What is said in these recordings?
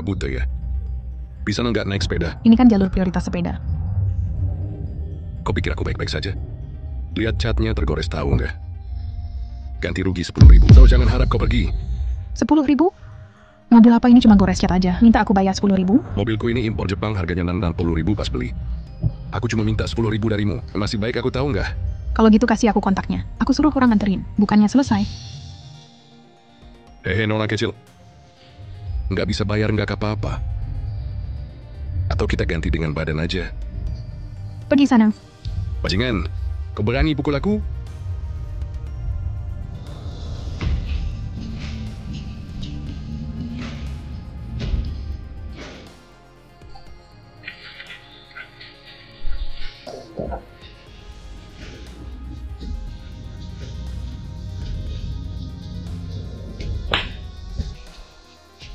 buta ya. Bisa nggak naik sepeda? Ini kan jalur prioritas sepeda. Kau pikir aku baik-baik saja? Lihat catnya tergores tahu nggak? Ganti rugi 10.000. So, jangan harap kau pergi. 10.000? Mobil apa ini cuma gores cat aja? Minta aku bayar 10.000? Mobilku ini impor Jepang, harganya 60.000 pas beli. Aku cuma minta 10.000 darimu. Masih baik aku tahu nggak? Kalau gitu kasih aku kontaknya. Aku suruh orang nganterin. Bukannya selesai. Hehe, nona kecil. Nggak bisa bayar nggak apa-apa. Atau kita ganti dengan badan aja. Pergi sana. Bajingan, kau berani pukul aku?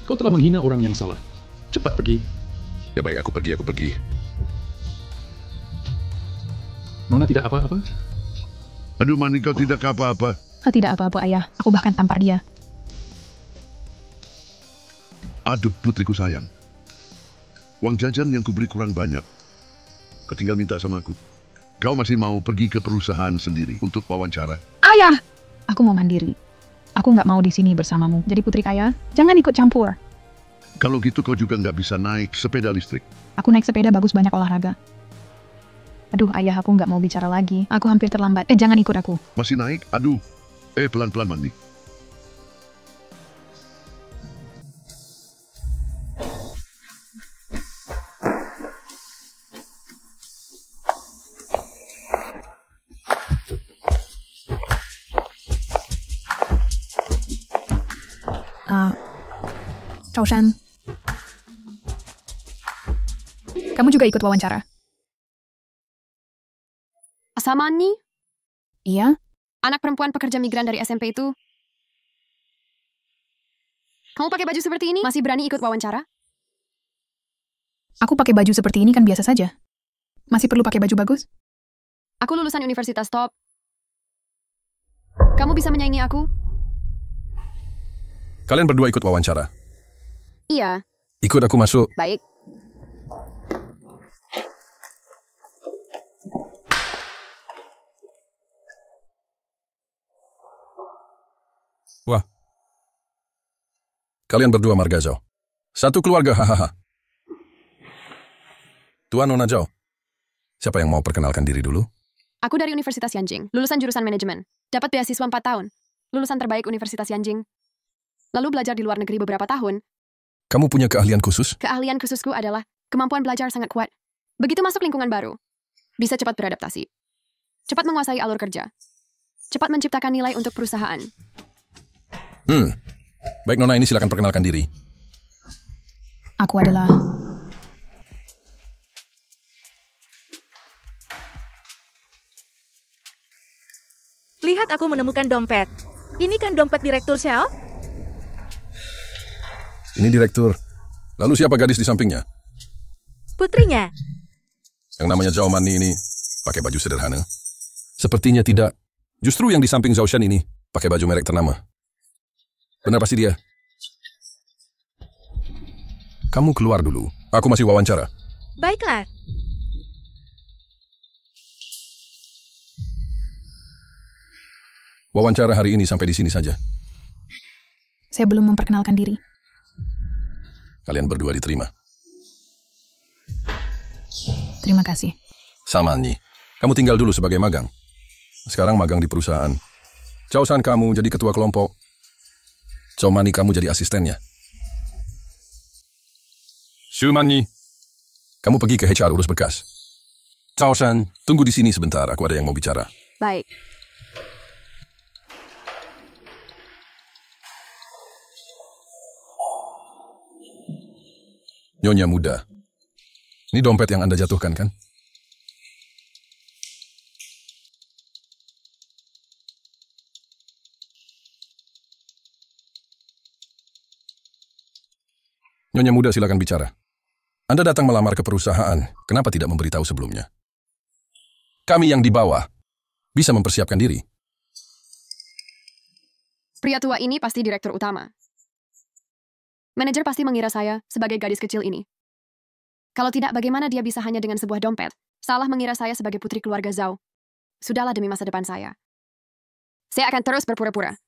Kau telah menghina orang yang salah. Cepat pergi. Ya baik, aku pergi. Nona tidak apa-apa? Aduh, Mani, kau tidak apa-apa. Tidak apa-apa, ayah. Aku bahkan tampar dia. Aduh, putriku sayang. Uang jajan yang kuberi kurang banyak. Kau tinggal minta sama aku. Kau masih mau pergi ke perusahaan sendiri untuk wawancara? Ayah! Aku mau mandiri. Aku nggak mau di sini bersamamu. Jadi putri kaya, jangan ikut campur. Kalau gitu kau juga nggak bisa naik sepeda listrik. Aku naik sepeda bagus, banyak olahraga. Aduh, ayah, aku nggak mau bicara lagi. Aku hampir terlambat. Jangan ikut aku. Masih naik? Aduh. Pelan-pelan, Mandi. Chaoshan. Kamu juga ikut wawancara? Asamani? Iya? Anak perempuan pekerja migran dari SMP itu. Kamu pakai baju seperti ini? Masih berani ikut wawancara? Aku pakai baju seperti ini kan biasa saja. Masih perlu pakai baju bagus? Aku lulusan universitas top. Kamu bisa menyaingi aku? Kalian berdua ikut wawancara. Iya. Ikut aku masuk. Baik. Wah. Kalian berdua marga Zhao. Satu keluarga, hahaha. Tuan Nona Zhao. Siapa yang mau perkenalkan diri dulu? Aku dari Universitas Yanjing, lulusan jurusan manajemen. Dapat beasiswa 4 tahun. Lulusan terbaik Universitas Yanjing. Lalu belajar di luar negeri beberapa tahun. Kamu punya keahlian khusus? Keahlian khususku adalah kemampuan belajar sangat kuat. Begitu masuk lingkungan baru, bisa cepat beradaptasi. Cepat menguasai alur kerja. Cepat menciptakan nilai untuk perusahaan. Baik, Nona, ini silakan perkenalkan diri. Aku adalah... Lihat, aku menemukan dompet. Ini kan dompet Direktur Xiao? Ini direktur. Lalu siapa gadis di sampingnya? Putrinya. Yang namanya Zhao Mani ini pakai baju sederhana. Sepertinya tidak. Justru yang di samping Zhao Shan ini pakai baju merek ternama. Benar pasti dia. Kamu keluar dulu. Aku masih wawancara. Baiklah. Wawancara hari ini sampai di sini saja. Saya belum memperkenalkan diri. Kalian berdua diterima. Terima kasih. Sama, Nyi. Kamu tinggal dulu sebagai magang. Sekarang magang di perusahaan. Zhao Shan kamu jadi ketua kelompok. Zhao Mani kamu jadi asistennya. Xu Manyi, kamu pergi ke HR urus berkas. Zhao Shan, tunggu di sini sebentar. Aku ada yang mau bicara. Baik. Nyonya muda. Ini dompet yang Anda jatuhkan, kan? Nyonya muda, silakan bicara. Anda datang melamar ke perusahaan, kenapa tidak memberitahu sebelumnya? Kami yang di bawah bisa mempersiapkan diri. Pria tua ini pasti direktur utama. Manajer pasti mengira saya sebagai gadis kecil ini. Kalau tidak, bagaimana dia bisa hanya dengan sebuah dompet? Salah mengira saya sebagai putri keluarga Zhao. Sudahlah demi masa depan saya. Saya akan terus berpura-pura.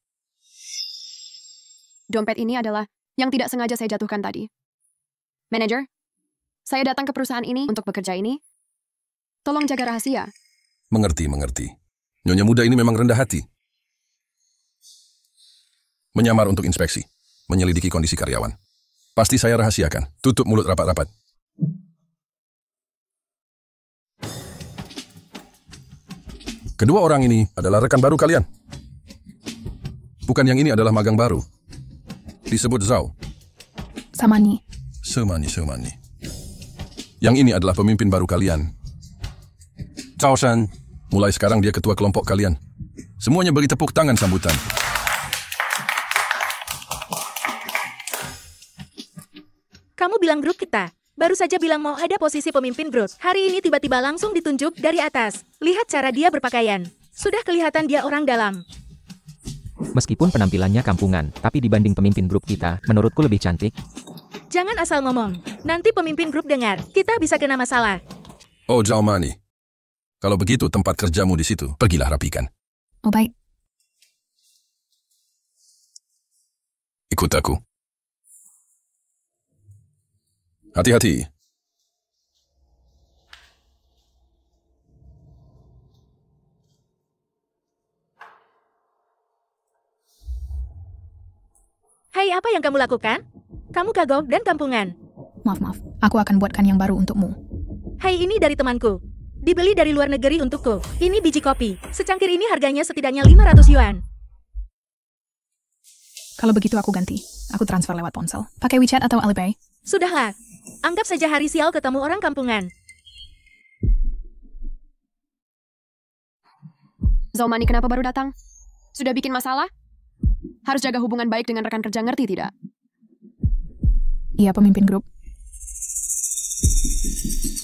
Dompet ini adalah yang tidak sengaja saya jatuhkan tadi. Manajer, saya datang ke perusahaan ini untuk bekerja ini. Tolong jaga rahasia. Mengerti, mengerti. Nyonya muda ini memang rendah hati. Menyamar untuk inspeksi, menyelidiki kondisi karyawan. Pasti saya rahasiakan. Tutup mulut rapat-rapat. Kedua orang ini adalah rekan baru kalian. Bukan yang ini adalah magang baru. Disebut Zhao. Samani. Semani. Yang ini adalah pemimpin baru kalian. Zhao Shan. Mulai sekarang dia ketua kelompok kalian. Semuanya beri tepuk tangan sambutan. Kamu bilang grup kita. Baru saja bilang mau ada posisi pemimpin grup. Hari ini tiba-tiba langsung ditunjuk dari atas. Lihat cara dia berpakaian. Sudah kelihatan dia orang dalam. Meskipun penampilannya kampungan, tapi dibanding pemimpin grup kita, menurutku lebih cantik. Jangan asal ngomong. Nanti pemimpin grup dengar. Kita bisa kena masalah. Oh, Zhao Mani. Kalau begitu tempat kerjamu di situ, pergilah rapikan. Oh, baik. Ikut aku. Hati-hati. Hai, apa yang kamu lakukan? Kamu kagok dan kampungan. Maaf. Aku akan buatkan yang baru untukmu. Hai, ini dari temanku. Dibeli dari luar negeri untukku. Ini biji kopi. Secangkir ini harganya setidaknya 500 yuan. Kalau begitu aku ganti. Aku transfer lewat ponsel. Pakai WeChat atau Alipay? Sudahlah. Anggap saja hari sial ketemu orang kampungan. Zhao Mani kenapa baru datang? Sudah bikin masalah? Harus jaga hubungan baik dengan rekan kerja, ngerti tidak? Iya, pemimpin grup.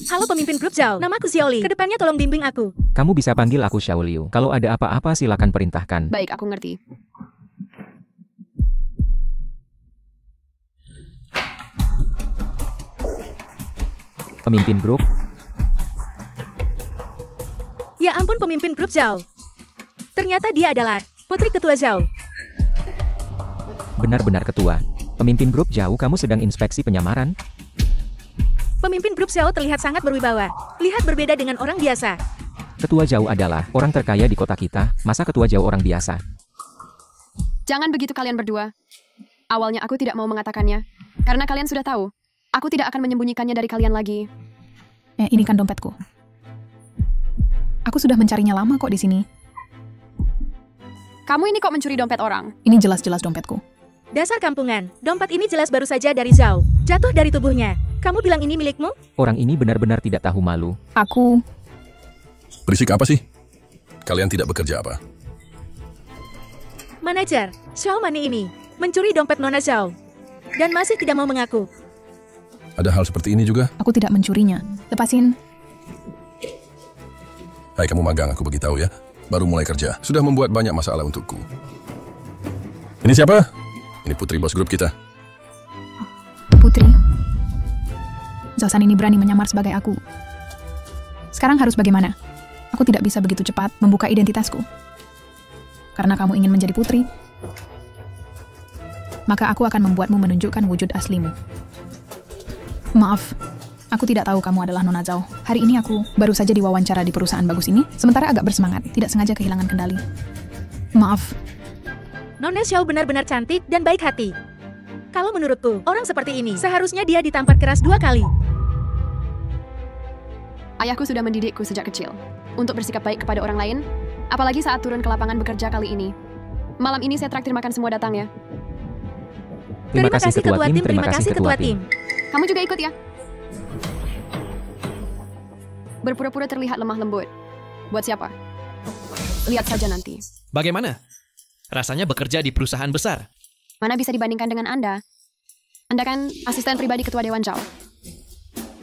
Halo pemimpin grup Zhao, namaku Xiaoli. Kedepannya tolong bimbing aku. Kamu bisa panggil aku Xiao Liu. Kalau ada apa-apa silakan perintahkan. Baik, aku ngerti. Pemimpin grup? Ya ampun pemimpin grup Zhao. Ternyata dia adalah putri ketua Zhao. Benar-benar ketua. Pemimpin grup Zhao, kamu sedang inspeksi penyamaran? Pemimpin grup Zhao terlihat sangat berwibawa. Lihat berbeda dengan orang biasa. Ketua Zhao adalah orang terkaya di kota kita. Masa ketua Zhao orang biasa? Jangan begitu kalian berdua. Awalnya aku tidak mau mengatakannya. Karena kalian sudah tahu. Aku tidak akan menyembunyikannya dari kalian lagi. Ini kan dompetku. Aku sudah mencarinya lama kok di sini. Kamu ini kok mencuri dompet orang? Ini jelas-jelas dompetku. Dasar kampungan. Dompet ini jelas baru saja dari Zhao. Jatuh dari tubuhnya. Kamu bilang ini milikmu? Orang ini benar-benar tidak tahu malu. Aku... Berisik apa sih? Kalian tidak bekerja apa? Manajer, Xiao Mani ini mencuri dompet Nona Zhao. Dan masih tidak mau mengaku. Ada hal seperti ini juga? Aku tidak mencurinya. Lepasin. Hai kamu magang, aku beritahu ya. Baru mulai kerja. Sudah membuat banyak masalah untukku. Ini siapa? Ini putri bos grup kita. Putri. Zhao Shan ini berani menyamar sebagai aku. Sekarang harus bagaimana? Aku tidak bisa begitu cepat membuka identitasku. Karena kamu ingin menjadi putri, maka aku akan membuatmu menunjukkan wujud aslimu. Maaf, aku tidak tahu kamu adalah Nona Zhao. Hari ini aku baru saja diwawancara di perusahaan bagus ini, sementara agak bersemangat, tidak sengaja kehilangan kendali. Maaf. Nona Xiao benar-benar cantik dan baik hati. Kalau menurutku, orang seperti ini seharusnya dia ditampar keras 2 kali. Ayahku sudah mendidikku sejak kecil untuk bersikap baik kepada orang lain, apalagi saat turun ke lapangan bekerja kali ini. Malam ini saya traktir makan semua datang ya. Terima kasih ketua tim, terima kasih ketua tim. Kamu juga ikut ya? Berpura-pura terlihat lemah lembut. Buat siapa? Lihat saja nanti. Bagaimana? Rasanya bekerja di perusahaan besar. Mana bisa dibandingkan dengan Anda? Anda kan asisten pribadi ketua Dewan Zhao.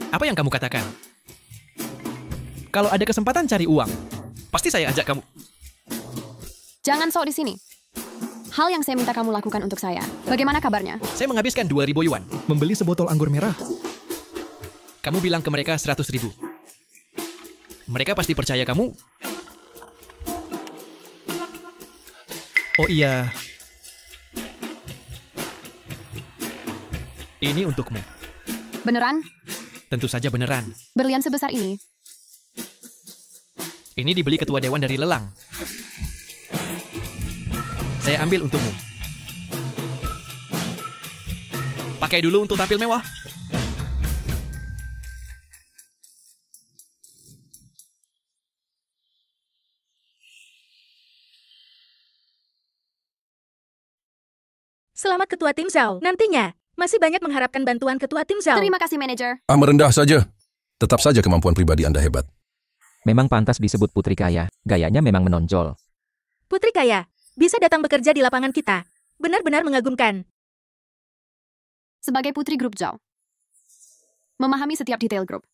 Apa yang kamu katakan? Kalau ada kesempatan cari uang, pasti saya ajak kamu. Jangan sok di sini. hal yang saya minta kamu lakukan untuk saya. Bagaimana kabarnya? Saya menghabiskan 2.000 yuan. Membeli sebotol anggur merah. Kamu bilang ke mereka 100.000. Mereka pasti percaya kamu. Oh iya. Ini untukmu. Beneran? Tentu saja beneran. Berlian sebesar ini? Ini dibeli ketua dewan dari Lelang. Saya ambil untukmu. Pakai dulu untuk tampil mewah. Selamat Ketua Tim Zhao. Nantinya, masih banyak mengharapkan bantuan Ketua Tim Zhao. Terima kasih, manajer. Merendah saja. Tetap saja kemampuan pribadi Anda hebat. Memang pantas disebut putri kaya, gayanya memang menonjol. Putri kaya, bisa datang bekerja di lapangan kita. Benar-benar mengagumkan. Sebagai putri grup Zhao, memahami setiap detail grup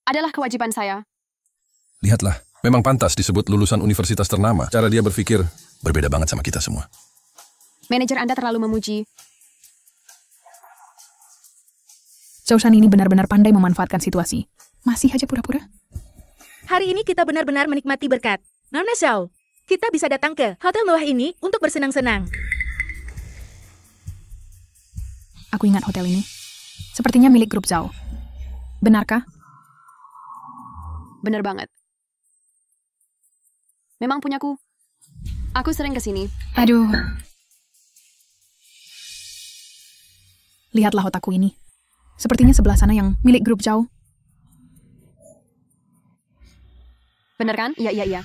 adalah kewajiban saya. Lihatlah, memang pantas disebut lulusan universitas ternama. Cara dia berpikir berbeda banget sama kita semua. Manajer Anda terlalu memuji. Zhao Shan ini benar-benar pandai memanfaatkan situasi. Masih aja pura-pura. Hari ini kita benar-benar menikmati berkat Nona Zhao. Kita bisa datang ke hotel mewah ini untuk bersenang-senang. Aku ingat hotel ini. Sepertinya milik grup Zhao. Benarkah? Bener banget. Memang punyaku. Aku sering ke sini. Aduh. Lihatlah otakku ini. Sepertinya sebelah sana yang milik grup Zhao. Bener kan? Iya.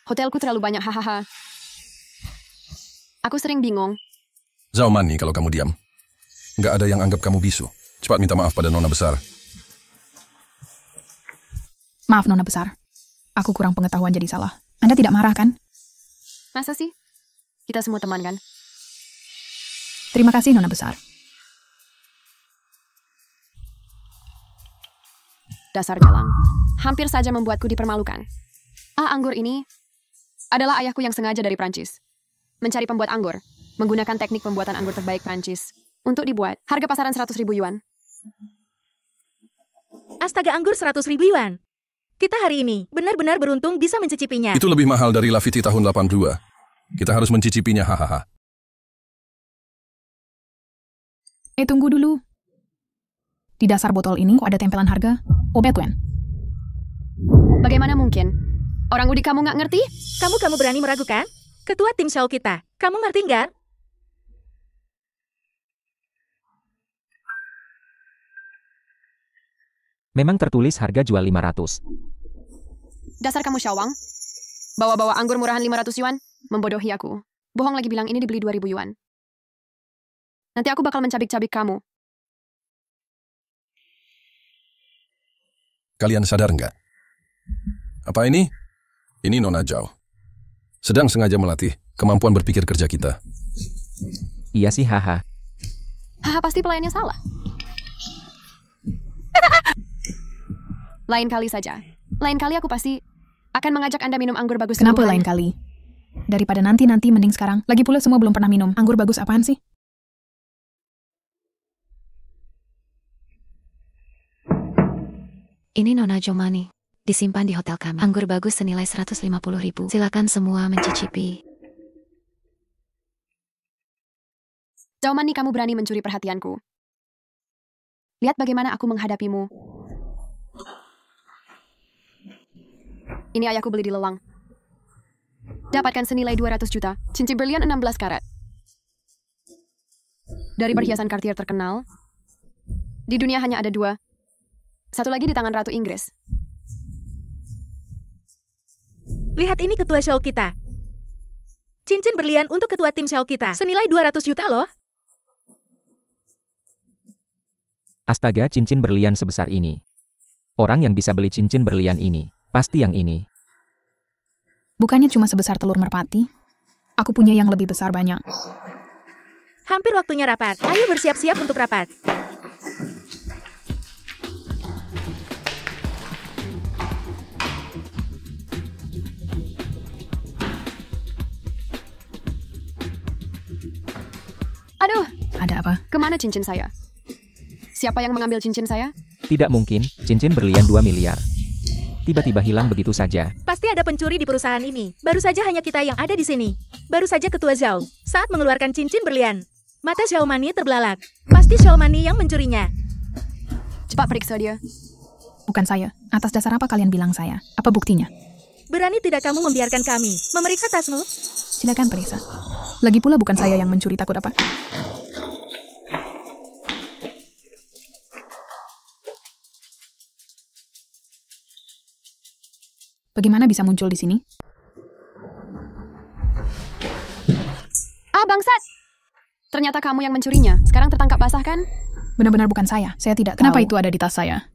Hotelku terlalu banyak, hahaha. Aku sering bingung. Zhao Mani, kalau kamu diam. Nggak ada yang anggap kamu bisu. Cepat minta maaf pada Nona besar. Maaf, Nona besar. Aku kurang pengetahuan jadi salah. Anda tidak marah, kan? Masa sih? Kita semua teman, kan? Terima kasih, Nona besar. Dasar galang. Hampir saja membuatku dipermalukan. Anggur ini adalah ayahku yang sengaja dari Prancis. Mencari pembuat anggur. Menggunakan teknik pembuatan anggur terbaik Prancis. Untuk dibuat. Harga pasaran 100.000 yuan. Astaga, anggur 100.000 yuan. Kita hari ini benar-benar beruntung bisa mencicipinya. Itu lebih mahal dari Lafiti tahun 82. Kita harus mencicipinya, hahaha. Tunggu dulu. Di dasar botol ini kok ada tempelan harga? Obetuen. Bagaimana mungkin? Orang udik kamu nggak ngerti? Kamu berani meragukan? Ketua tim Zhao kita. Kamu ngerti nggak? Memang tertulis harga jual 500. Dasar kamu Xiaowang. Bawa-bawa anggur murahan 500 yuan. Membodohi aku. Bohong lagi bilang ini dibeli 2.000 yuan. Nanti aku bakal mencabik-cabik kamu. Kalian sadar nggak? Apa ini? Ini Nona Zhao. Sedang sengaja melatih kemampuan berpikir kerja kita. Iya sih, haha. Pasti pelayannya salah. Lain kali saja. Lain kali aku pasti akan mengajak Anda minum anggur bagus. Kenapa lain kali? Daripada nanti mending sekarang. Lagi pula semua belum pernah minum. Anggur bagus apaan sih? Ini Nona Jomani. Disimpan di hotel kami. Anggur bagus senilai 150.000. Silakan semua mencicipi. Zhao Mani, kamu berani mencuri perhatianku. Lihat bagaimana aku menghadapimu. Ini ayahku beli di Lelang. Dapatkan senilai 200 juta. Cincin berlian 16 karat. Dari perhiasan Cartier terkenal. Di dunia hanya ada 2. Satu lagi di tangan Ratu Inggris. Lihat ini ketua Zhao kita. Cincin berlian untuk ketua tim Zhao kita. Senilai 200 juta loh. Astaga, cincin berlian sebesar ini. Orang yang bisa beli cincin berlian ini, pasti yang ini. Bukannya cuma sebesar telur merpati? Aku punya yang lebih besar banyak. Hampir waktunya rapat. Ayo bersiap-siap untuk rapat. Aduh, Ada apa? kemana cincin saya? Siapa yang mengambil cincin saya? Tidak mungkin, cincin berlian 2 miliar. Tiba-tiba hilang begitu saja. Pasti ada pencuri di perusahaan ini. Baru saja hanya kita yang ada di sini. Baru saja Ketua Zhao saat mengeluarkan cincin berlian. Mata Xiao Mani terbelalak. Pasti Xiao Mani yang mencurinya. Cepat periksa dia. Bukan saya. Atas dasar apa kalian bilang saya? Apa buktinya? Berani tidak kamu membiarkan kami memeriksa tasmu? Silakan periksa. Lagi pula bukan saya yang mencuri, takut apa? Bagaimana bisa muncul di sini? Ah, bangsat! Ternyata kamu yang mencurinya. Sekarang tertangkap basah kan? Benar-benar bukan saya. Saya tidak tahu. Kenapa itu ada di tas saya?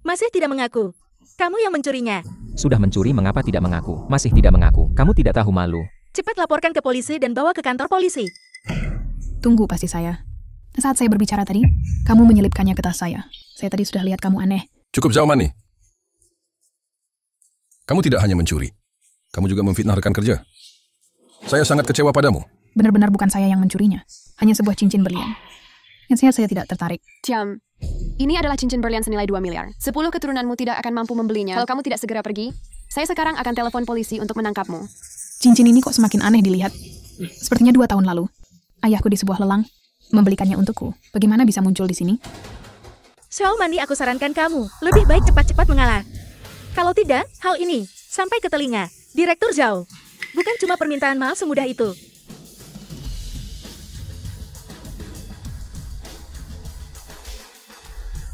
Masih tidak mengaku. Kamu yang mencurinya. Sudah mencuri mengapa tidak mengaku? Masih tidak mengaku. Kamu tidak tahu malu. Cepat laporkan ke polisi dan bawa ke kantor polisi. Tunggu, pasti saya. Saat saya berbicara tadi, kamu menyelipkannya ke tas saya. Saya tadi sudah lihat kamu aneh. Cukup Zhao Mani. Kamu tidak hanya mencuri. Kamu juga memfitnah rekan kerja. Saya sangat kecewa padamu. Benar-benar bukan saya yang mencurinya. Hanya sebuah cincin berlian. Yang saya tidak tertarik. Diam. Ini adalah cincin berlian senilai 2 miliar. 10 keturunanmu tidak akan mampu membelinya. Kalau kamu tidak segera pergi, saya sekarang akan telepon polisi untuk menangkapmu. Cincin ini kok semakin aneh dilihat. Sepertinya 2 tahun lalu. Ayahku di sebuah lelang membelikannya untukku. Bagaimana bisa muncul di sini? Xiao Mani, aku sarankan kamu lebih baik cepat-cepat mengalah. Kalau tidak, hal ini sampai ke telinga Direktur Zhao. Bukan cuma permintaan maaf semudah itu.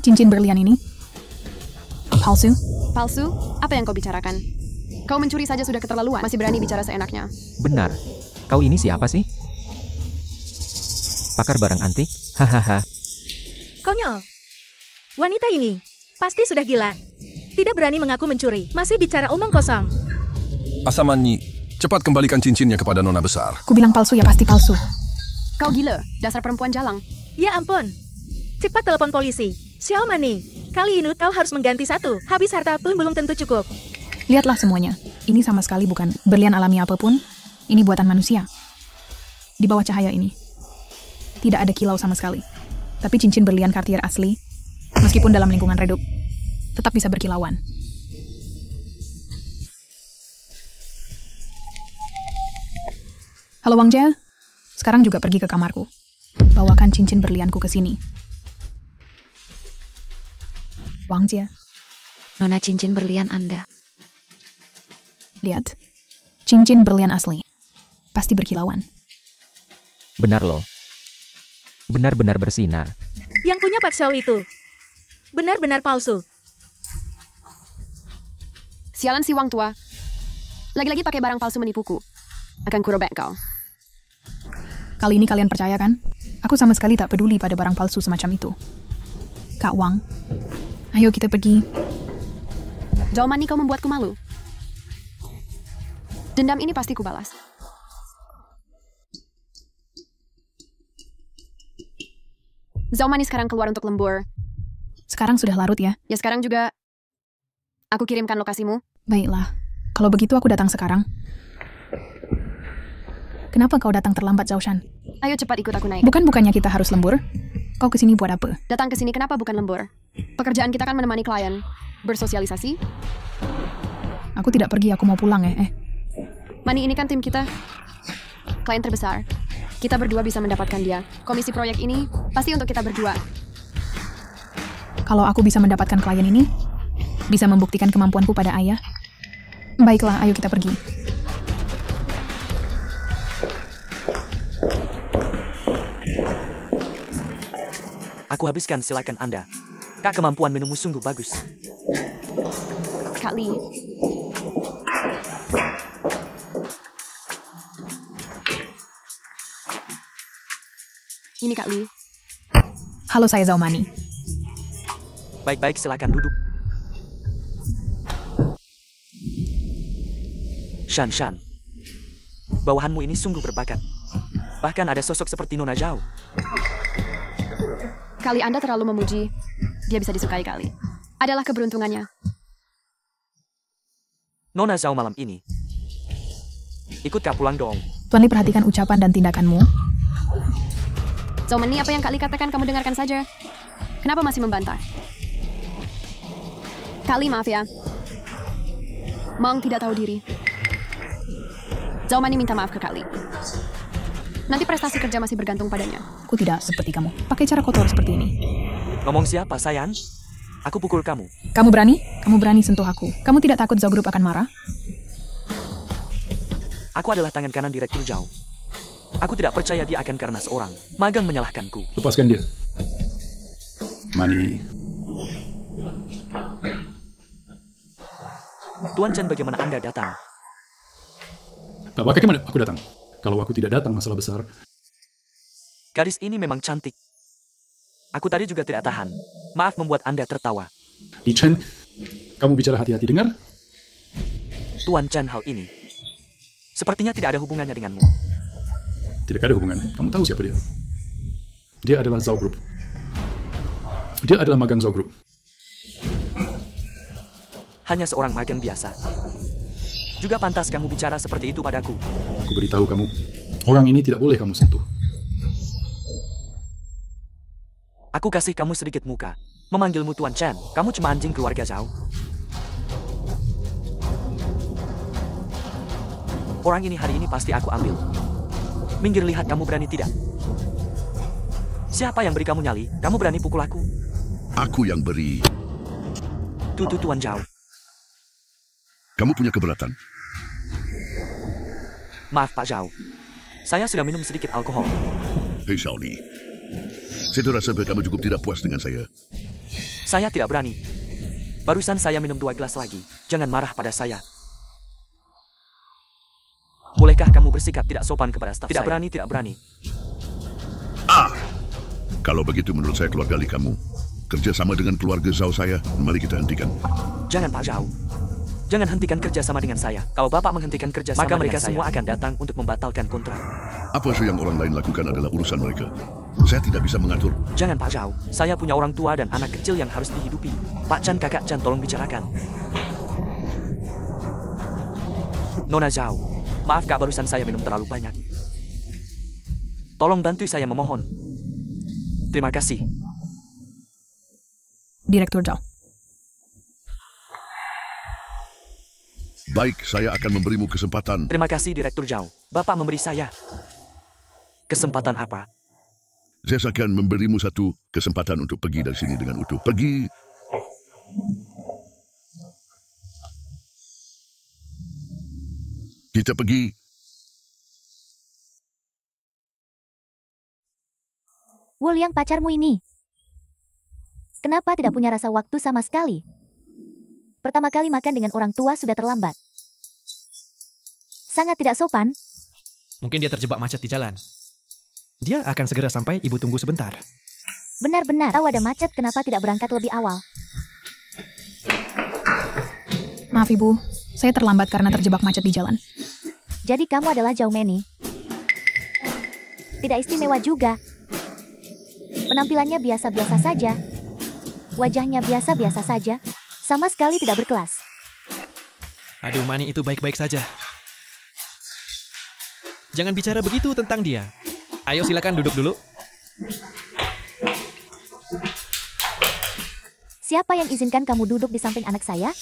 Cincin berlian ini palsu. Palsu? Apa yang kau bicarakan? Kau mencuri saja sudah keterlaluan. Masih berani bicara seenaknya. Benar. Kau ini siapa sih? Pakar barang antik? Hahaha. Konyol. Wanita ini pasti sudah gila. Tidak berani mengaku mencuri. Masih bicara omong kosong. Asamani, cepat kembalikan cincinnya kepada nona besar. Ku bilang palsu ya pasti palsu. Kau gila, dasar perempuan jalang. Ya ampun. Cepat telepon polisi. Xiao Mani, kali ini kau harus mengganti satu. Habis harta pun belum tentu cukup. Lihatlah semuanya. Ini sama sekali bukan berlian alami apapun. Ini buatan manusia. Di bawah cahaya ini. Tidak ada kilau sama sekali. Tapi cincin berlian Cartier asli, meskipun dalam lingkungan redup, tetap bisa berkilauan. Halo Wang Jia, sekarang juga pergi ke kamarku. Bawakan cincin berlianku ke sini. Wang Jia, Nona, cincin berlian Anda. lihat. Cincin berlian asli. Pasti berkilauan. Benar loh. Benar-benar bersinar. Yang punya Pak Xiao itu benar-benar palsu. Sialan si Wang tua. Lagi-lagi pakai barang palsu menipuku. Akan kurobek kau. Kali ini kalian percaya kan? Aku sama sekali tak peduli pada barang palsu semacam itu. Kak Wang, ayo kita pergi. Zhao Mani, kau membuatku malu. Dendam ini pasti kubalas. Zhao Mani sekarang keluar untuk lembur. Sekarang sudah larut ya? Ya sekarang juga aku kirimkan lokasimu. Baiklah. Kalau begitu aku datang sekarang. Kenapa kau datang terlambat, Zhao Shan? Ayo cepat ikut aku naik. Bukannya kita harus lembur? Kau kesini buat apa? Datang ke sini kenapa bukan lembur? Pekerjaan kita kan menemani klien. Bersosialisasi. Aku tidak pergi, aku mau pulang ya. Mani, ini kan tim kita. Klien terbesar. Kita berdua bisa mendapatkan dia. Komisi proyek ini pasti untuk kita berdua. Kalau aku bisa mendapatkan klien ini, bisa membuktikan kemampuanku pada ayah. Baiklah, ayo kita pergi. Aku habiskan, silakan Anda. Kak, kemampuan minummu sungguh bagus. Kak Li. Ini Kak Li. Halo, saya Zhao Mani. Baik-baik, silakan duduk. Shan. Bawahanmu ini sungguh berbakat. Bahkan ada sosok seperti Nona Zhao. Kali Anda terlalu memuji. Dia bisa disukai kali. Adalah keberuntungannya. Nona Zhao malam ini. Ikut Kak pulang dong. Tuan Li, perhatikan ucapan dan tindakanmu. Zomani, apa yang Kak Li katakan kamu dengarkan saja. Kenapa masih membantah? Kak Li, maaf ya. Mong tidak tahu diri. Zomani minta maaf ke Kak Li. Nanti prestasi kerja masih bergantung padanya. Aku tidak seperti kamu. Pakai cara kotor seperti ini. Ngomong siapa, sayang? Aku pukul kamu. Kamu berani? Kamu berani sentuh aku. Kamu tidak takut Zhao Group akan marah? Aku adalah tangan kanan Direktur Zhao. Aku tidak percaya dia akan karena seorang magang menyalahkanku. Lepaskan dia. Mani, Tuan Chen, bagaimana Anda datang? Bagaimana aku datang? Kalau aku tidak datang, masalah besar. Gadis ini memang cantik. Aku tadi juga tidak tahan. Maaf membuat Anda tertawa. Li Chen, kamu bicara hati-hati, dengar? Tuan Chen, hal ini sepertinya tidak ada hubungannya denganmu. Tidak ada hubungan. Kamu tahu siapa dia? Dia adalah Zhao Group. Dia adalah magang Zhao Group. Hanya seorang magang biasa. Juga pantas kamu bicara seperti itu padaku. Aku beritahu kamu, orang ini tidak boleh kamu sentuh. Aku kasih kamu sedikit muka. Memanggilmu Tuan Chen, kamu cuma anjing keluarga Zhao. Orang ini hari ini pasti aku ambil. Minggir, lihat, kamu berani tidak? Siapa yang beri kamu nyali? Kamu berani pukul aku? Aku yang beri. Tuan Zhao. Kamu punya keberatan? Maaf Pak Zhao. Saya sudah minum sedikit alkohol. Hei Shaoli. Saya rasa kamu cukup tidak puas dengan saya. Saya tidak berani. Barusan saya minum 2 gelas lagi. Jangan marah pada saya. Bolehkah kamu bersikap tidak sopan kepada staf saya? Tidak berani. Kalau begitu menurut saya keluarga Li kamu kerja sama dengan keluarga Zhao saya. Mari kita hentikan. Jangan Pak Zhao. Jangan hentikan kerjasama dengan saya. Kalau Bapak menghentikan kerjasama dengan saya, maka mereka semua akan datang untuk membatalkan kontrak. Apa yang orang lain lakukan adalah urusan mereka. Saya tidak bisa mengatur. Jangan Pak Zhao. Saya punya orang tua dan anak kecil yang harus dihidupi. Pak Chan, Kakak Chan, tolong bicarakan. Nona Zhao, maaf Kak, barusan saya minum terlalu banyak. Tolong bantu saya, memohon. Terima kasih. Direktur Zhao. Baik, saya akan memberimu kesempatan. Terima kasih Direktur Zhao. Bapak memberi saya kesempatan apa? Saya akan memberimu satu kesempatan untuk pergi dari sini dengan utuh. Pergi. Kita pergi. Wul, yang pacarmu ini. Kenapa tidak punya rasa waktu sama sekali? Pertama kali makan dengan orang tua sudah terlambat. Sangat tidak sopan. Mungkin dia terjebak macet di jalan. Dia akan segera sampai, ibu tunggu sebentar. Benar-benar tahu ada macet, kenapa tidak berangkat lebih awal? Maaf ibu, saya terlambat karena terjebak macet di jalan. Jadi kamu adalah Zhao Meni. Tidak istimewa juga. Penampilannya biasa-biasa saja. Wajahnya biasa-biasa saja. Sama sekali tidak berkelas. Aduh, Mani itu baik-baik saja. Jangan bicara begitu tentang dia. Ayo silakan duduk dulu. Siapa yang izinkan kamu duduk di samping anak saya?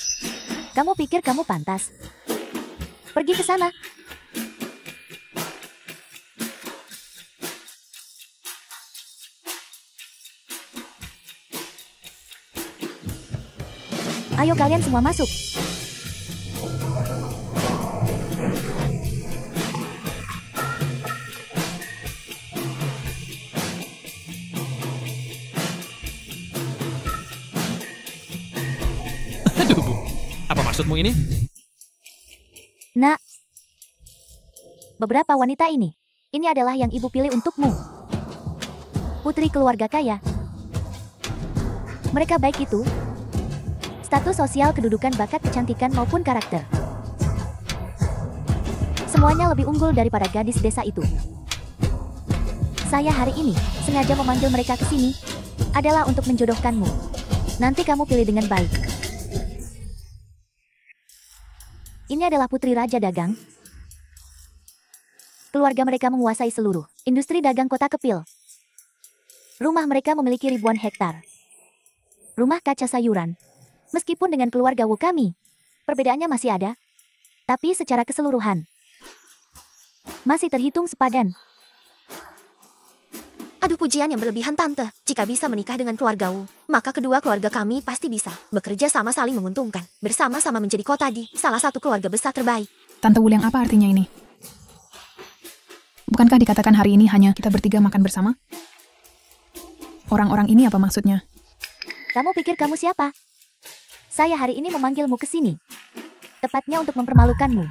Kamu pikir kamu pantas? Pergi ke sana. Ayo kalian semua masuk. Aduh, Bu. Apa maksudmu ini? Nak, beberapa wanita ini adalah yang ibu pilih untukmu. Putri keluarga kaya. Mereka baik itu status sosial, kedudukan, bakat, kecantikan, maupun karakter. Semuanya lebih unggul daripada gadis desa itu. Saya hari ini sengaja memanggil mereka ke sini adalah untuk menjodohkanmu. Nanti kamu pilih dengan baik. Ini adalah putri Raja Dagang. Keluarga mereka menguasai seluruh industri dagang kota Kepil. Rumah mereka memiliki ribuan hektar. Rumah kaca sayuran. Meskipun dengan keluarga Wu kami, perbedaannya masih ada. Tapi secara keseluruhan, masih terhitung sepadan. Aduh, pujian yang berlebihan, Tante. Jika bisa menikah dengan keluarga Wu, maka kedua keluarga kami pasti bisa bekerja sama saling menguntungkan. Bersama-sama menjadi kota di salah satu keluarga besar terbaik. Tante Wuliang, apa artinya ini? Bukankah dikatakan hari ini hanya kita bertiga makan bersama? Orang-orang ini apa maksudnya? Kamu pikir kamu siapa? Saya hari ini memanggilmu ke sini. Tepatnya untuk mempermalukanmu.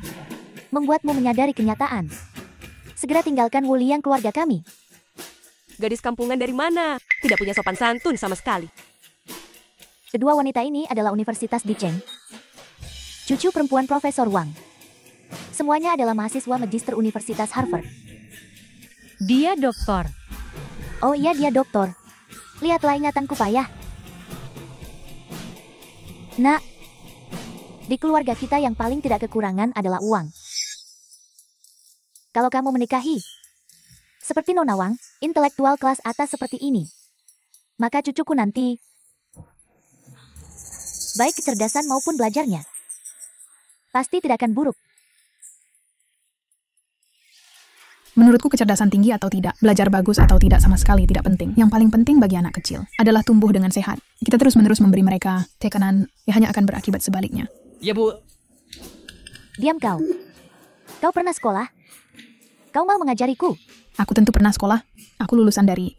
Membuatmu menyadari kenyataan. Segera tinggalkan Wuliang keluarga kami. Gadis kampungan dari mana? Tidak punya sopan santun sama sekali. Kedua wanita ini adalah Universitas Dicheng. Cucu perempuan Profesor Wang. Semuanya adalah mahasiswa magister Universitas Harvard. Dia doktor. Oh iya, dia doktor. Lihatlah ingatanku payah. Nak, di keluarga kita yang paling tidak kekurangan adalah uang. Kalau kamu menikahi, seperti Nona Wang, intelektual kelas atas seperti ini, maka cucuku nanti, baik kecerdasan maupun belajarnya, pasti tidak akan buruk. Menurutku kecerdasan tinggi atau tidak, belajar bagus atau tidak sama sekali tidak penting. Yang paling penting bagi anak kecil adalah tumbuh dengan sehat. Kita terus-menerus memberi mereka tekanan yang hanya akan berakibat sebaliknya. Ya, Bu. Diam kau. Kau pernah sekolah? Kau mau mengajariku? Aku tentu pernah sekolah. Aku lulusan dari...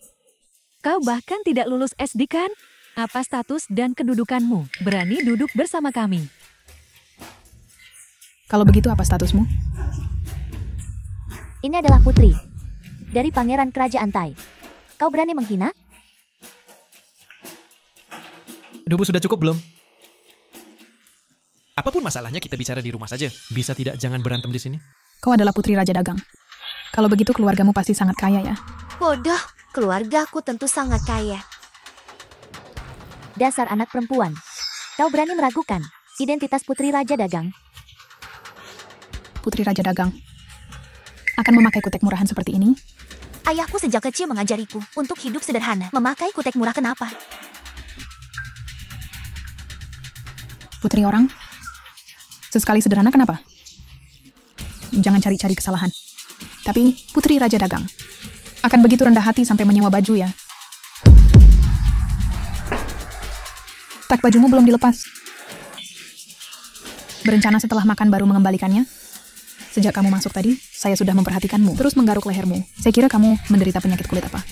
Kau bahkan tidak lulus SD kan? Apa status dan kedudukanmu? Berani duduk bersama kami. Kalau begitu apa statusmu? Ini adalah putri dari Pangeran Kerajaan Tai. Kau berani menghina? Bu, sudah cukup belum? Apapun masalahnya kita bicara di rumah saja. Bisa tidak jangan berantem di sini? Kau adalah putri Raja Dagang. Kalau begitu keluargamu pasti sangat kaya ya? Bodoh, keluargaku tentu sangat kaya. Dasar anak perempuan. Kau berani meragukan identitas putri Raja Dagang? Putri Raja Dagang akan memakai kutek murahan seperti ini? Ayahku sejak kecil mengajariku untuk hidup sederhana. Memakai kutek murah kenapa? Putri orang? Sesekali sederhana kenapa? Jangan cari-cari kesalahan. Tapi Putri Raja Dagang akan begitu rendah hati sampai menyewa baju ya? Tak, bajumu belum dilepas. Berencana setelah makan baru mengembalikannya? Sejak kamu masuk tadi, saya sudah memperhatikanmu, terus menggaruk lehermu. Saya kira kamu menderita penyakit kulit apa.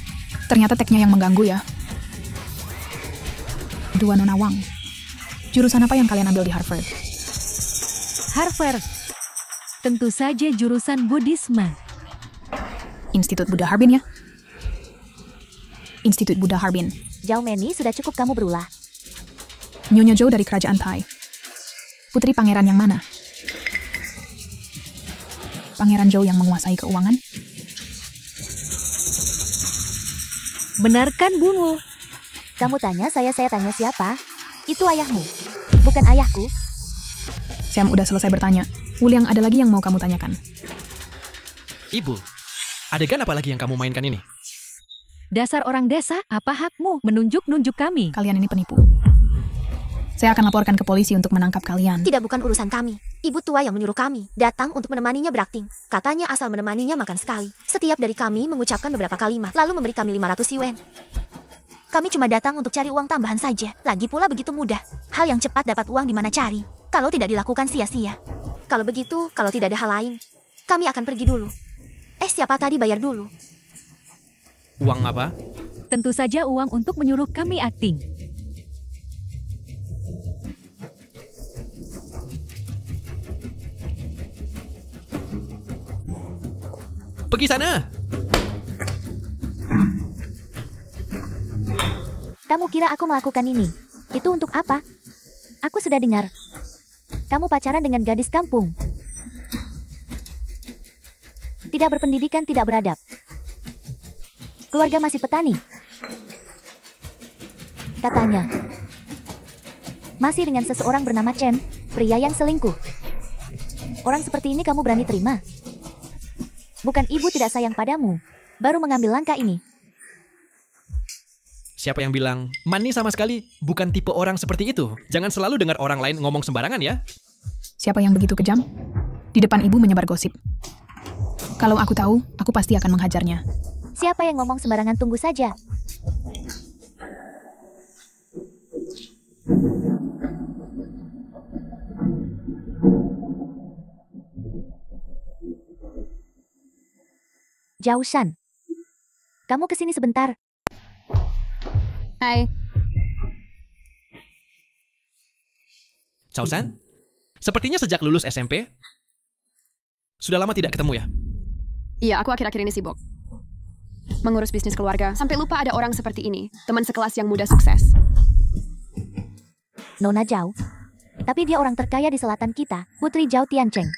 Ternyata teknya yang mengganggu ya. Dua Nona Wang. Jurusan apa yang kalian ambil di Harvard? Harvard. Tentu saja jurusan Buddhisme. Institut Buddha Harbin ya? Institut Buddha Harbin. Zhao Meni, sudah cukup kamu berulah. Nyonya Zhou dari Kerajaan Tai. Putri pangeran yang mana? Pangeran Zhou yang menguasai keuangan? Benarkan, Bunwu? Kamu tanya, saya tanya siapa? Itu ayahmu, bukan ayahku. Sam udah selesai bertanya. Wuliang, ada lagi yang mau kamu tanyakan? Ibu, adegan apa lagi yang kamu mainkan ini? Dasar orang desa, apa hakmu menunjuk-nunjuk kami? Kalian ini penipu. Saya akan laporkan ke polisi untuk menangkap kalian. Tidak, bukan urusan kami. Ibu tua yang menyuruh kami datang untuk menemaninya berakting. Katanya asal menemaninya makan sekali. Setiap dari kami mengucapkan beberapa kalimat, lalu memberi kami 500 yuan. Kami cuma datang untuk cari uang tambahan saja. Lagi pula begitu mudah. Hal yang cepat dapat uang di mana cari. Kalau tidak dilakukan sia-sia. Kalau begitu, kalau tidak ada hal lain, kami akan pergi dulu. Siapa tadi bayar dulu? Uang apa? Tentu saja uang untuk menyuruh kami akting. Pergi sana! Kamu kira aku melakukan ini? Itu untuk apa? Aku sudah dengar. Kamu pacaran dengan gadis kampung. Tidak berpendidikan, tidak beradab. Keluarga masih petani. Katanya. Masih dengan seseorang bernama Chen, pria yang selingkuh. Orang seperti ini kamu berani terima? Bukan ibu tidak sayang padamu, baru mengambil langkah ini. Siapa yang bilang, Manny sama sekali bukan tipe orang seperti itu. Jangan selalu dengar orang lain ngomong sembarangan ya. Siapa yang begitu kejam? Di depan ibu menyebar gosip. Kalau aku tahu, aku pasti akan menghajarnya. Siapa yang ngomong sembarangan, tunggu saja. Zhao Shan, kamu kesini sebentar. Hai. Zhao Shan, sepertinya sejak lulus SMP, sudah lama tidak ketemu ya? Iya, aku akhir-akhir ini sibuk. Mengurus bisnis keluarga, sampai lupa ada orang seperti ini. Teman sekelas yang muda sukses. Nona Zhao. Tapi dia orang terkaya di selatan kita, Putri Zhao Tiancheng.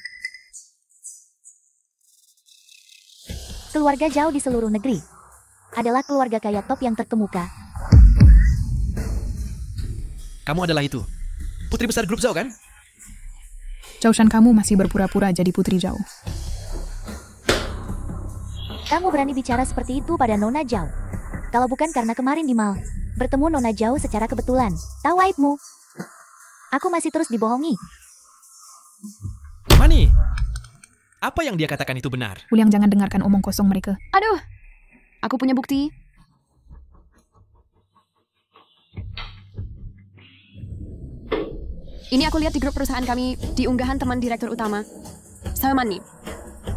Keluarga Zhao di seluruh negeri adalah keluarga kaya top yang terkemuka. Kamu adalah itu, putri besar grup Zhao kan? Zhao Shan, kamu masih berpura-pura jadi Putri Zhao. Kamu berani bicara seperti itu pada Nona Zhao. Kalau bukan karena kemarin di mall, bertemu Nona Zhao secara kebetulan. Tahu aibmu. Aku masih terus dibohongi. Manny, apa yang dia katakan itu benar? Wuliang, jangan dengarkan omong kosong mereka. Aduh, aku punya bukti. Ini aku lihat di grup perusahaan kami, di unggahan teman direktur utama, sama Manny,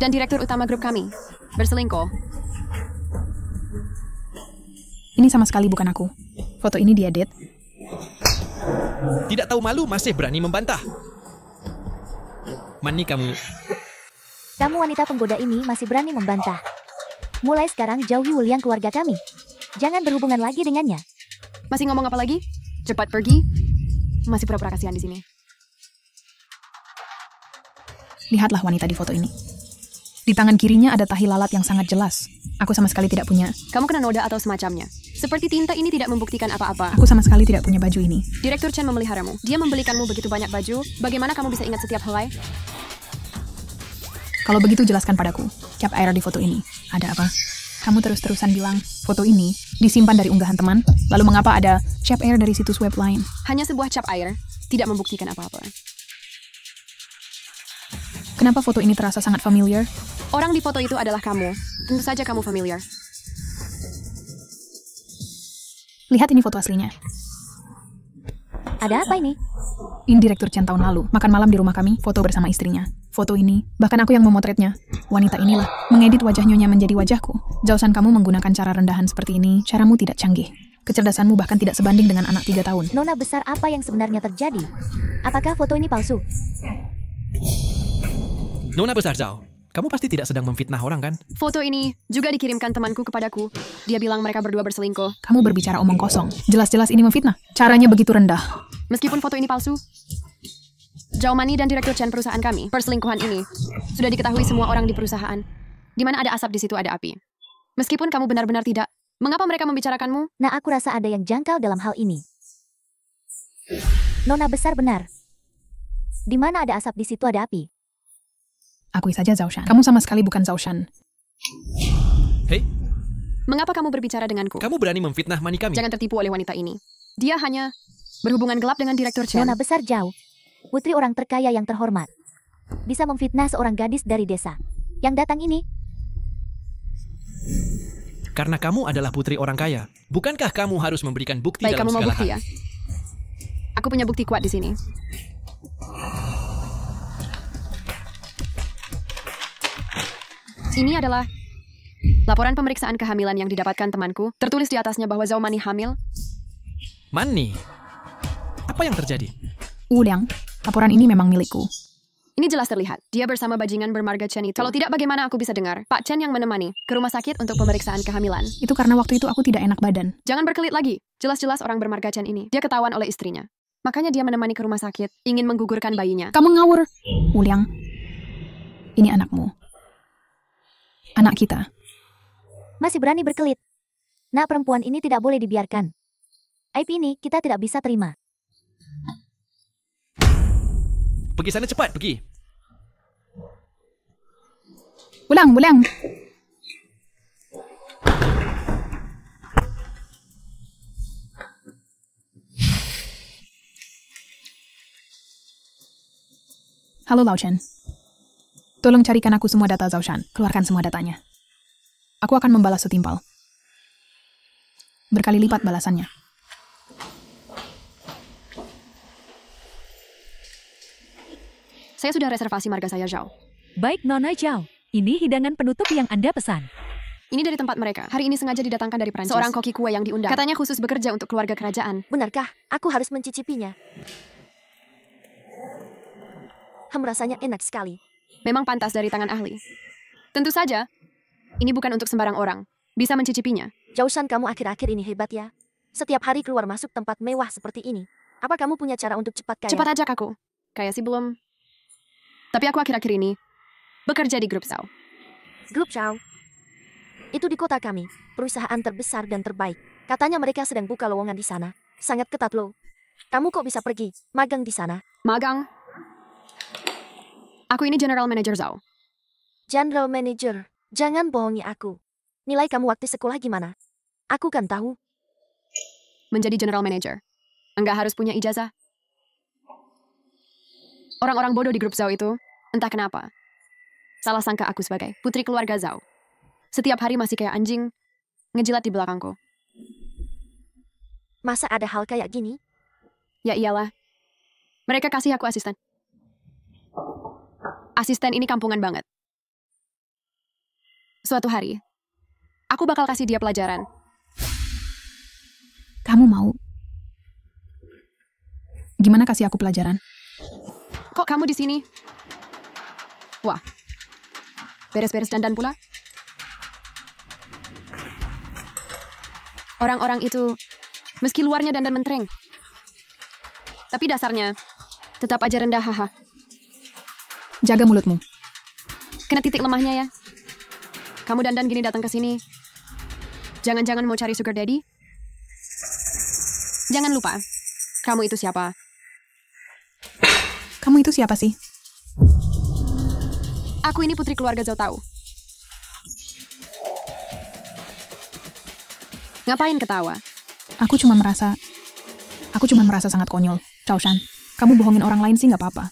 dan direktur utama grup kami, berselingkuh. Ini sama sekali bukan aku. Foto ini diedit. Tidak tahu malu masih berani membantah. Manny, kamu wanita penggoda ini masih berani membantah. Mulai sekarang jauhi Wuliang keluarga kami. Jangan berhubungan lagi dengannya. Masih ngomong apa lagi? Cepat pergi. Masih pura-pura kasihan di sini. Lihatlah wanita di foto ini. Di tangan kirinya ada tahi lalat yang sangat jelas. Aku sama sekali tidak punya. Kamu kena noda atau semacamnya. Seperti tinta ini tidak membuktikan apa-apa. Aku sama sekali tidak punya baju ini. Direktur Chen memeliharamu. Dia membelikanmu begitu banyak baju. Bagaimana kamu bisa ingat setiap helai? Kalau begitu jelaskan padaku. Cap air di foto ini. Ada apa? Kamu terus-terusan bilang, foto ini disimpan dari unggahan teman, lalu mengapa ada cap air dari situs web lain? Hanya sebuah cap air, tidak membuktikan apa-apa. Kenapa foto ini terasa sangat familiar? Orang di foto itu adalah kamu. Tentu saja kamu familiar. Lihat ini foto aslinya. Ada apa ini? Ini direktur Chen tahun lalu, makan malam di rumah kami, foto bersama istrinya. Foto ini, bahkan aku yang memotretnya. Wanita inilah, mengedit wajah nyonya menjadi wajahku. Zhao Shan, kamu menggunakan cara rendahan seperti ini, caramu tidak canggih. Kecerdasanmu bahkan tidak sebanding dengan anak 3 tahun. Nona besar, apa yang sebenarnya terjadi? Apakah foto ini palsu? Nona besar Zhao, kamu pasti tidak sedang memfitnah orang kan? Foto ini juga dikirimkan temanku kepadaku. Dia bilang mereka berdua berselingkuh. Kamu berbicara omong kosong. Jelas-jelas ini memfitnah. Caranya begitu rendah. Meskipun foto ini palsu, Zhao Manny dan direktur Chen perusahaan kami, perselingkuhan ini sudah diketahui semua orang di perusahaan. Di mana ada asap, di situ ada api. Meskipun kamu benar-benar tidak, mengapa mereka membicarakanmu? Nah, aku rasa ada yang janggal dalam hal ini. Nona besar benar. Di mana ada asap, di situ ada api. Akui saja Zhao Shan. Kamu sama sekali bukan Zhao Shan. Hei, mengapa kamu berbicara denganku? Kamu berani memfitnah Manny kami. Jangan tertipu oleh wanita ini. Dia hanya berhubungan gelap dengan direktur Chen. Nona besar Zhao, putri orang terkaya yang terhormat, bisa memfitnah seorang gadis dari desa yang datang ini. Karena kamu adalah putri orang kaya. Bukankah kamu harus memberikan bukti Baik, dalam kamu mau segala bukti hal? ya? Aku punya bukti kuat di sini. Ini adalah laporan pemeriksaan kehamilan yang didapatkan temanku. Tertulis di atasnya bahwa Zhao Manny hamil. Manny, apa yang terjadi? Wuliang, laporan ini memang milikku. Ini jelas terlihat. Dia bersama bajingan bermarga Chen itu. Kalau tidak, bagaimana aku bisa dengar Pak Chen yang menemani ke rumah sakit untuk pemeriksaan kehamilan? Itu karena waktu itu aku tidak enak badan. Jangan berkelit lagi. Jelas-jelas orang bermarga Chen ini. Dia ketahuan oleh istrinya. Makanya dia menemani ke rumah sakit, ingin menggugurkan bayinya. Kamu ngawur. Wuliang, ini anakmu. Anak kita. Masih berani berkelit. Nah, perempuan ini tidak boleh dibiarkan. Aib ini kita tidak bisa terima. Pergi sana cepat, pergi. Wuliang. Halo Lao Chen. Tolong carikan aku semua data Zhao Shan. Keluarkan semua datanya. Aku akan membalas setimpal. Berkali lipat balasannya. Saya sudah reservasi marga saya, Zhao. Baik, Nona Zhao. Ini hidangan penutup yang Anda pesan. Ini dari tempat mereka. Hari ini sengaja didatangkan dari Perancis. Seorang koki kue yang diundang. Katanya khusus bekerja untuk keluarga kerajaan. Benarkah? Aku harus mencicipinya. Rasanya enak sekali. Memang pantas dari tangan ahli. Tentu saja, ini bukan untuk sembarang orang. Bisa mencicipinya. Zhao Shan, kamu akhir-akhir ini hebat ya. Setiap hari keluar masuk tempat mewah seperti ini. Apa kamu punya cara untuk cepat kaya? Cepat aja, Kakku. Kaya sih belum. Tapi aku akhir-akhir ini bekerja di Grup Zhao. Grup Zhao? Itu di kota kami, perusahaan terbesar dan terbaik. Katanya mereka sedang buka lowongan di sana. Sangat ketat loh. Kamu kok bisa pergi magang di sana? Magang? Aku ini General Manager Zhao. General Manager? Jangan bohongi aku. Nilai kamu waktu sekolah gimana? Aku kan tahu. Menjadi General Manager, enggak harus punya ijazah. Orang-orang bodoh di Grup Zhao itu, entah kenapa, salah sangka aku sebagai putri keluarga Zhao. Setiap hari masih kayak anjing, ngejilat di belakangku. Masa ada hal kayak gini? Ya iyalah. Mereka kasih aku asisten. Asisten ini kampungan banget. Suatu hari, aku bakal kasih dia pelajaran. Kamu mau? Gimana kasih aku pelajaran? Kok kamu di sini? Wah, beres-beres dandan pula. Orang-orang itu, meski luarnya dandan mentereng, tapi dasarnya tetap aja rendah, haha. Jaga mulutmu. Kena titik lemahnya ya. Kamu dandan gini datang ke sini. Jangan-jangan mau cari sugar daddy? Jangan lupa, kamu itu siapa? Kamu itu siapa sih? Aku ini putri keluarga Zhao tahu. Ngapain ketawa? Aku cuma merasa sangat konyol. Zhao Shan, kamu bohongin orang lain sih nggak apa-apa.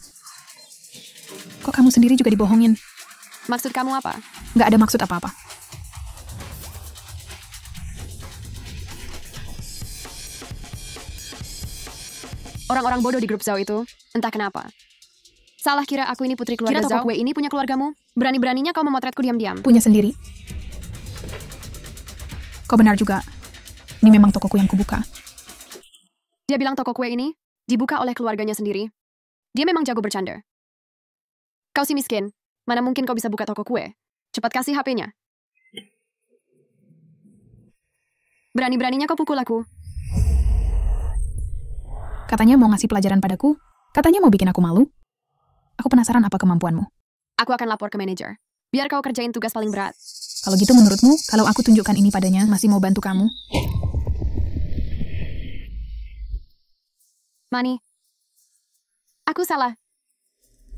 Kok kamu sendiri juga dibohongin? Maksud kamu apa? Nggak ada maksud apa-apa. Orang-orang bodoh di Grup Zhao itu, entah kenapa. Salah kira aku ini putri keluarga Zhao. Kira toko kue ini punya keluargamu? Berani-beraninya kau memotretku diam-diam. Punya sendiri. Kau benar juga. Ini memang tokoku yang kubuka. Dia bilang toko kue ini dibuka oleh keluarganya sendiri. Dia memang jago bercanda. Kau si miskin, mana mungkin kau bisa buka toko kue? Cepat kasih HP-nya. Berani-beraninya kau pukul aku. Katanya mau ngasih pelajaran padaku. Katanya mau bikin aku malu. Aku penasaran apa kemampuanmu. Aku akan lapor ke manajer. Biar kau kerjain tugas paling berat. Kalau gitu menurutmu, kalau aku tunjukkan ini padanya, masih mau bantu kamu? Mani, aku salah.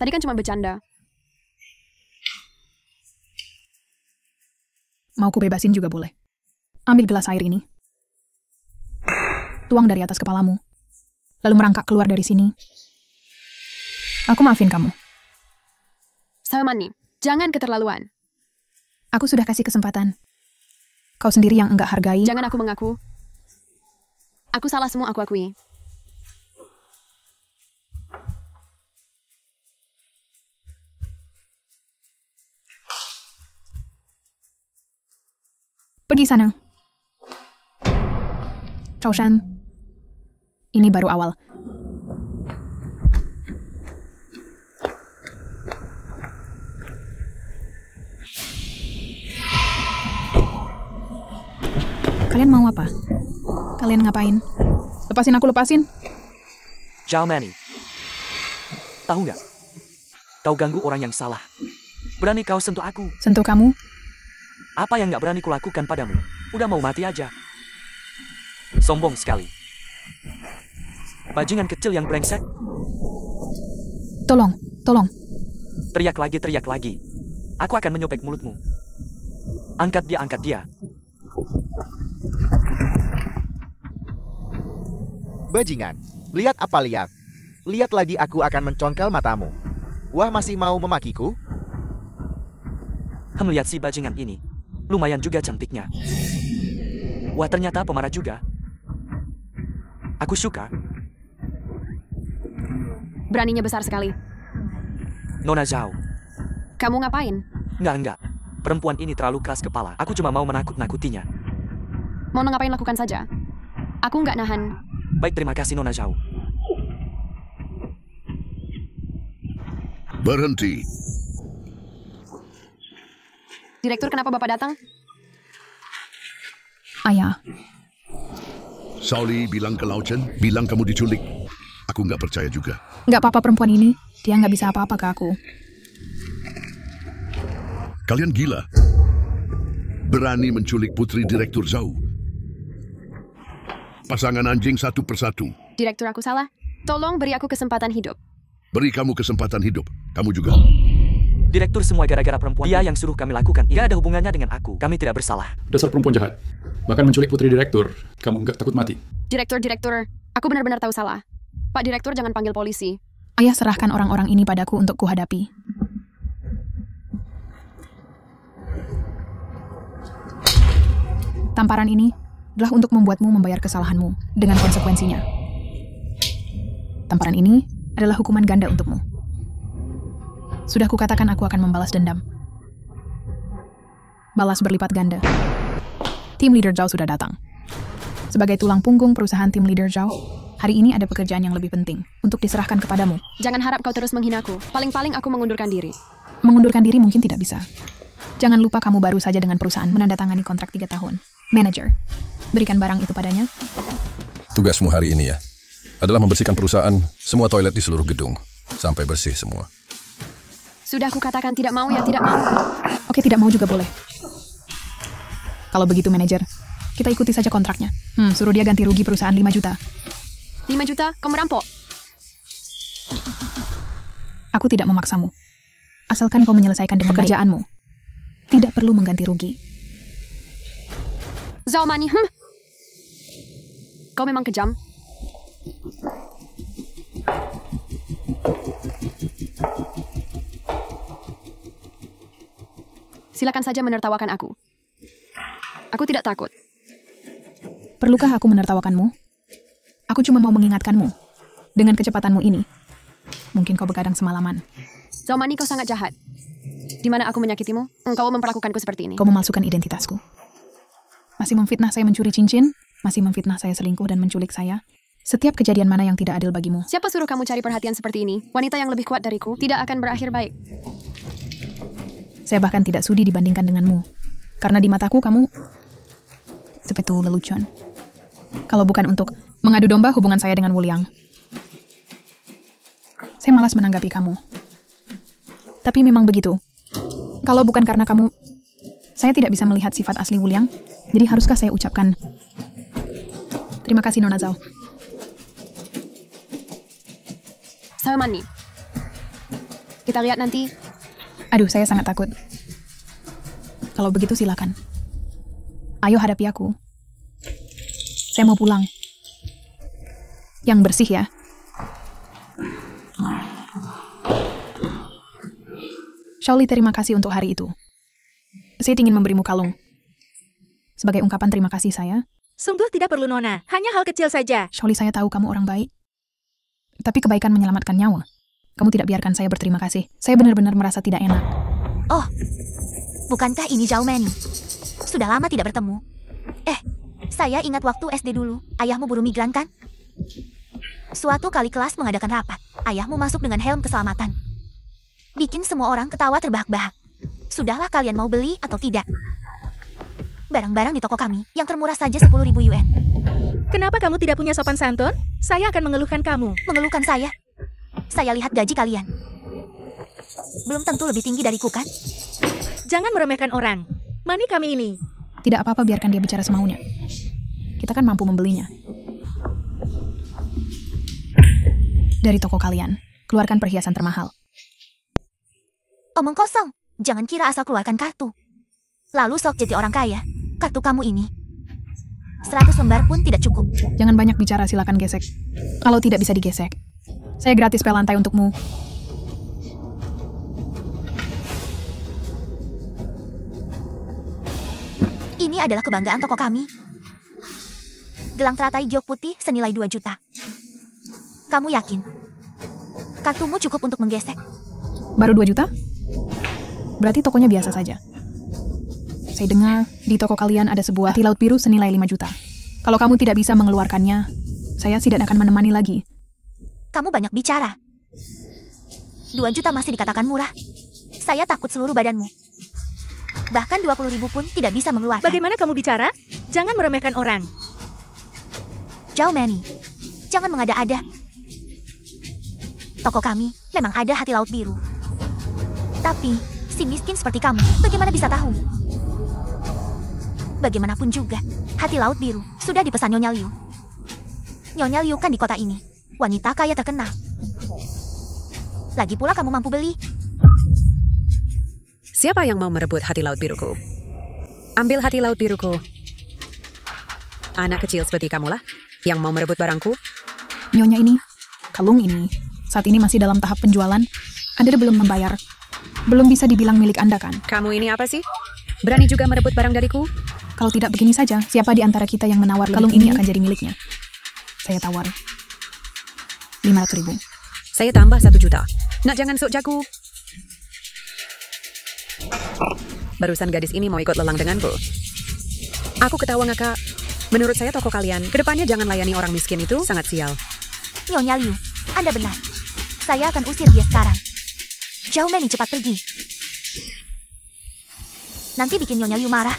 Tadi kan cuma bercanda. Mau ku bebasin juga boleh. Ambil gelas air ini. Tuang dari atas kepalamu. Lalu merangkak keluar dari sini. Aku maafin kamu. Sama Mani, jangan keterlaluan. Aku sudah kasih kesempatan. Kau sendiri yang enggak hargai. Jangan aku mengaku. Aku salah semua aku akui. Pergi sana. Zhao Shan, ini baru awal. Kalian mau apa? Kalian ngapain? Lepasin aku, lepasin. Zhao Mani, tahu nggak? Kau ganggu orang yang salah. Berani kau sentuh aku. Sentuh kamu? Apa yang nggak berani kulakukan padamu? Udah mau mati aja. Sombong sekali. Bajingan kecil yang brengsek. Tolong, tolong. Teriak lagi. Aku akan menyobek mulutmu. Angkat dia. Bajingan, lihat apa lihat? Lihat lagi aku akan mencongkel matamu. Wah, masih mau memakiku? Lihat si bajingan ini. Lumayan juga cantiknya. Wah, ternyata pemarah juga. Aku suka. Beraninya besar sekali. Nona Zhao. Kamu ngapain? Enggak. Perempuan ini terlalu keras kepala. Aku cuma mau menakut-nakutinya. Mau ngapain lakukan saja. Aku nggak nahan. Baik, terima kasih Nona Zhao. Berhenti. Direktur, kenapa Bapak datang? Ayah. Shaoli bilang ke Lao Chen, bilang kamu diculik. Aku nggak percaya juga. Nggak apa-apa perempuan ini. Dia nggak bisa apa-apa ke aku. Kalian gila. Berani menculik putri Direktur Zhao. Pasangan anjing satu persatu. Direktur, aku salah. Tolong beri aku kesempatan hidup. Beri kamu kesempatan hidup. Kamu juga. Direktur, semua gara-gara perempuan. Dia yang suruh kami lakukan. Tidak ada hubungannya dengan aku. Kami tidak bersalah. Dasar perempuan jahat. Bahkan menculik putri direktur. Kamu nggak takut mati? Direktur, aku benar-benar tahu salah. Pak Direktur, jangan panggil polisi. Ayah, serahkan orang-orang ini padaku untuk kuhadapi. Tamparan ini adalah untuk membuatmu membayar kesalahanmu dengan konsekuensinya. Tamparan ini adalah hukuman ganda untukmu. Sudah kukatakan aku akan membalas dendam. Balas berlipat ganda. Tim leader Zhao sudah datang. Sebagai tulang punggung perusahaan tim leader Zhao, hari ini ada pekerjaan yang lebih penting untuk diserahkan kepadamu. Jangan harap kau terus menghinaku. Paling-paling aku mengundurkan diri. Mengundurkan diri mungkin tidak bisa. Jangan lupa kamu baru saja dengan perusahaan menandatangani kontrak 3 tahun. Manager, berikan barang itu padanya. Tugasmu hari ini ya, adalah membersihkan perusahaan, semua toilet di seluruh gedung. Sampai bersih semua. Sudah aku katakan tidak mau ya tidak mau. Oke, tidak mau juga boleh. Kalau begitu manajer, kita ikuti saja kontraknya. Suruh dia ganti rugi perusahaan 5 juta. 5 juta? Kau merampok? Aku tidak memaksamu. Asalkan kau menyelesaikan dengan pekerjaanmu. Tidak perlu mengganti rugi. Zhao Mani, Kau memang kejam. Silakan saja menertawakan aku. Aku tidak takut. Perlukah aku menertawakanmu? Aku cuma mau mengingatkanmu. Dengan kecepatanmu ini, mungkin kau begadang semalaman. Zhao Mani, kau sangat jahat. Di mana aku menyakitimu? Engkau memperlakukanku seperti ini. Kau memalsukan identitasku. Masih memfitnah saya mencuri cincin, masih memfitnah saya selingkuh dan menculik saya. Setiap kejadian mana yang tidak adil bagimu? Siapa suruh kamu cari perhatian seperti ini? Wanita yang lebih kuat dariku tidak akan berakhir baik. Saya bahkan tidak sudi dibandingkan denganmu. Karena di mataku kamu seperti lelucon. Kalau bukan untuk mengadu domba hubungan saya dengan Wuliang, saya malas menanggapi kamu. Tapi memang begitu. Kalau bukan karena kamu, saya tidak bisa melihat sifat asli Wuliang. Jadi haruskah saya ucapkan terima kasih Nona Zhao. Zhao Mani, kita lihat nanti. Aduh, saya sangat takut. Kalau begitu silakan. Ayo hadapi aku. Saya mau pulang. Yang bersih ya. Shaoli, terima kasih untuk hari itu. Saya ingin memberimu kalung. Sebagai ungkapan terima kasih saya. Sungguh tidak perlu Nona, hanya hal kecil saja. Shaoli, saya tahu kamu orang baik. Tapi kebaikan menyelamatkan nyawa. Kamu tidak biarkan saya berterima kasih. Saya benar-benar merasa tidak enak. Oh, bukankah ini Zhao Mani? Sudah lama tidak bertemu. Saya ingat waktu SD dulu. Ayahmu buruh migran kan? Suatu kali kelas mengadakan rapat. Ayahmu masuk dengan helm keselamatan. Bikin semua orang ketawa terbahak-bahak. Sudahlah, kalian mau beli atau tidak? Barang-barang di toko kami, yang termurah saja 10.000 yuan. Kenapa kamu tidak punya sopan santun? Saya akan mengeluhkan kamu. Mengeluhkan saya? Saya lihat gaji kalian. Belum tentu lebih tinggi dariku kan? Jangan meremehkan orang. Mani kami ini. Tidak apa-apa, biarkan dia bicara semaunya. Kita kan mampu membelinya. Dari toko kalian, keluarkan perhiasan termahal. Omong kosong. Jangan kira asal keluarkan kartu. Lalu sok jadi orang kaya. Kartu kamu ini 100 lembar pun tidak cukup. Jangan banyak bicara, silakan gesek. Kalau tidak bisa digesek, saya gratis pel lantai untukmu. Ini adalah kebanggaan toko kami. Gelang teratai giok putih senilai 2 juta. Kamu yakin? Kartumu cukup untuk menggesek? Baru 2 juta? Berarti tokonya biasa saja. Saya dengar di toko kalian ada sebuah hati laut biru senilai 5 juta. Kalau kamu tidak bisa mengeluarkannya, saya tidak akan menemani lagi. Kamu banyak bicara. 2 juta masih dikatakan murah. Saya takut seluruh badanmu. Bahkan 20.000 pun tidak bisa mengeluarkan. Bagaimana kamu bicara? Jangan meremehkan orang. Zhao Manny, jangan mengada-ada. Toko kami memang ada hati laut biru. Tapi, si miskin seperti kamu, bagaimana bisa tahu? Bagaimanapun juga, hati laut biru sudah dipesan Nyonya Liu. Nyonya Liu kan di kota ini wanita kaya terkenal. Lagi pula kamu mampu beli. Siapa yang mau merebut hati laut biruku? Ambil hati laut biruku. Anak kecil seperti kamulah yang mau merebut barangku. Nyonya ini, kalung ini, saat ini masih dalam tahap penjualan. Anda belum membayar. Belum bisa dibilang milik Anda kan? Kamu ini apa sih? Berani juga merebut barang dariku? Kalau tidak begini saja, siapa di antara kita yang menawar kalung ini akan jadi miliknya? Saya tawar 500.000. Saya tambah 1 juta. Nak, jangan sok jago. Barusan gadis ini mau ikut lelang denganku. Aku ketawa ngakak. Menurut saya toko kalian, kedepannya jangan layani orang miskin itu, sangat sial. Nyonya Liu, Anda benar. Saya akan usir dia sekarang. Zhao Manny, cepat pergi. Nanti bikin Nyonya Liu marah.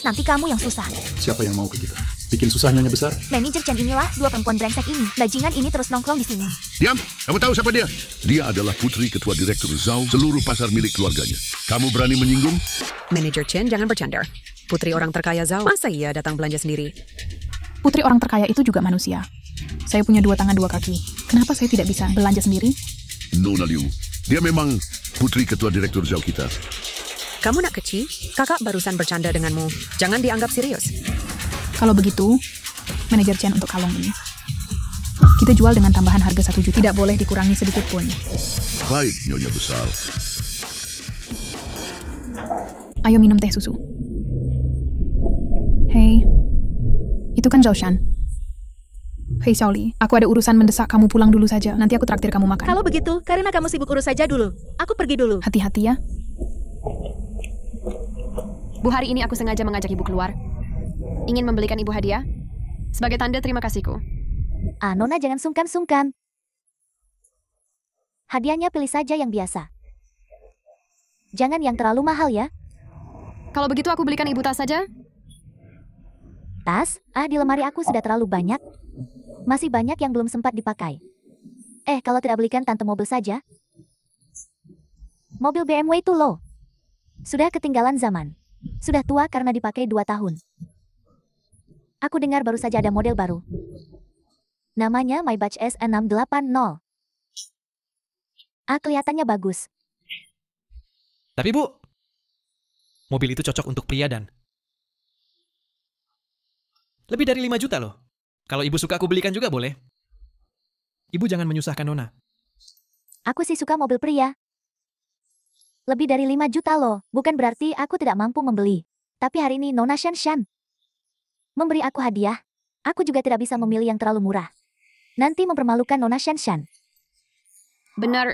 Nanti kamu yang susah. Siapa yang mau ke kita? Bikin susah Nyonya besar? Manajer Chen inilah 2 perempuan brengsek ini. Bajingan ini terus nongkrong di sini. Diam! Kamu tahu siapa dia? Dia adalah putri ketua direktur Zhao, seluruh pasar milik keluarganya. Kamu berani menyinggung? Manajer Chen, jangan bercanda. Putri orang terkaya Zhao, masa ia datang belanja sendiri? Putri orang terkaya itu juga manusia. Saya punya 2 tangan 2 kaki. Kenapa saya tidak bisa belanja sendiri? Nona Liu, dia memang putri ketua direktur Zhao kita. Kamu nak kecil? Kakak barusan bercanda denganmu. Jangan dianggap serius. Kalau begitu, manajer Chen untuk kalung ini. Kita jual dengan tambahan harga 1 juta. Tidak boleh dikurangi sedikit pun. Baik, Nyonya besar. Ayo minum teh susu. Hei, itu kan Zhao Shan. Hei Xiaoli, aku ada urusan mendesak, kamu pulang dulu saja. Nanti aku traktir kamu makan. Kalau begitu, karena kamu sibuk urus saja dulu. Aku pergi dulu. Hati-hati ya. Bu, hari ini aku sengaja mengajak ibu keluar. Ingin membelikan ibu hadiah sebagai tanda terima kasihku. Nona jangan sungkan-sungkan. Hadiahnya pilih saja yang biasa. Jangan yang terlalu mahal ya. Kalau begitu aku belikan ibu tas saja. Tas? Di lemari aku sudah terlalu banyak. Masih banyak yang belum sempat dipakai. Kalau tidak belikan tante mobil saja. Mobil BMW itu loh. Sudah ketinggalan zaman. Sudah tua karena dipakai 2 tahun. Aku dengar baru saja ada model baru. Namanya Maybach S680. Kelihatannya bagus. Tapi Bu, mobil itu cocok untuk pria dan lebih dari 5 juta loh. Kalau ibu suka aku belikan juga boleh. Ibu jangan menyusahkan Nona. Aku sih suka mobil pria. Lebih dari 5 juta loh. Bukan berarti aku tidak mampu membeli. Tapi hari ini Nona Shan memberi aku hadiah. Aku juga tidak bisa memilih yang terlalu murah. Nanti mempermalukan Nona Shan. Benar.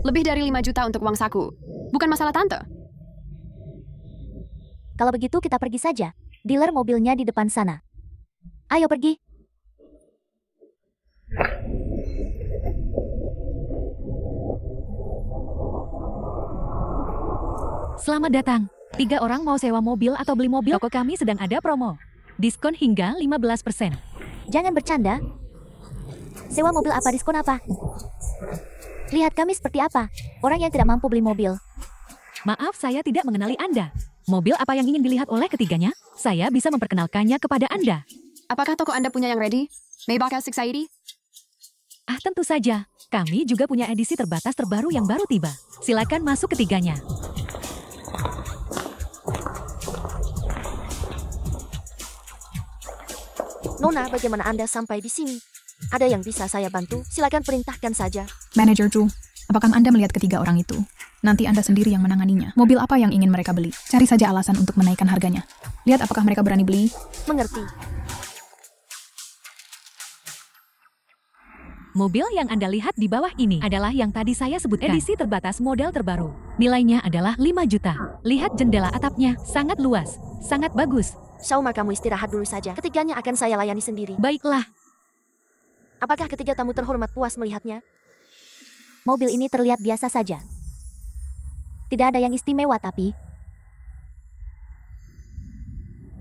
Lebih dari 5 juta untuk uang saku. Bukan masalah tante. Kalau begitu kita pergi saja. Dealer mobilnya di depan sana. Ayo pergi. Selamat datang. 3 orang mau sewa mobil atau beli mobil? Toko kami sedang ada promo. Diskon hingga 15%. Jangan bercanda. Sewa mobil apa, diskon apa? Lihat kami seperti apa. Orang yang tidak mampu beli mobil. Maaf, saya tidak mengenali Anda. Mobil apa yang ingin dilihat oleh ketiganya? Saya bisa memperkenalkannya kepada Anda. Apakah toko Anda punya yang ready? Maybach S680? Tentu saja. Kami juga punya edisi terbatas terbaru yang baru tiba. Silakan masuk ketiganya. Nona, bagaimana Anda sampai di sini? Ada yang bisa saya bantu? Silakan perintahkan saja. Manager Zhu, Apakah Anda melihat ketiga orang itu? Nanti Anda sendiri yang menanganinya. Mobil apa yang ingin mereka beli? Cari saja alasan untuk menaikkan harganya. Lihat apakah mereka berani beli. Mengerti. Mobil yang Anda lihat di bawah ini adalah yang tadi saya sebutkan. Edisi terbatas model terbaru. Nilainya adalah 5 juta. Lihat jendela atapnya, sangat luas, sangat bagus. Shauma, kamu istirahat dulu saja. Ketiganya akan saya layani sendiri. Baiklah. Apakah ketiga tamu terhormat puas melihatnya? Mobil ini terlihat biasa saja. Tidak ada yang istimewa tapi...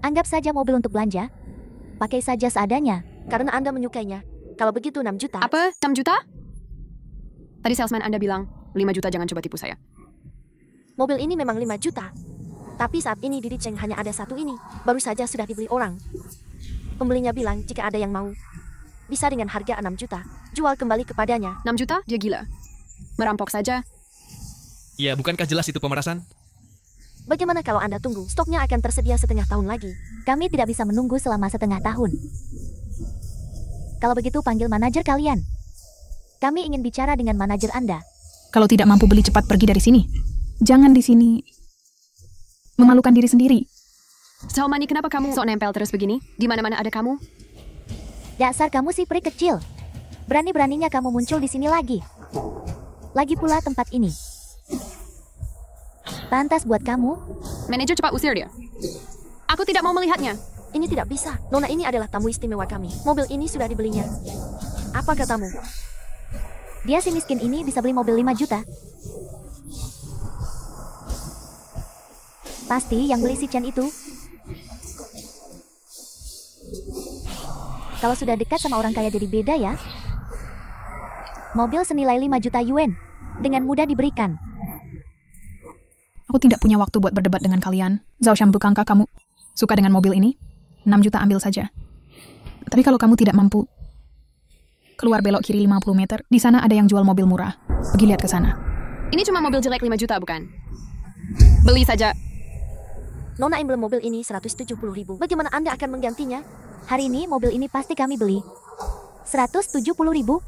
Anggap saja mobil untuk belanja. Pakai saja seadanya. Karena Anda menyukainya. Kalau begitu 6 juta. Apa? 6 juta? Tadi salesman Anda bilang, 5 juta jangan coba tipu saya. Mobil ini memang 5 juta. Tapi saat ini di Diceng hanya ada satu ini. Baru saja sudah dibeli orang. Pembelinya bilang jika ada yang mau, bisa dengan harga 6 juta. Jual kembali kepadanya. 6 juta? Dia gila. Merampok saja. Ya, bukankah jelas itu pemerasan? Bagaimana kalau Anda tunggu? Stoknya akan tersedia setengah tahun lagi. Kami tidak bisa menunggu selama setengah tahun. Kalau begitu panggil manajer kalian. Kami ingin bicara dengan manajer Anda. Kalau tidak mampu beli cepat pergi dari sini. Jangan di sini memalukan diri sendiri. Shaumani, kenapa kamu sok nempel terus begini? Di mana-mana ada kamu. Dasar kamu si peri kecil. Berani-beraninya kamu muncul di sini lagi. Lagi pula tempat ini. Pantas buat kamu. Manajer, cepat usir dia. Aku tidak mau melihatnya. Ini tidak bisa. Nona ini adalah tamu istimewa kami. Mobil ini sudah dibelinya. Apa katamu? Dia si miskin ini bisa beli mobil 5 juta. Pasti yang beli si Chen itu. Kalau sudah dekat sama orang kaya jadi beda ya. Mobil senilai 5 juta yuan. Dengan mudah diberikan. Aku tidak punya waktu buat berdebat dengan kalian. Zhao Shan, bukankah kamu suka dengan mobil ini? 6 juta ambil saja. Tapi kalau kamu tidak mampu, keluar belok kiri 50 meter. Di sana ada yang jual mobil murah. Pergi lihat ke sana. Ini cuma mobil jelek 5 juta, bukan? Beli saja. Nona ambil mobil ini 170.000. Bagaimana Anda akan menggantinya? Hari ini mobil ini pasti kami beli. 170.000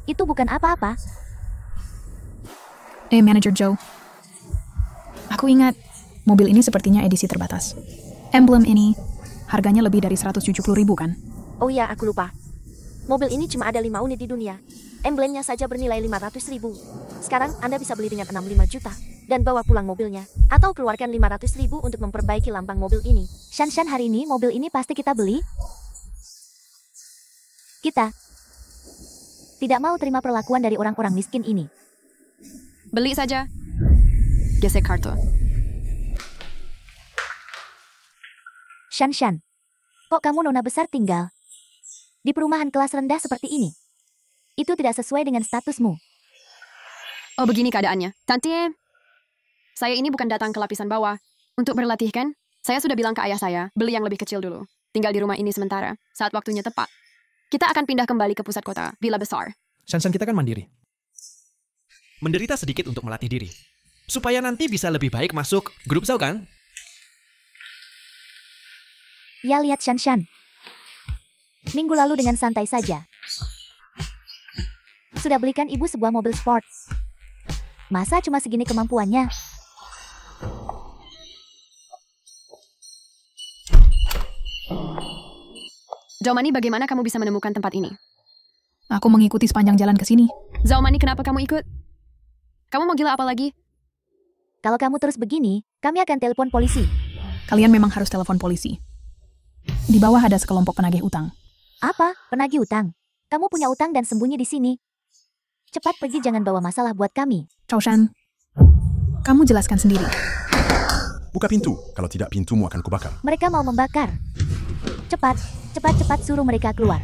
itu bukan apa-apa. Manager Joe. Aku ingat, mobil ini sepertinya edisi terbatas. Emblem ini harganya lebih dari 170.000 kan? Oh iya, aku lupa. Mobil ini cuma ada 5 unit di dunia. Emblemnya saja bernilai 500.000. Sekarang Anda bisa beli dengan 65 juta. Dan bawa pulang mobilnya. Atau keluarkan 500.000 untuk memperbaiki lambang mobil ini. Shan, hari ini mobil ini pasti kita beli. Kita tidak mau terima perlakuan dari orang-orang miskin ini. Beli saja. Gesek kartu. Shan, kok kamu nona besar tinggal di perumahan kelas rendah seperti ini? Itu tidak sesuai dengan statusmu. Oh, begini keadaannya. Tante, saya ini bukan datang ke lapisan bawah. Untuk berlatih kan, saya sudah bilang ke ayah saya, beli yang lebih kecil dulu. Tinggal di rumah ini sementara, saat waktunya tepat. Kita akan pindah kembali ke pusat kota, villa besar. Shan kita kan mandiri. Menderita sedikit untuk melatih diri. Supaya nanti bisa lebih baik masuk grup Zhao kan? Ya, lihat Shan. Minggu lalu dengan santai saja. Sudah belikan ibu sebuah mobil sport. Masa cuma segini kemampuannya? Zhaomani, bagaimana kamu bisa menemukan tempat ini? Aku mengikuti sepanjang jalan ke sini. Zhaomani, kenapa kamu ikut? Kamu mau gila apa lagi? Kalau kamu terus begini, kami akan telepon polisi. Kalian memang harus telepon polisi. Di bawah ada sekelompok penagih utang. Apa? Penagih utang? Kamu punya utang dan sembunyi di sini. Cepat pergi, jangan bawa masalah buat kami. Zhao Shan, kamu jelaskan sendiri. Buka pintu, kalau tidak pintumu akan kubakar. Mereka mau membakar. Cepat suruh mereka keluar.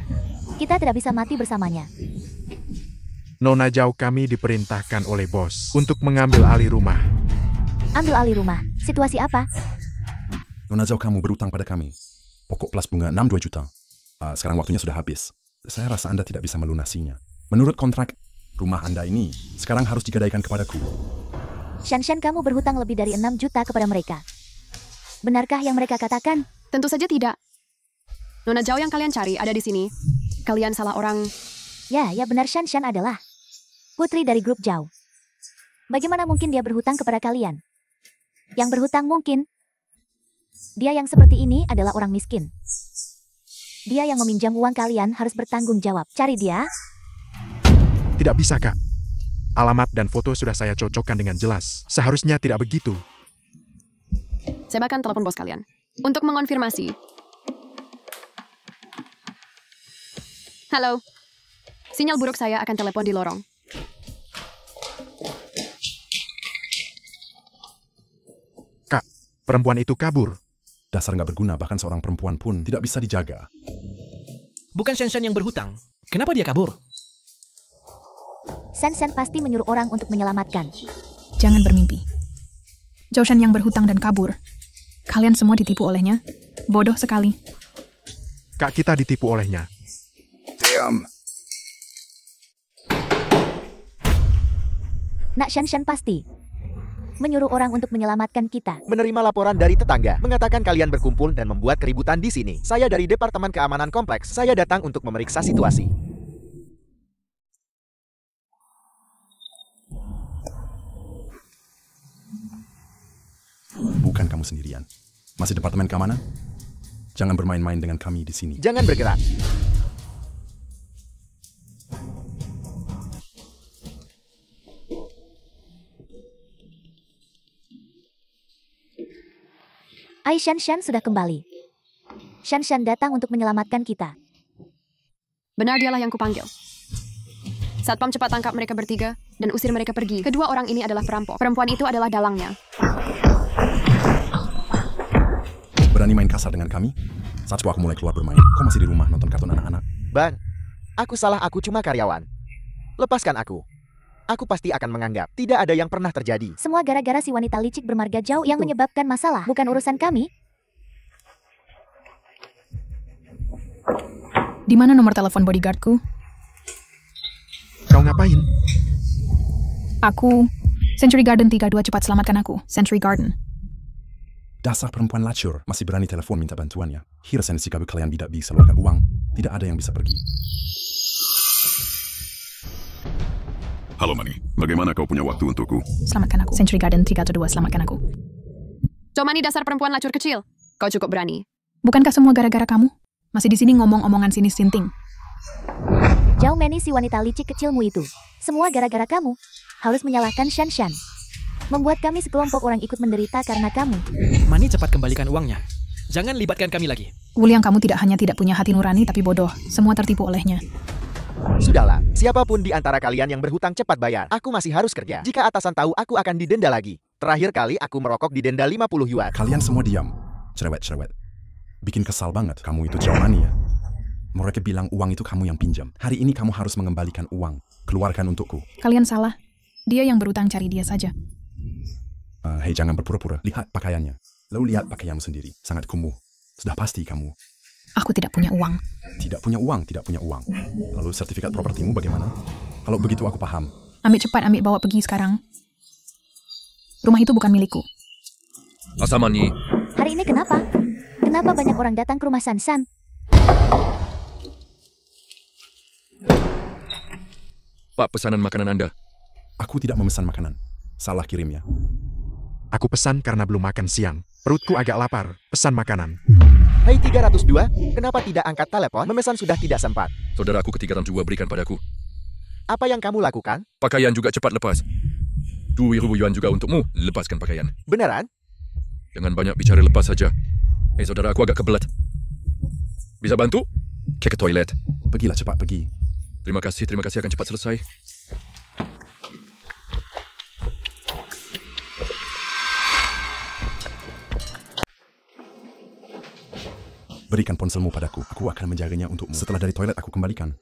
Kita tidak bisa mati bersamanya. Nona Zhao kami diperintahkan oleh bos untuk mengambil alih rumah. Ambil alih rumah? Situasi apa? Nona Zhao kamu berutang pada kami. Pokok plus bunga 62 juta. Sekarang waktunya sudah habis. Saya rasa Anda tidak bisa melunasinya. Menurut kontrak, rumah Anda ini sekarang harus digadaikan kepadaku. Shan, kamu berhutang lebih dari 6 juta kepada mereka. Benarkah yang mereka katakan? Tentu saja tidak. Nona Zhao yang kalian cari ada di sini. Kalian salah orang. Ya benar, Shan adalah putri dari grup Zhao. Bagaimana mungkin dia berhutang kepada kalian? Yang berhutang mungkin. Dia yang seperti ini adalah orang miskin. Dia yang meminjam uang kalian harus bertanggung jawab. Cari dia. Tidak bisa, Kak. Alamat dan foto sudah saya cocokkan dengan jelas. Seharusnya tidak begitu. Saya bahkan telepon bos kalian untuk mengonfirmasi. Halo. Sinyal buruk saya akan telepon di lorong. Kak, perempuan itu kabur. Dasar nggak berguna, bahkan seorang perempuan pun tidak bisa dijaga. Bukan Shen-Shen yang berhutang. Kenapa dia kabur? Shen-Shen pasti menyuruh orang untuk menyelamatkan. Jangan bermimpi. Zhao Shen yang berhutang dan kabur. Kalian semua ditipu olehnya. Bodoh sekali. Kak, kita ditipu olehnya. Diam. Nak Shen-Shen pasti menyuruh orang untuk menyelamatkan kita. Menerima laporan dari tetangga, mengatakan kalian berkumpul dan membuat keributan di sini. Saya dari Departemen Keamanan Kompleks. Saya datang untuk memeriksa situasi. Bukan kamu sendirian. Masih Departemen Keamanan? Jangan bermain-main dengan kami di sini. Jangan bergerak. Ai Shen-Shen sudah kembali. Shen-Shen datang untuk menyelamatkan kita. Benar, dialah yang kupanggil. Satpam cepat tangkap mereka bertiga dan usir mereka pergi. Kedua orang ini adalah perampok. Perempuan itu adalah dalangnya. Berani main kasar dengan kami? Saat aku mulai keluar bermain, kau masih di rumah nonton kartun anak-anak. Ban, aku salah, aku cuma karyawan. Lepaskan aku. Aku pasti akan menganggap tidak ada yang pernah terjadi. Semua gara-gara si wanita licik bermarga Zhao yang menyebabkan masalah. Bukan urusan kami. Di mana nomor telepon bodyguardku? Kau ngapain? Aku... Century Garden 32, cepat selamatkan aku. Century Garden. Dasar perempuan lacur, masih berani telepon minta bantuannya. Hirsen jika kalian tidak bisa keluarkan uang, tidak ada yang bisa pergi. Halo Mani, bagaimana kau punya waktu untukku? Selamatkan aku. Century Garden 302, selamatkan aku. Comani, dasar perempuan lacur kecil. Kau cukup berani. Bukankah semua gara-gara kamu? Masih di sini ngomong omongan sinis sinting. Zhao Meni si wanita licik kecilmu itu. Semua gara-gara kamu. Harus menyalahkan Shen-Shen. Membuat kami sekelompok orang ikut menderita karena kamu. Mani, cepat kembalikan uangnya. Jangan libatkan kami lagi. William, kamu tidak hanya tidak punya hati nurani, tapi bodoh. Semua tertipu olehnya. Sudahlah, siapapun di antara kalian yang berhutang cepat bayar. Aku masih harus kerja. Jika atasan tahu, aku akan didenda lagi. Terakhir kali aku merokok didenda 50 yuan. Kalian semua diam. Cerewet. Bikin kesal banget. Kamu itu Zhao Mani ya? Mereka bilang uang itu kamu yang pinjam. Hari ini kamu harus mengembalikan uang. Keluarkan untukku. Kalian salah. Dia yang berutang, cari dia saja. Hei, jangan berpura-pura. Lihat pakaiannya. Lalu lihat pakaianmu sendiri. Sangat kumuh. Sudah pasti kamu. Aku tidak punya uang. Tidak punya uang. Lalu sertifikat propertimu bagaimana? Kalau begitu aku paham. Ambil cepat, bawa pergi sekarang. Rumah itu bukan milikku. Asamani. Hari ini kenapa? Kenapa banyak orang datang ke rumah San-San? Pak, pesanan makanan Anda. Aku tidak memesan makanan. Salah kirimnya. Aku pesan karena belum makan siang. Perutku agak lapar. Pesan makanan. Hei 302, kenapa tidak angkat telepon? Memesan sudah tidak sempat. Saudaraku ke-302 berikan padaku. Apa yang kamu lakukan? Pakaian juga cepat lepas. 2.000 yuan juga untukmu. Lepaskan pakaian. Beneran? Jangan banyak bicara, lepas saja. Hei saudara, aku agak kebelet. Bisa bantu? Ke toilet. Pergilah, cepat pergi. Terima kasih akan cepat selesai. Berikan ponselmu padaku. Aku akan menjaganya untukmu. Setelah dari toilet, aku kembalikan.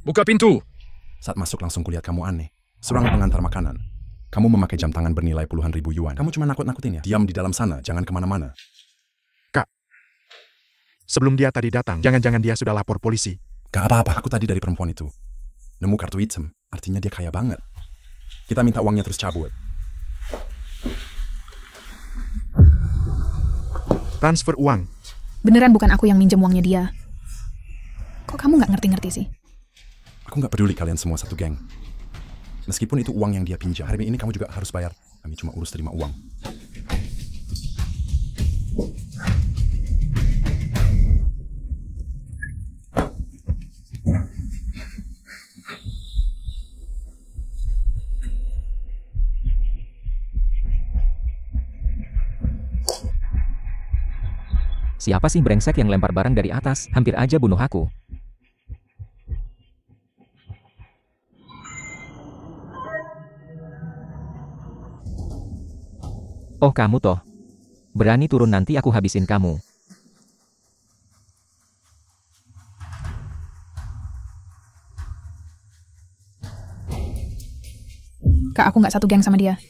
Buka pintu! Saat masuk langsung kulihat kamu aneh. Seorang pengantar makanan. Kamu memakai jam tangan bernilai puluhan ribu yuan. Kamu cuma nakut-nakutin ya? Diam di dalam sana, jangan kemana-mana. Kak, sebelum dia tadi datang, jangan-jangan dia sudah lapor polisi. Gak apa-apa, aku tadi dari perempuan itu. Nemu kartu hitam, artinya dia kaya banget. Kita minta uangnya terus cabut. Transfer uang. Beneran bukan aku yang minjem uangnya dia. Kok kamu nggak ngerti-ngerti sih? Aku nggak peduli kalian semua satu geng. Meskipun itu uang yang dia pinjam, hari ini kamu juga harus bayar. Kami cuma urus terima uang. Siapa sih brengsek yang lempar barang dari atas? Hampir aja bunuh aku. Oh, kamu toh. Berani turun, nanti aku habisin kamu. Kak, aku nggak satu geng sama dia.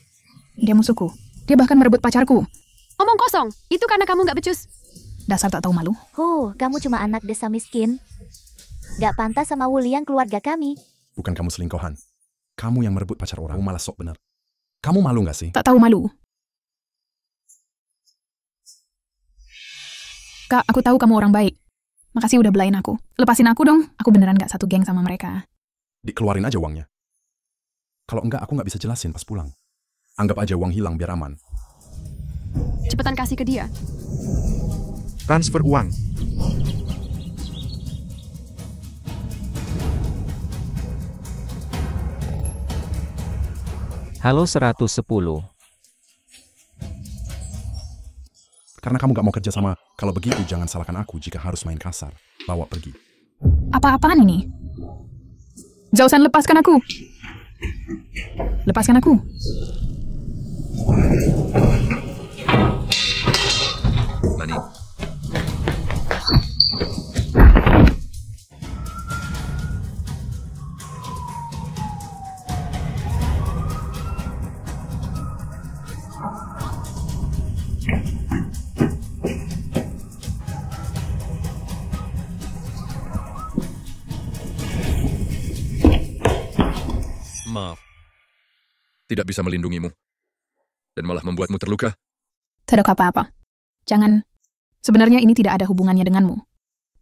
Dia musuhku. Dia bahkan merebut pacarku. Omong kosong. Itu karena kamu nggak becus. Dasar tak tahu malu. Kamu cuma anak desa miskin. Gak pantas sama Wulian keluarga kami. Bukan kamu selingkuhan. Kamu yang merebut pacar orang. Kamu malah sok bener. Kamu malu nggak sih? Tak tahu malu. Kak, aku tahu kamu orang baik. Makasih udah belain aku. Lepasin aku dong. Aku beneran gak satu geng sama mereka. Dikeluarin aja uangnya. Kalau enggak, aku nggak bisa jelasin pas pulang. Anggap aja uang hilang biar aman. Cepetan kasih ke dia. Transfer uang. Halo 110. Karena kamu gak mau kerja sama. Kalau begitu jangan salahkan aku jika harus main kasar. Bawa pergi. Apa-apaan ini? Zhao-san, lepaskan aku. Lepaskan aku. Mani. Maaf. Tidak bisa melindungimu. Dan malah membuatmu terluka. Tidak apa-apa. Jangan. Sebenarnya ini tidak ada hubungannya denganmu.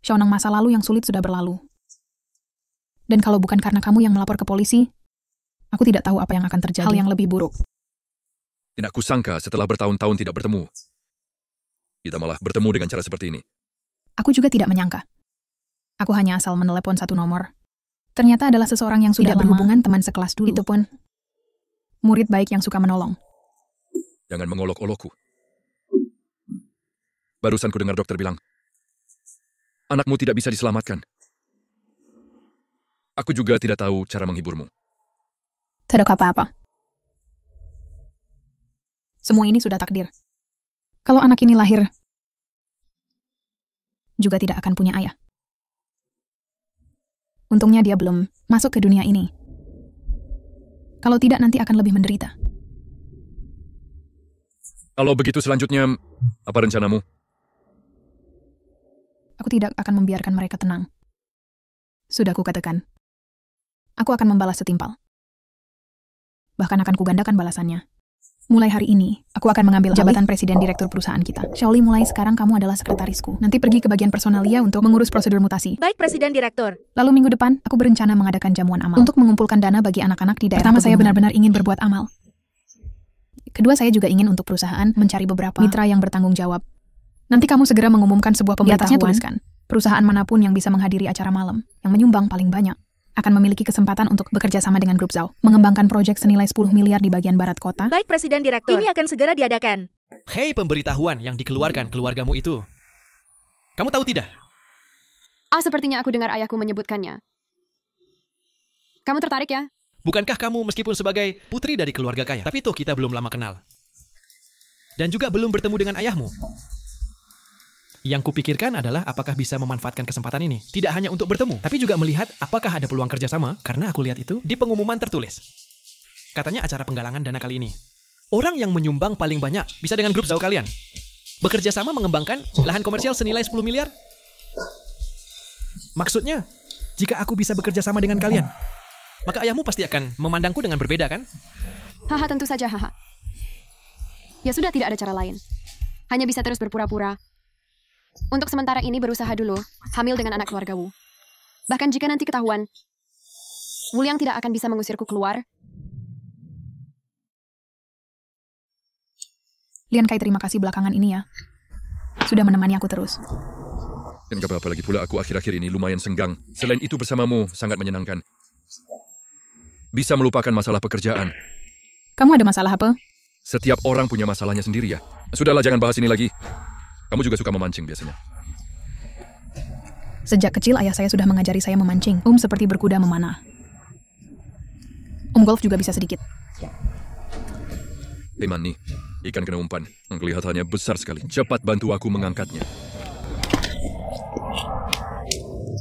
Shonang, masa lalu yang sulit sudah berlalu. Dan kalau bukan karena kamu yang melapor ke polisi, aku tidak tahu apa yang akan terjadi. Hal yang lebih buruk. Tidak kusangka setelah bertahun-tahun tidak bertemu. Kita malah bertemu dengan cara seperti ini. Aku juga tidak menyangka. Aku hanya asal menelepon satu nomor. Ternyata adalah seseorang yang sudah berhubungan teman sekelas dulu. Itu pun murid baik yang suka menolong. Jangan mengolok-olokku. Barusan ku dengar dokter bilang, anakmu tidak bisa diselamatkan. Aku juga tidak tahu cara menghiburmu. Tidak apa-apa. Semua ini sudah takdir. Kalau anak ini lahir, juga tidak akan punya ayah. Untungnya dia belum masuk ke dunia ini. Kalau tidak, nanti akan lebih menderita. Kalau begitu selanjutnya, apa rencanamu? Aku tidak akan membiarkan mereka tenang. Sudah kukatakan. Aku akan membalas setimpal. Bahkan akan kugandakan balasannya. Mulai hari ini, aku akan mengambil jabatan presiden direktur perusahaan kita. Shaoli, mulai sekarang kamu adalah sekretarisku. Nanti pergi ke bagian personalia untuk mengurus prosedur mutasi. Baik, Presiden Direktur. Lalu minggu depan, aku berencana mengadakan jamuan amal untuk mengumpulkan dana bagi anak-anak di daerah. Pertama, saya benar-benar ingin berbuat amal. Kedua, saya juga ingin untuk perusahaan mencari beberapa mitra yang bertanggung jawab. Nanti kamu segera mengumumkan sebuah pemberitahuan. Tuliskan, perusahaan manapun yang bisa menghadiri acara malam, yang menyumbang paling banyak, akan memiliki kesempatan untuk bekerja sama dengan grup Zhao, mengembangkan proyek senilai 10 miliar di bagian barat kota. Baik, Presiden Direktur. Ini akan segera diadakan. Hei, pemberitahuan yang dikeluarkan keluargamu itu. Kamu tahu tidak? Sepertinya aku dengar ayahku menyebutkannya. Kamu tertarik ya? Bukankah kamu meskipun sebagai putri dari keluarga kaya, tapi toh kita belum lama kenal. Dan juga belum bertemu dengan ayahmu. Yang kupikirkan adalah apakah bisa memanfaatkan kesempatan ini. Tidak hanya untuk bertemu, tapi juga melihat apakah ada peluang kerjasama, karena aku lihat itu di pengumuman tertulis. Katanya acara penggalangan dana kali ini. Orang yang menyumbang paling banyak bisa dengan grup Zhao kalian. Bekerja sama mengembangkan lahan komersial senilai 10 miliar. Maksudnya, jika aku bisa bekerja sama dengan kalian, maka ayahmu pasti akan memandangku dengan berbeda, kan? Haha, tentu saja, haha. Ya sudah, tidak ada cara lain. Hanya bisa terus berpura-pura Untuk sementara ini berusaha dulu, hamil dengan anak keluarga Wu. Bahkan jika nanti ketahuan, Wuliang tidak akan bisa mengusirku keluar. Lian Kai, terima kasih belakangan ini ya. Sudah menemani aku terus. Dan gak apa-apa lagi pula aku akhir-akhir ini lumayan senggang. Selain itu bersamamu sangat menyenangkan. Bisa melupakan masalah pekerjaan. Kamu ada masalah apa? Setiap orang punya masalahnya sendiri ya. Sudahlah, jangan bahas ini lagi. Kamu juga suka memancing biasanya. Sejak kecil ayah saya sudah mengajari saya memancing. Seperti berkuda memanah. Golf juga bisa sedikit. Hei Mani, ikan kena umpan. Kelihatannya besar sekali. Cepat bantu aku mengangkatnya.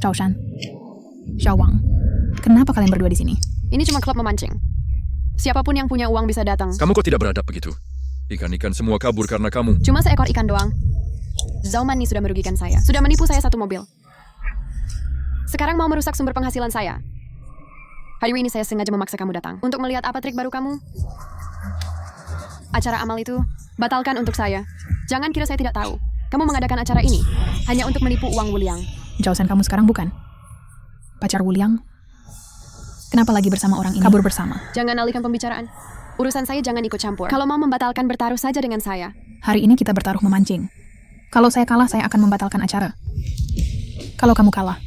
Zhao Shan, Xiao Wang, kenapa kalian berdua di sini? Ini cuma klub memancing. Siapapun yang punya uang bisa datang. Kamu kok tidak beradab begitu? Ikan-ikan semua kabur karena kamu. Cuma seekor ikan doang. Zhao Mani sudah merugikan saya. Sudah menipu saya 1 mobil. Sekarang mau merusak sumber penghasilan saya. Hari ini saya sengaja memaksa kamu datang. Untuk melihat apa trik baru kamu. Acara amal itu, batalkan untuk saya. Jangan kira saya tidak tahu. Kamu mengadakan acara ini hanya untuk menipu uang Wuliang. Zhao Shan, kamu sekarang bukan pacar Wuliang? Kenapa lagi bersama orang ini? Kabur bersama. Jangan alihkan pembicaraan. Urusan saya jangan ikut campur. Kalau mau membatalkan, bertaruh saja dengan saya. Hari ini kita bertaruh memancing. Kalau saya kalah, saya akan membatalkan acara. Kalau kamu kalah,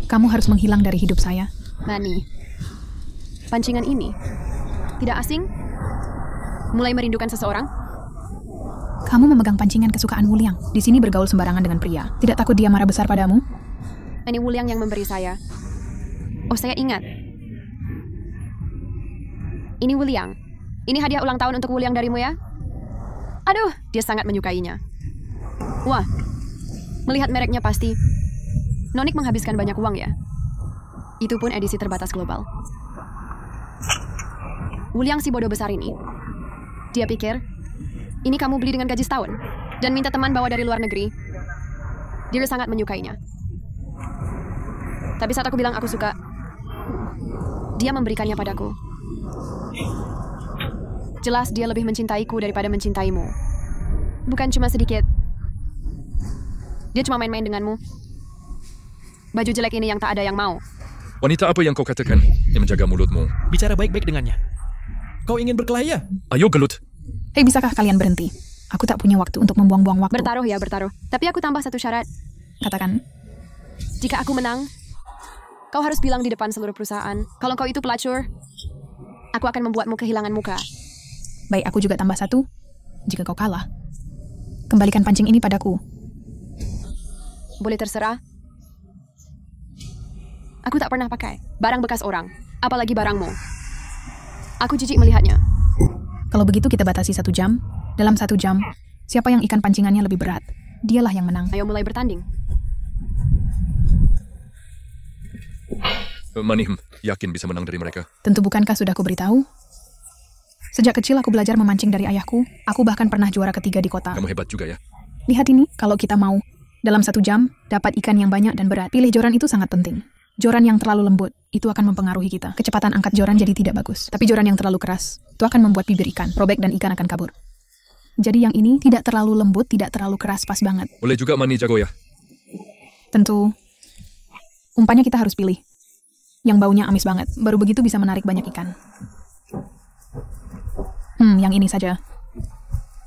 kamu harus menghilang dari hidup saya. Mani, pancingan ini tidak asing? Mulai merindukan seseorang? Kamu memegang pancingan kesukaan Wuliang. Di sini bergaul sembarangan dengan pria. Tidak takut dia marah besar padamu? Ini Wuliang yang memberi saya. Oh, saya ingat. Ini Wuliang. Ini hadiah ulang tahun untuk Wuliang darimu ya? Aduh, dia sangat menyukainya. Wah, melihat mereknya pasti. Nonik menghabiskan banyak uang ya? Itu pun edisi terbatas global. Wuliang si bodoh besar ini. Dia pikir, ini kamu beli dengan gaji setahun, dan minta teman bawa dari luar negeri. Dia sangat menyukainya. Tapi saat aku bilang aku suka, dia memberikannya padaku. Jelas dia lebih mencintaiku daripada mencintaimu. Bukan cuma sedikit. Dia cuma main-main denganmu. Baju jelek ini yang tak ada yang mau. Wanita apa yang kau katakan yang menjaga mulutmu? Bicara baik-baik dengannya. Kau ingin berkelahi ya? Ayo gelut. Hei, bisakah kalian berhenti? Aku tak punya waktu untuk membuang-buang waktu. Bertaruh ya, bertaruh. Tapi aku tambah satu syarat. Katakan. Jika aku menang, kau harus bilang di depan seluruh perusahaan, kalau kau itu pelacur, aku akan membuatmu kehilangan muka. Baik, aku juga tambah satu. Jika kau kalah, kembalikan pancing ini padaku. Boleh terserah. Aku tak pernah pakai barang bekas orang, apalagi barangmu. Aku jijik melihatnya. Kalau begitu kita batasi 1 jam. Dalam 1 jam, siapa yang ikan pancingannya lebih berat, dialah yang menang. Ayo mulai bertanding. Mani, yakin bisa menang dari mereka? Tentu bukankah sudah ku beritahu? Sejak kecil aku belajar memancing dari ayahku. Aku bahkan pernah juara ketiga di kota. Kamu hebat juga ya. Lihat ini, kalau kita mau, dalam 1 jam, dapat ikan yang banyak dan berat. Pilih joran itu sangat penting. Joran yang terlalu lembut, itu akan mempengaruhi kita. Kecepatan angkat joran jadi tidak bagus. Tapi joran yang terlalu keras, itu akan membuat bibir ikan robek dan ikan akan kabur. Jadi yang ini tidak terlalu lembut, tidak terlalu keras, pas banget. Boleh juga Mani jago ya? Tentu. Umpannya kita harus pilih. Yang baunya amis banget, baru begitu bisa menarik banyak ikan. Yang ini saja.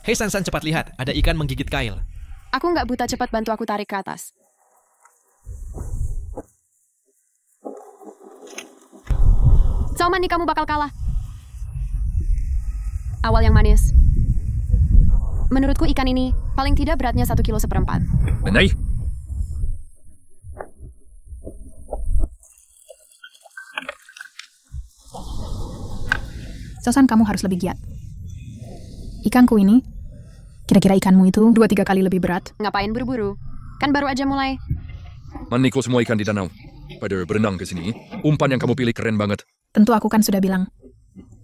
Hei San-san, cepat lihat, ada ikan menggigit kail. Aku nggak buta, cepat bantu aku tarik ke atas. Zhao Mani, kamu bakal kalah. Awal yang manis. Menurutku ikan ini paling tidak beratnya 1,4 kilo. Menai. Sosan, kamu harus lebih giat. Ikanku ini, kira-kira ikanmu itu 2-3 kali lebih berat. Ngapain buru-buru? Kan baru aja mulai. Mani, kau semua ikan di danau. Pada berenang ke sini, umpan yang kamu pilih keren banget. Tentu aku kan sudah bilang.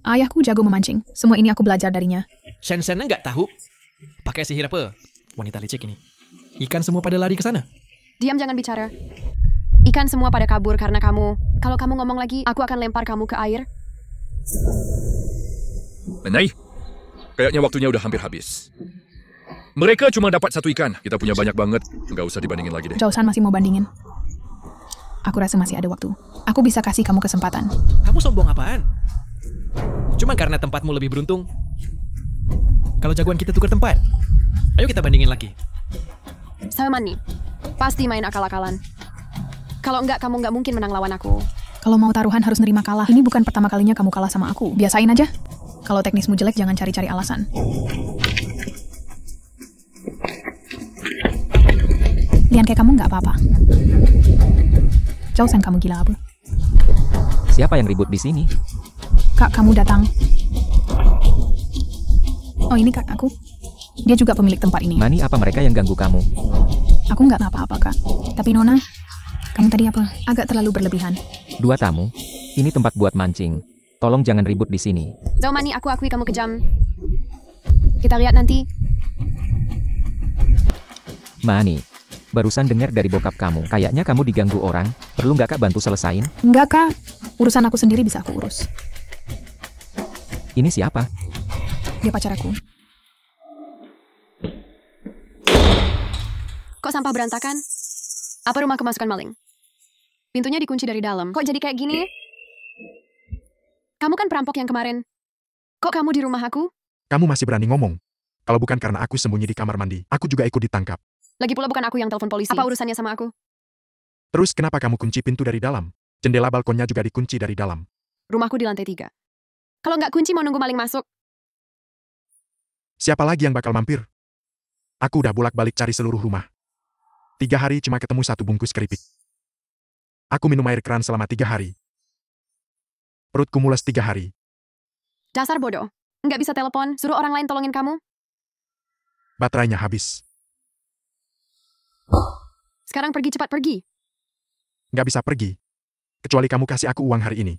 Ayahku jago memancing. Semua ini aku belajar darinya. Shen-shennya nggak tahu. Pakai sihir apa? Wanita licik ini. Ikan semua pada lari ke sana. Diam, jangan bicara. Ikan semua pada kabur karena kamu. Kalau kamu ngomong lagi, aku akan lempar kamu ke air. Menai, kayaknya waktunya udah hampir habis. Mereka cuma dapat satu ikan. Kita punya banyak banget. Nggak usah dibandingin lagi deh. Jausan masih mau bandingin. Aku rasa masih ada waktu. Aku bisa kasih kamu kesempatan. Kamu sombong apaan? Cuma karena tempatmu lebih beruntung. Kalau jagoan kita tukar tempat, ayo kita bandingin lagi. Salmani, pasti main akal-akalan. Kalau enggak, kamu nggak mungkin menang lawan aku. Kalau mau taruhan harus nerima kalah. Ini bukan pertama kalinya kamu kalah sama aku. Biasain aja. Kalau teknismu jelek, jangan cari-cari alasan. Lian kayak kamu nggak apa-apa. Jausan kamu gila apa? Siapa yang ribut di sini? Kak, kamu datang. Oh, ini kak aku. Dia juga pemilik tempat ini. Mani, apa mereka yang ganggu kamu? Aku nggak apa-apa, Kak. Tapi Nona, kamu tadi apa? Agak terlalu berlebihan. 2 tamu. Ini tempat buat mancing. Tolong jangan ribut di sini. Zaumani, aku akui kamu kejam. Kita lihat nanti. Mani, barusan dengar dari bokap kamu. Kayaknya kamu diganggu orang. Perlu nggak Kak bantu selesain? Enggak, Kak. Urusan aku sendiri bisa aku urus. Ini siapa? Dia pacar aku. Kok sampah berantakan? Apa rumah kemasukan maling? Pintunya dikunci dari dalam. Kok jadi kayak gini? Kamu kan perampok yang kemarin. Kok kamu di rumah aku? Kamu masih berani ngomong? Kalau bukan karena aku sembunyi di kamar mandi, aku juga ikut ditangkap. Lagi pula bukan aku yang telepon polisi. Apa urusannya sama aku? Terus kenapa kamu kunci pintu dari dalam? Jendela balkonnya juga dikunci dari dalam. Rumahku di lantai 3. Kalau nggak kunci mau nunggu maling masuk. Siapa lagi yang bakal mampir? Aku udah bolak-balik cari seluruh rumah. 3 hari cuma ketemu 1 bungkus keripik. Aku minum air keran selama 3 hari. Perutku mules 3 hari. Dasar bodoh. Nggak bisa telepon, suruh orang lain tolongin kamu. Baterainya habis. Sekarang pergi, cepat pergi. Nggak bisa pergi. Kecuali kamu kasih aku uang hari ini.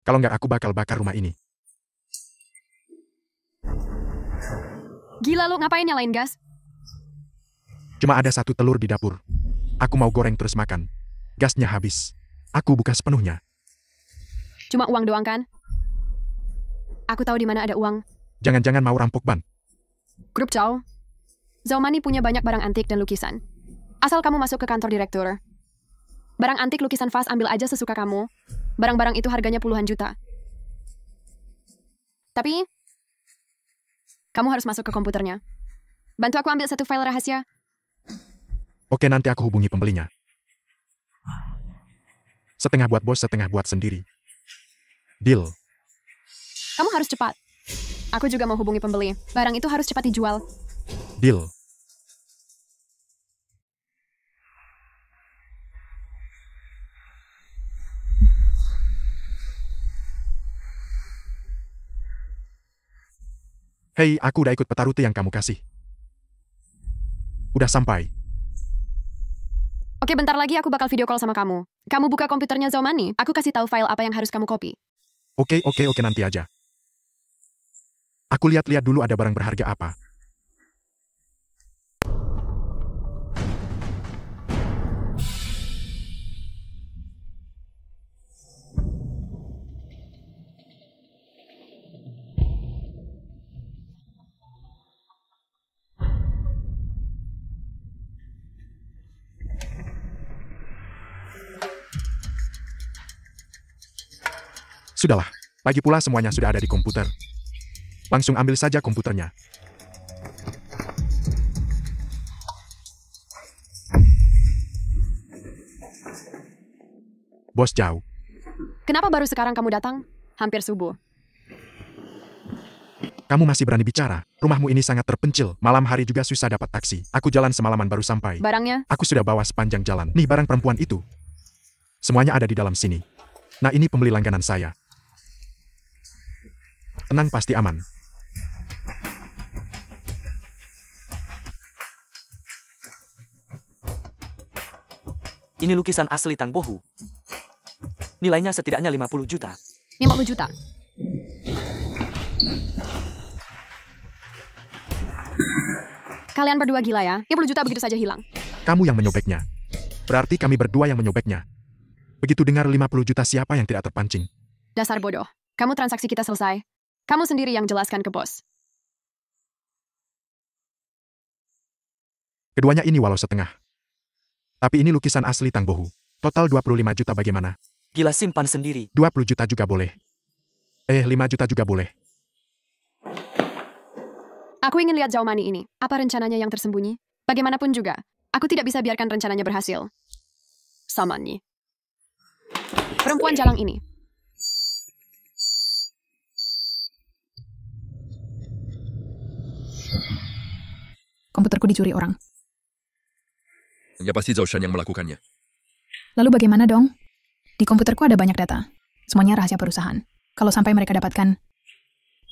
Kalau nggak aku bakal bakar rumah ini. Gila lu, ngapain nyalain gas? Cuma ada 1 telur di dapur. Aku mau goreng terus makan. Gasnya habis. Aku buka sepenuhnya. Cuma uang doang kan? Aku tahu di mana ada uang. Jangan-jangan mau rampok ban. Grup Chow. Zaumani punya banyak barang antik dan lukisan. Asal kamu masuk ke kantor direktur. Barang antik lukisan vas ambil aja sesuka kamu. Barang-barang itu harganya puluhan juta. Tapi kamu harus masuk ke komputernya. Bantu aku ambil 1 file rahasia. Oke, nanti aku hubungi pembelinya. Setengah buat bos, setengah buat sendiri. Deal. Kamu harus cepat. Aku juga mau hubungi pembeli. Barang itu harus cepat dijual. Deal. Hei, aku udah ikut peta rute yang kamu kasih. Udah sampai. Oke, bentar lagi aku bakal video call sama kamu. Kamu buka komputernya Zaumani, aku kasih tahu file apa yang harus kamu copy. Oke, nanti aja. Aku lihat-lihat dulu ada barang berharga apa. Sudahlah, lagi pula semuanya sudah ada di komputer. Langsung ambil saja komputernya. Bos Chow. Kenapa baru sekarang kamu datang? Hampir subuh. Kamu masih berani bicara? Rumahmu ini sangat terpencil. Malam hari juga susah dapat taksi. Aku jalan semalaman baru sampai. Barangnya? Aku sudah bawa sepanjang jalan. Nih barang perempuan itu. Semuanya ada di dalam sini. Nah, ini pembeli langganan saya. Tenang, pasti aman. Ini lukisan asli Tang Bohu. Nilainya setidaknya 50 juta. 50 juta? Kalian berdua gila ya? 50 juta begitu saja hilang. Kamu yang menyobeknya. Berarti kami berdua yang menyobeknya. Begitu dengar 50 juta, siapa yang tidak terpancing? Dasar bodoh. Kamu transaksi kita selesai. Kamu sendiri yang jelaskan ke bos. Keduanya ini walau setengah. Tapi ini lukisan asli Tang Bohu. Total 25 juta bagaimana? Gila, simpan sendiri. 20 juta juga boleh. 5 juta juga boleh. Aku ingin lihat Zhao Mani ini. Apa rencananya yang tersembunyi? Bagaimanapun juga, aku tidak bisa biarkan rencananya berhasil. Samani. Perempuan jalang ini. Komputerku dicuri orang. Ya pasti Zhao Shan yang melakukannya. Lalu bagaimana dong? Di komputerku ada banyak data. Semuanya rahasia perusahaan. Kalau sampai mereka dapatkan,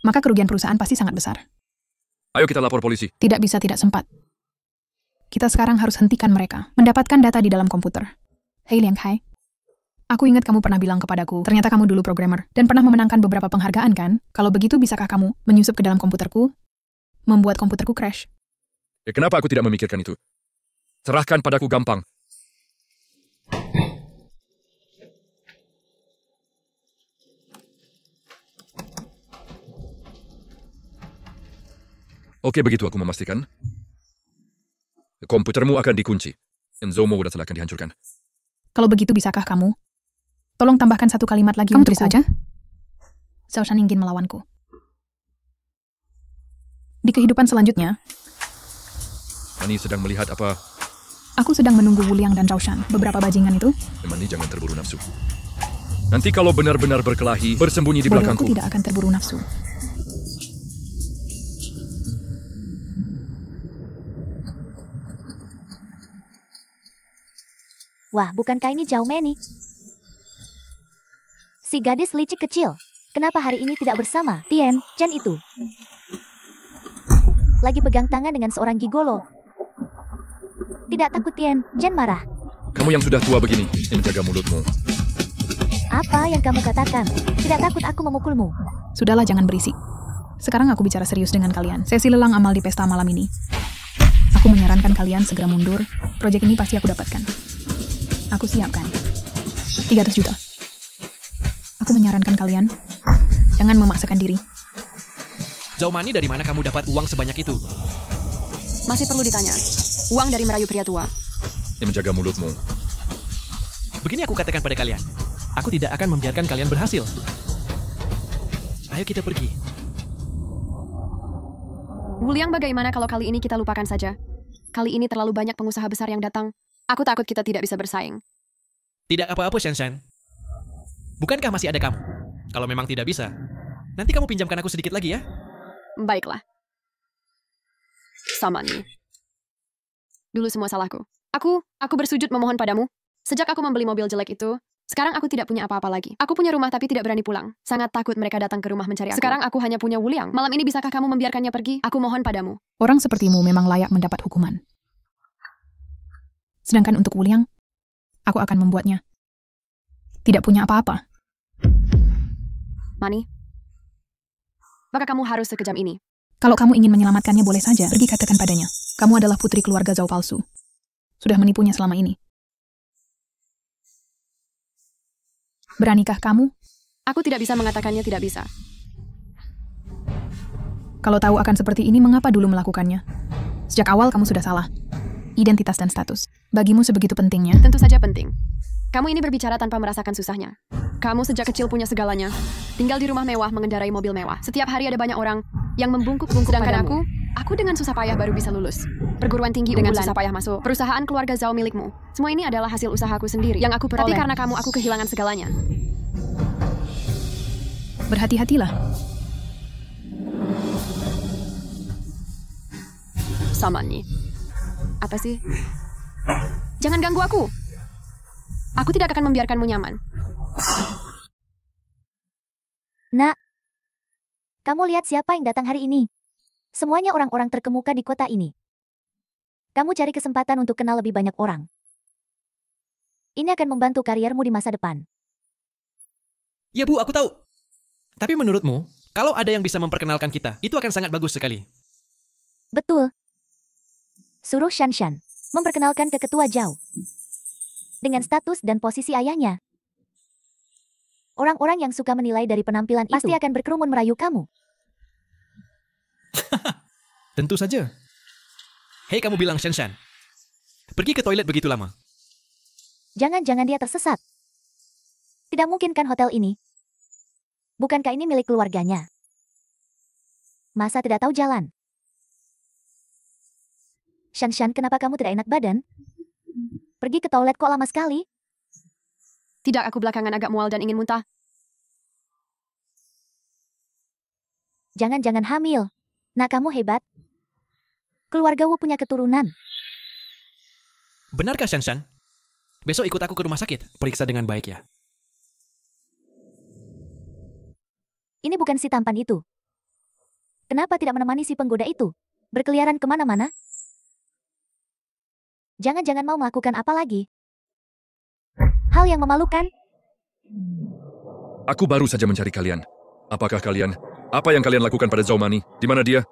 maka kerugian perusahaan pasti sangat besar. Ayo kita lapor polisi. Tidak bisa tidak sempat. Kita sekarang harus hentikan mereka. Mendapatkan data di dalam komputer. Hei Liang Kai. Aku ingat kamu pernah bilang kepadaku, ternyata kamu dulu programmer, dan pernah memenangkan beberapa penghargaan kan? Kalau begitu, bisakah kamu menyusup ke dalam komputerku? Membuat komputerku crash? Kenapa aku tidak memikirkan itu? Serahkan padaku gampang. Oke, begitu aku memastikan. Komputermu akan dikunci. Zhou Mo sudah akan dihancurkan. Kalau begitu, bisakah kamu? Tolong tambahkan satu kalimat lagi untukku. Kamu tulis saja. Zhao Shan ingin melawanku. Di kehidupan selanjutnya, Mani sedang melihat apa? Aku sedang menunggu Wu Liang dan Zhao Shan. Beberapa bajingan itu. Mani jangan terburu nafsu. Nanti kalau benar-benar berkelahi, bersembunyi di belakangku. Aku tidak akan terburu nafsu. Wah, bukankah ini Zhao Mani? Si gadis licik kecil. Kenapa hari ini tidak bersama Tian Chen itu? Lagi pegang tangan dengan seorang gigolo. Tidak takut Tian Chen marah? Kamu yang sudah tua begini, menjaga mulutmu. Apa yang kamu katakan? Tidak takut aku memukulmu? Sudahlah, jangan berisik. Sekarang aku bicara serius dengan kalian. Sesi lelang amal di pesta malam ini. Aku menyarankan kalian segera mundur. Proyek ini pasti aku dapatkan. Aku siapkan 300 juta. Aku menyarankan kalian jangan memaksakan diri. Zhao Mani, dari mana kamu dapat uang sebanyak itu? Masih perlu ditanya. Uang dari merayu pria tua. Menjaga mulutmu. Begini aku katakan pada kalian. Aku tidak akan membiarkan kalian berhasil. Ayo kita pergi. Wu Liang, bagaimana kalau kali ini kita lupakan saja? Kali ini terlalu banyak pengusaha besar yang datang. Aku takut kita tidak bisa bersaing. Tidak apa-apa, Shen Shen. Bukankah masih ada kamu? Kalau memang tidak bisa, nanti kamu pinjamkan aku sedikit lagi ya? Baiklah. Samani. Dulu semua salahku. Aku bersujud memohon padamu. Sejak aku membeli mobil jelek itu, sekarang aku tidak punya apa-apa lagi. Aku punya rumah tapi tidak berani pulang. Sangat takut mereka datang ke rumah mencari aku. Sekarang aku hanya punya Wu Liang. Malam ini bisakah kamu membiarkannya pergi? Aku mohon padamu. Orang sepertimu memang layak mendapat hukuman. Sedangkan untuk Wu Liang, aku akan membuatnya tidak punya apa-apa. Mani, maka kamu harus sekejam ini. Kalau kamu ingin menyelamatkannya, boleh saja. Pergi katakan padanya. Kamu adalah putri keluarga Zhao palsu. Sudah menipunya selama ini. Beranikah kamu? Aku tidak bisa mengatakannya tidak bisa. Kalau tahu akan seperti ini, mengapa dulu melakukannya? Sejak awal kamu sudah salah. Identitas dan status. Bagimu sebegitu pentingnya? Tentu saja penting. Kamu ini berbicara tanpa merasakan susahnya. Kamu sejak kecil punya segalanya. Tinggal di rumah mewah, mengendarai mobil mewah. Setiap hari ada banyak orang yang membungkuk-bungkuk padamu. Aku dengan susah payah baru bisa lulus. Perguruan tinggi dengan susah payah masuk. Perusahaan keluarga Zhao milikmu. Semua ini adalah hasil usahaku sendiri yang aku peroleh. Tapi karena kamu, aku kehilangan segalanya. Berhati-hatilah. Samani. Apa sih? Jangan ganggu aku. Aku tidak akan membiarkanmu nyaman. Nak, kamu lihat siapa yang datang hari ini? Semuanya orang-orang terkemuka di kota ini. Kamu cari kesempatan untuk kenal lebih banyak orang. Ini akan membantu kariermu di masa depan. Ya Bu, aku tahu. Tapi menurutmu, kalau ada yang bisa memperkenalkan kita, itu akan sangat bagus sekali. Betul. Suruh Shan Shan memperkenalkan ke ketua Zhao. Dengan status dan posisi ayahnya. Orang-orang yang suka menilai dari penampilan pasti akan berkerumun merayu kamu. Tentu saja. Hei, kamu bilang Shen Shan. pergi ke toilet begitu lama? Jangan-jangan dia tersesat. Tidak mungkin kan hotel ini? Bukankah ini milik keluarganya? Masa tidak tahu jalan? Shan, kenapa kamu tidak enak badan? Pergi ke toilet kok lama sekali? Tidak, aku belakangan agak mual dan ingin muntah. Jangan-jangan hamil. Nak, kamu hebat. Keluarga Wu punya keturunan. Benarkah, Shan? Besok ikut aku ke rumah sakit. Periksa dengan baik ya. Ini bukan si tampan itu. Kenapa tidak menemani si penggoda itu? Berkeliaran kemana-mana? Jangan-jangan mau melakukan apa lagi? Hal yang memalukan? Aku baru saja mencari kalian. Apakah kalian? Apa yang kalian lakukan pada Zhao Mani? Di mana dia?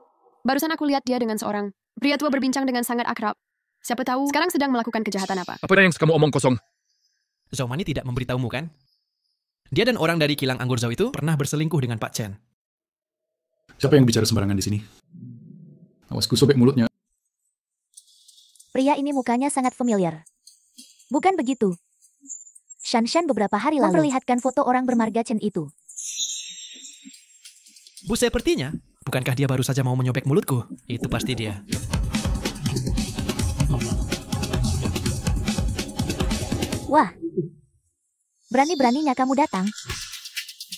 Barusan aku lihat dia dengan seorang pria tua berbincang dengan sangat akrab. Siapa tahu sekarang sedang melakukan kejahatan apa. Apa yang kamu omong kosong? Zhao Mani tidak memberitahumu kan? Dia dan orang dari kilang anggur Zhao itu pernah berselingkuh dengan Pak Chen. Siapa yang bicara sembarangan di sini? Awas ku sobek mulutnya. Pria ini mukanya sangat familiar. Bukan begitu? Shan beberapa hari lalu memperlihatkan foto orang bermarga Chen itu. Bu, sepertinya. Bukankah dia baru saja mau menyobek mulutku? Itu pasti dia. Wah. Berani-beraninya kamu datang.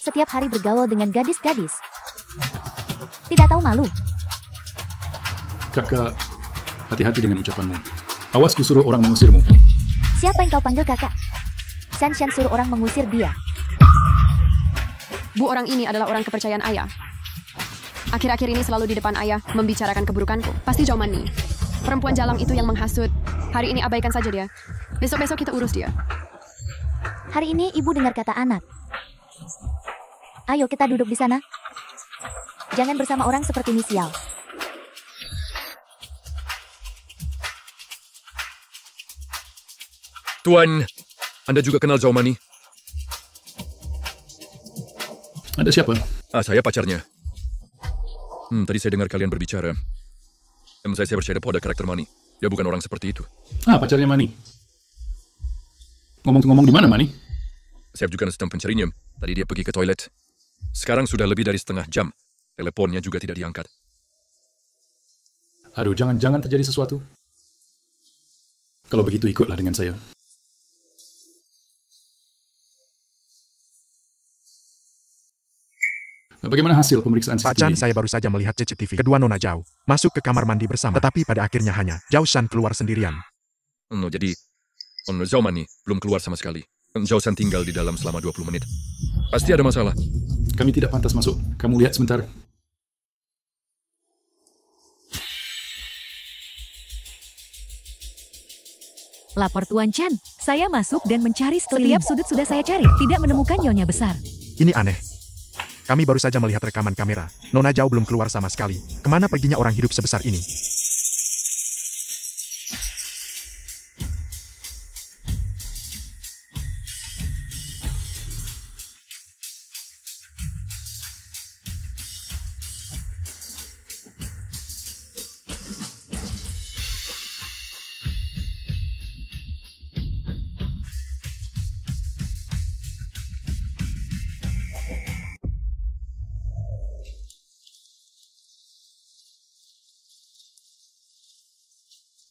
Setiap hari bergaul dengan gadis-gadis. Tidak tahu malu. Kakak, hati-hati dengan ucapanmu. Awas ku suruh orang mengusirmu. Siapa yang kau panggil kakak? Shan suruh orang mengusir dia. Bu, orang ini adalah orang kepercayaan ayah. Akhir-akhir ini selalu di depan ayah membicarakan keburukanku. Pasti Zhao Mani. Perempuan jalang itu yang menghasut. Hari ini abaikan saja dia. Besok-besok kita urus dia. Hari ini ibu dengar kata anak. Ayo kita duduk di sana. Jangan bersama orang seperti Misial. Tuan, Anda juga kenal Zhao Mani? Anda siapa? Saya pacarnya. Tadi saya dengar kalian berbicara. Saya percaya pada karakter Mani. Dia bukan orang seperti itu. Pacarnya Mani. Ngomong-ngomong di mana Mani? Saya juga sedang pencarinya. Tadi dia pergi ke toilet. Sekarang sudah lebih dari setengah jam. Teleponnya juga tidak diangkat. Aduh, jangan terjadi sesuatu. Kalau begitu ikutlah dengan saya. Bagaimana hasil pemeriksaan CCTV? Pak Chan, saya baru saja melihat CCTV. Kedua Nona Zhao masuk ke kamar mandi bersama. Tetapi pada akhirnya hanya Zhao Shan keluar sendirian. Jadi Zhao Mani belum keluar sama sekali. Zhao Shan tinggal di dalam selama 20 menit. Pasti ada masalah. Kami tidak pantas masuk. Kamu lihat sebentar. Lapor Tuan Chan, saya masuk dan mencari setiap sudut sudah saya cari. Tidak menemukan nyonya besar. Ini aneh. Kami baru saja melihat rekaman kamera. Nona Zhao belum keluar sama sekali. Kemana perginya orang hidup sebesar ini?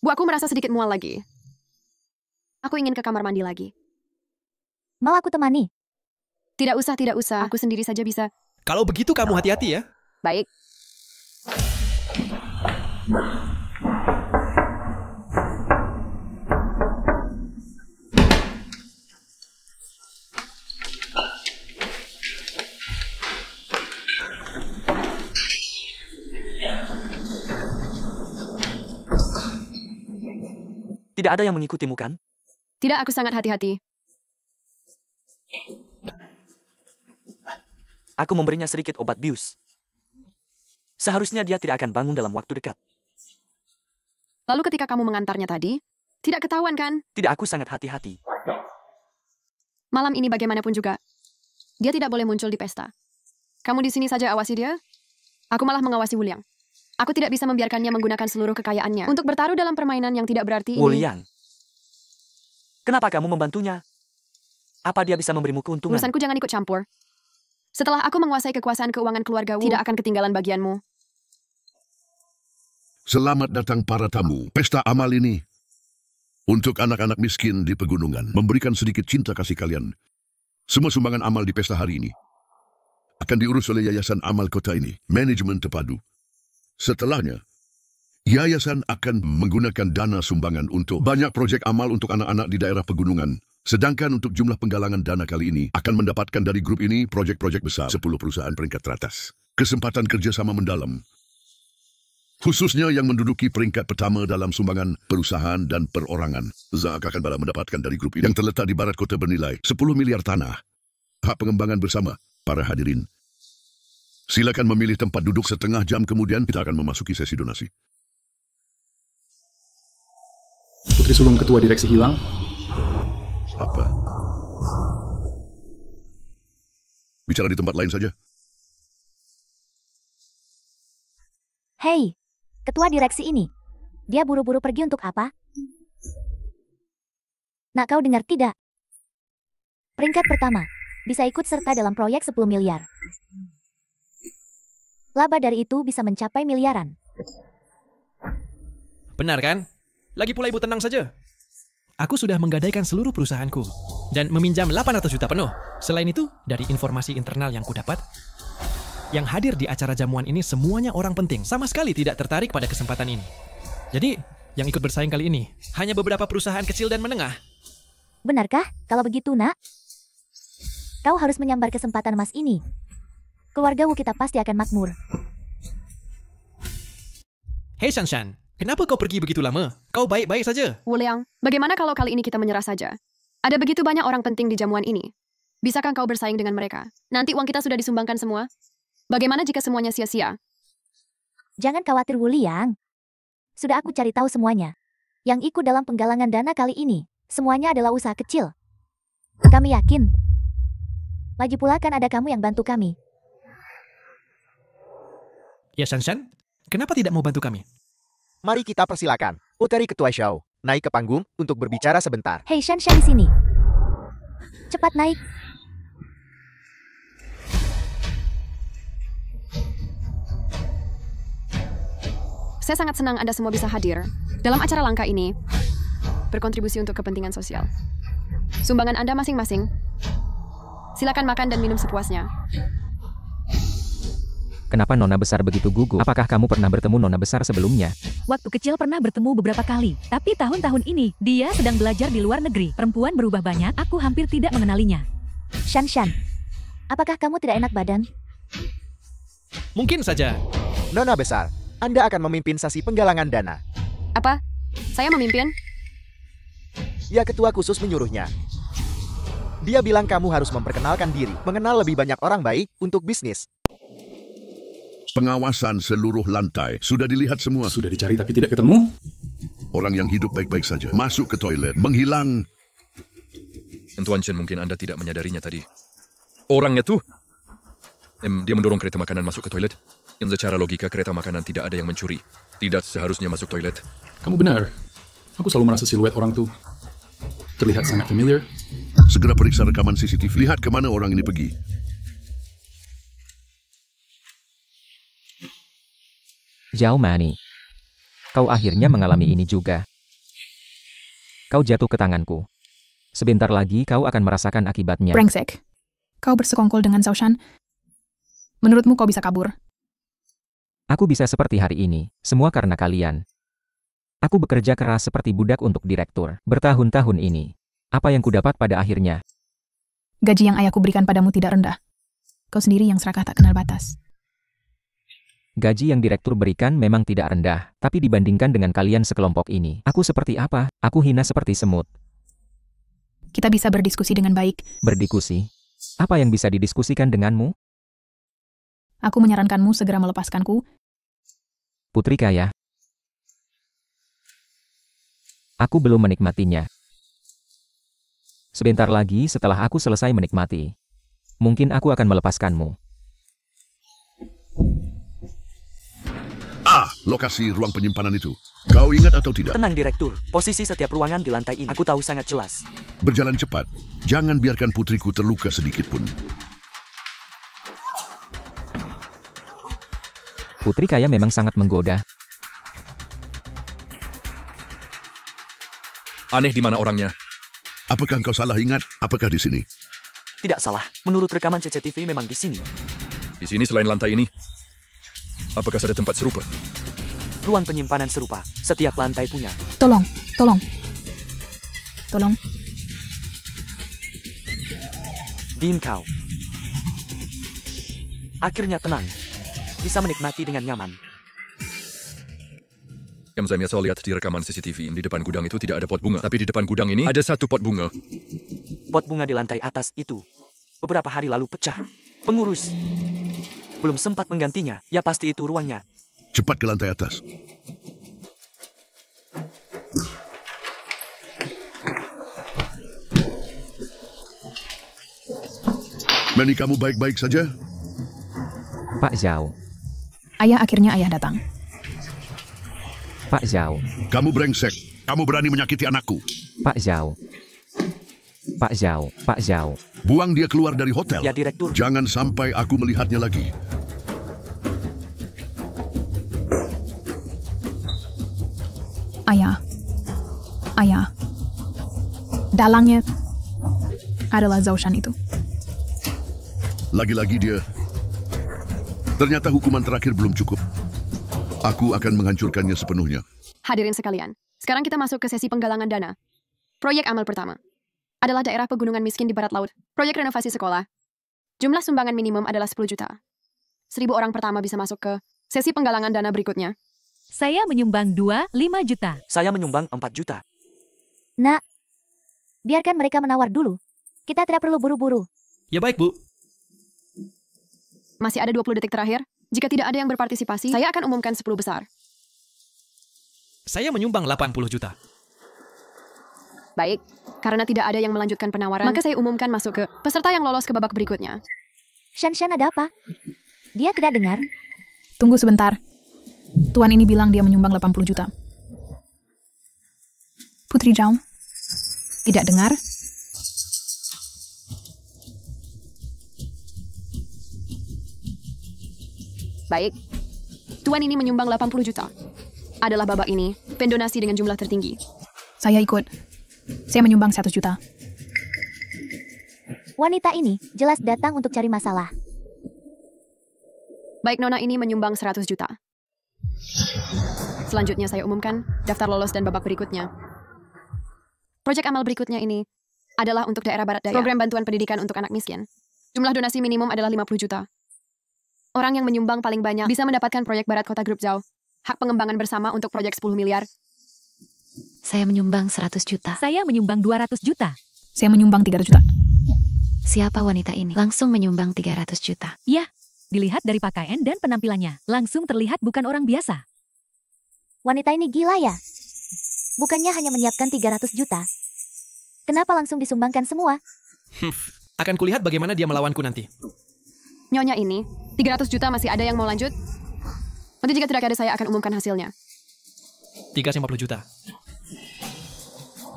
Bu, aku merasa sedikit mual lagi. Aku ingin ke kamar mandi lagi. Mau aku temani? Tidak usah, tidak usah. Aku sendiri saja bisa. Kalau begitu kamu hati-hati ya. Baik. Tidak ada yang mengikutimu, kan? Tidak, aku sangat hati-hati. Aku memberinya sedikit obat bius. Seharusnya dia tidak akan bangun dalam waktu dekat. Lalu ketika kamu mengantarnya tadi, tidak ketahuan kan? Tidak, aku sangat hati-hati. Malam ini bagaimanapun juga, dia tidak boleh muncul di pesta. Kamu di sini saja awasi dia. Aku malah mengawasi Wuliang. Aku tidak bisa membiarkannya menggunakan seluruh kekayaannya untuk bertaruh dalam permainan yang tidak berarti ini. Wuliang, Kenapa kamu membantunya? Apa dia bisa memberimu keuntungan? Urusanku jangan ikut campur. Setelah aku menguasai kekuasaan keuangan keluarga Wu, tidak akan ketinggalan bagianmu. Selamat datang para tamu. Pesta amal ini untuk anak-anak miskin di pegunungan. Memberikan sedikit cinta kasih kalian. Semua sumbangan amal di pesta hari ini akan diurus oleh Yayasan Amal Kota ini. Manajemen terpadu. Setelahnya, yayasan akan menggunakan dana sumbangan untuk banyak projek amal untuk anak-anak di daerah pegunungan. Sedangkan untuk jumlah penggalangan dana kali ini akan mendapatkan dari grup ini projek-projek besar 10 perusahaan peringkat teratas. Kesempatan kerjasama mendalam. Khususnya yang menduduki peringkat pertama dalam sumbangan perusahaan dan perorangan. Zaak akan mendapatkan dari grup ini yang terletak di barat kota bernilai 10 miliar tanah. Hak pengembangan bersama para hadirin. Silakan memilih tempat duduk. Setengah jam kemudian kita akan memasuki sesi donasi. Putri sulung ketua direksi hilang. Apa? Bicara di tempat lain saja. Hei, ketua direksi ini. Dia buru-buru pergi untuk apa? Nak kau dengar tidak? Peringkat pertama, bisa ikut serta dalam proyek 10 miliar. Laba dari itu bisa mencapai miliaran. Benar kan? Lagi pula ibu tenang saja. Aku sudah menggadaikan seluruh perusahaanku dan meminjam 800 juta penuh. Selain itu, dari informasi internal yang kudapat, yang hadir di acara jamuan ini semuanya orang penting, sama sekali tidak tertarik pada kesempatan ini. Jadi, yang ikut bersaing kali ini hanya beberapa perusahaan kecil dan menengah. Benarkah? Kalau begitu, nak, kau harus menyambar kesempatan emas ini. Keluarga Wu kita pasti akan makmur. Hei Shanshan, kenapa kau pergi begitu lama? Kau baik-baik saja. Wu Liang, bagaimana kalau kali ini kita menyerah saja? Ada begitu banyak orang penting di jamuan ini. Bisakah kau bersaing dengan mereka? Nanti uang kita sudah disumbangkan semua. Bagaimana jika semuanya sia-sia? Jangan khawatir, Wu Liang. Sudah aku cari tahu semuanya. Yang ikut dalam penggalangan dana kali ini, semuanya adalah usaha kecil. Kami yakin. Lagi pula kan ada kamu yang bantu kami. Ya Shanshan, kenapa tidak mau bantu kami? Mari kita persilakan Putri Ketua Show naik ke panggung untuk berbicara sebentar. Hei Shanshan di sini. Cepat naik. Saya sangat senang Anda semua bisa hadir dalam acara langka ini, berkontribusi untuk kepentingan sosial. Sumbangan Anda masing-masing. Silakan makan dan minum sepuasnya. Kenapa Nona Besar begitu gugup? Apakah kamu pernah bertemu Nona Besar sebelumnya? Waktu kecil pernah bertemu beberapa kali, tapi tahun-tahun ini dia sedang belajar di luar negeri. Perempuan berubah banyak, aku hampir tidak mengenalinya. Shanshan, apakah kamu tidak enak badan? Mungkin saja. Nona Besar, Anda akan memimpin sesi penggalangan dana. Apa? Saya memimpin? Ya, ketua khusus menyuruhnya. Dia bilang kamu harus memperkenalkan diri, mengenal lebih banyak orang baik untuk bisnis. Pengawasan seluruh lantai. Sudah dilihat semua. Sudah dicari tapi tidak ketemu. Orang yang hidup baik-baik saja. Masuk ke toilet. Menghilang. Tuan Chen, mungkin Anda tidak menyadarinya tadi. Orangnya tuh. Dia mendorong kereta makanan masuk ke toilet. Yang secara logika kereta makanan tidak ada yang mencuri. Tidak seharusnya masuk toilet. Kamu benar. Aku selalu merasa siluet orang tuh terlihat sangat familiar. Segera periksa rekaman CCTV. Lihat kemana orang ini pergi. Zhao Mani, kau akhirnya mengalami ini juga. Kau jatuh ke tanganku. Sebentar lagi kau akan merasakan akibatnya. Brengsek. Kau bersekongkol dengan Zhao Shan. Menurutmu kau bisa kabur? Aku bisa seperti hari ini, semua karena kalian. Aku bekerja keras seperti budak untuk direktur, bertahun-tahun ini. Apa yang kudapat pada akhirnya? Gaji yang ayahku berikan padamu tidak rendah. Kau sendiri yang serakah tak kenal batas. Gaji yang direktur berikan memang tidak rendah, tapi dibandingkan dengan kalian sekelompok ini, aku seperti apa? Aku hina seperti semut. Kita bisa berdiskusi dengan baik. Berdiskusi? Apa yang bisa didiskusikan denganmu? Aku menyarankanmu segera melepaskanku. Putri kaya. Aku belum menikmatinya. Sebentar lagi setelah aku selesai menikmati, mungkin aku akan melepaskanmu. lokasi ruang penyimpanan itu? Kau ingat atau tidak? Tenang, Direktur. Posisi setiap ruangan di lantai ini aku tahu sangat jelas. Berjalan cepat. Jangan biarkan putriku terluka sedikit pun. Putri kaya memang sangat menggoda. Aneh di mana orangnya? Apakah engkau salah ingat? Apakah di sini? Tidak salah. Menurut rekaman CCTV memang di sini. Di sini selain lantai ini, apakah ada tempat serupa? Ruang penyimpanan serupa. Setiap lantai punya. Tolong. Diam kau. Akhirnya tenang. Bisa menikmati dengan nyaman. Yang saya biasa lihat di rekaman CCTV, di depan gudang itu tidak ada pot bunga. Tapi di depan gudang ini ada satu pot bunga. Pot bunga di lantai atas itu beberapa hari lalu pecah. Pengurus belum sempat menggantinya. Ya pasti itu ruangnya. Cepat ke lantai atas. Manny, kamu baik-baik saja? Pak Zhao. Akhirnya ayah datang. Pak Zhao. Kamu brengsek. Kamu berani menyakiti anakku. Pak Zhao. Buang dia keluar dari hotel. Ya, Direktur. Jangan sampai aku melihatnya lagi. Ayah. Dalangnya adalah Zhao Shan itu. Lagi-lagi dia. Ternyata hukuman terakhir belum cukup. Aku akan menghancurkannya sepenuhnya. Hadirin sekalian, sekarang kita masuk ke sesi penggalangan dana. Proyek amal pertama adalah daerah pegunungan miskin di barat laut. Proyek renovasi sekolah. Jumlah sumbangan minimum adalah 10 juta. 1.000 orang pertama bisa masuk ke sesi penggalangan dana berikutnya. Saya menyumbang 5 juta. Saya menyumbang 4 juta. Nak, biarkan mereka menawar dulu. Kita tidak perlu buru-buru. Ya baik, Bu. Masih ada 20 detik terakhir. Jika tidak ada yang berpartisipasi, saya akan umumkan 10 besar. Saya menyumbang 80 juta. Baik, karena tidak ada yang melanjutkan penawaran, maka saya umumkan masuk ke peserta yang lolos ke babak berikutnya. Shan ada apa? Dia tidak dengar. Tunggu sebentar. Tuan ini bilang dia menyumbang 80 juta. Putri Zhao, tidak dengar? Baik, Tuan ini menyumbang 80 juta. Adalah babak ini, pendonasi dengan jumlah tertinggi. Saya ikut. Saya menyumbang 100 juta. Wanita ini jelas datang untuk cari masalah. Baik, Nona ini menyumbang 100 juta. Selanjutnya saya umumkan daftar lolos dan babak berikutnya. Proyek amal berikutnya ini adalah untuk daerah Barat Daya. Program bantuan pendidikan untuk anak miskin. Jumlah donasi minimum adalah 50 juta. Orang yang menyumbang paling banyak bisa mendapatkan proyek Barat Kota Grup Zhao. Hak pengembangan bersama untuk proyek 10 miliar. Saya menyumbang 100 juta. Saya menyumbang 200 juta. Saya menyumbang 300 juta. Siapa wanita ini? Langsung menyumbang 300 juta. Ya, dilihat dari pakaian dan penampilannya, langsung terlihat bukan orang biasa. Wanita ini gila ya? Bukannya hanya menyiapkan 300 juta. Kenapa langsung disumbangkan semua? Akan kulihat bagaimana dia melawanku nanti. Nyonya ini, 300 juta masih ada yang mau lanjut? Nanti jika tidak ada, saya akan umumkan hasilnya. 350 juta.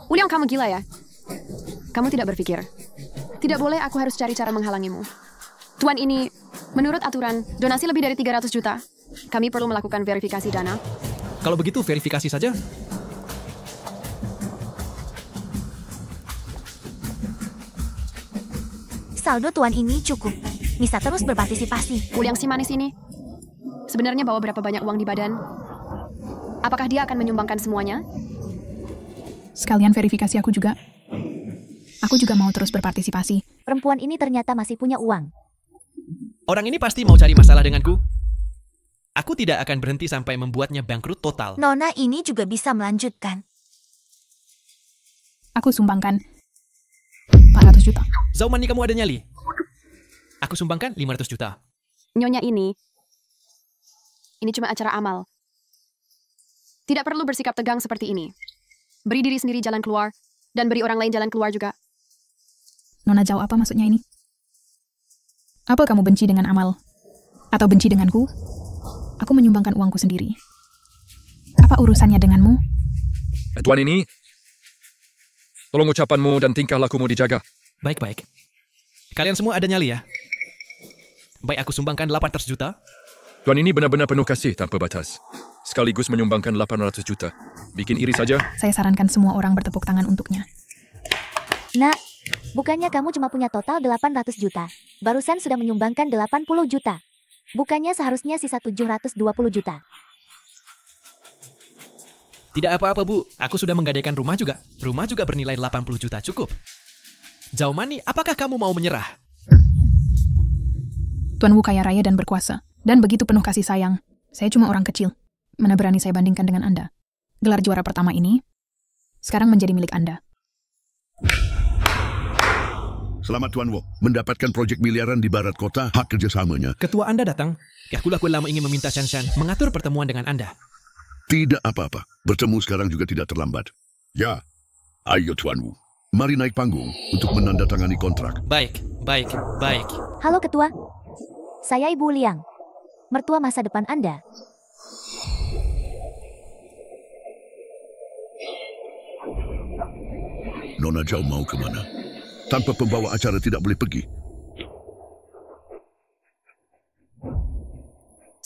William, kamu gila ya? Kamu tidak berpikir. Tidak boleh, aku harus cari cara menghalangimu. Tuan ini, menurut aturan, donasi lebih dari 300 juta. Kami perlu melakukan verifikasi dana. Kalau begitu, verifikasi saja. Saldo tuan ini cukup. Bisa terus berpartisipasi. William si manis ini sebenarnya bawa berapa banyak uang di badan? Apakah dia akan menyumbangkan semuanya? Sekalian verifikasi aku juga. Aku juga mau terus berpartisipasi. Perempuan ini ternyata masih punya uang. Orang ini pasti mau cari masalah denganku. Aku tidak akan berhenti sampai membuatnya bangkrut total. Nona ini juga bisa melanjutkan. Aku sumbangkan 400 juta. Zhao Mani, kamu ada nyali? Aku sumbangkan 500 juta. Nyonya ini cuma acara amal. Tidak perlu bersikap tegang seperti ini. Beri diri sendiri jalan keluar, dan beri orang lain jalan keluar juga. Nona Zhao, apa maksudnya ini? Apa kamu benci dengan amal? Atau benci denganku? Aku menyumbangkan uangku sendiri. Apa urusannya denganmu? Tuan ini, tolong ucapanmu dan tingkah lakumu dijaga. Baik-baik. Kalian semua ada nyali ya? Baik, aku sumbangkan 800 juta. Tuan ini benar-benar penuh kasih tanpa batas. Sekaligus menyumbangkan 800 juta. Bikin iri saja. Saya sarankan semua orang bertepuk tangan untuknya. Nak, bukannya kamu cuma punya total 800 juta. Barusan sudah menyumbangkan 80 juta. Bukannya seharusnya sisa 720 juta. Tidak apa-apa, Bu. Aku sudah menggadaikan rumah juga. Rumah juga bernilai 80 juta, cukup. Zhao Mani, apakah kamu mau menyerah? Tuan Wu kaya raya dan berkuasa. Dan begitu penuh kasih sayang. Saya cuma orang kecil. Mana berani saya bandingkan dengan Anda. Gelar juara pertama ini sekarang menjadi milik Anda. Selamat Tuan Wu, mendapatkan proyek miliaran di barat kota, hak kerjasamanya. Ketua Anda datang. Aku lama ingin meminta Shan Shan mengatur pertemuan dengan Anda. Tidak apa-apa, bertemu sekarang juga tidak terlambat. Ya, ayo Tuan Wu, mari naik panggung untuk menandatangani kontrak. Baik. Halo Ketua, saya Ibu Liang, mertua masa depan Anda. Nona Zhao mau kemana? Tanpa pembawa acara tidak boleh pergi.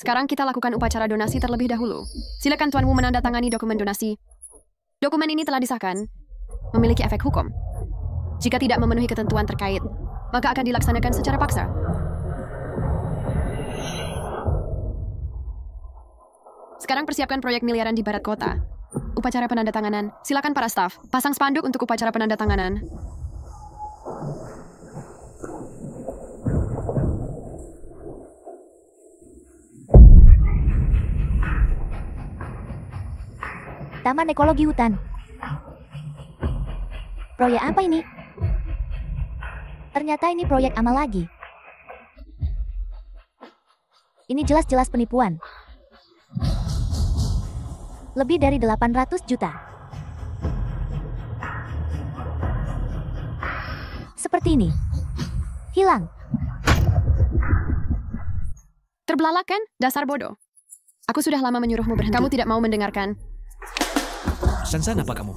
Sekarang kita lakukan upacara donasi terlebih dahulu. Silakan Tuan Wu menandatangani dokumen donasi. Dokumen ini telah disahkan, memiliki efek hukum. Jika tidak memenuhi ketentuan terkait, maka akan dilaksanakan secara paksa. Sekarang persiapkan proyek miliaran di barat kota. Upacara penandatanganan. Silakan para staf, pasang spanduk untuk upacara penandatanganan. Taman Ekologi Hutan. Proyek apa ini? Ternyata ini proyek amal lagi. Ini jelas-jelas penipuan. Lebih dari 800 juta. Seperti ini. Hilang. Terbelalak kan? Dasar bodoh. Aku sudah lama menyuruhmu berhenti. Kamu tidak mau mendengarkan. Shan Shan, apa kamu?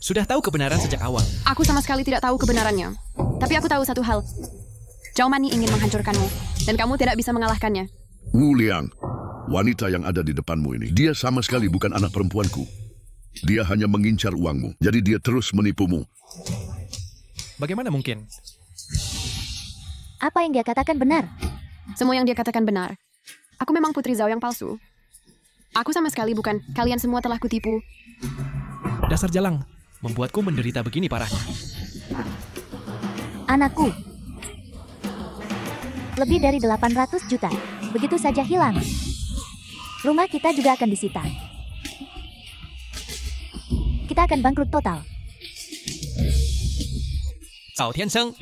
Sudah tahu kebenaran sejak awal. Aku sama sekali tidak tahu kebenarannya. Tapi aku tahu satu hal. Zhao Mani ingin menghancurkanmu. Dan kamu tidak bisa mengalahkannya. Wu Liang, wanita yang ada di depanmu ini, dia sama sekali bukan anak perempuanku. Dia hanya mengincar uangmu, jadi dia terus menipumu. Bagaimana mungkin? Apa yang dia katakan benar? Semua yang dia katakan benar. Aku memang Putri Zhao yang palsu. Aku sama sekali bukan. Kalian semua telah kutipu. Dasar jalang, membuatku menderita begini parahnya. Anakku. Lebih dari 800 juta. Begitu saja hilang. Rumah kita juga akan disita. Kita akan bangkrut total. Cao Tiansheng,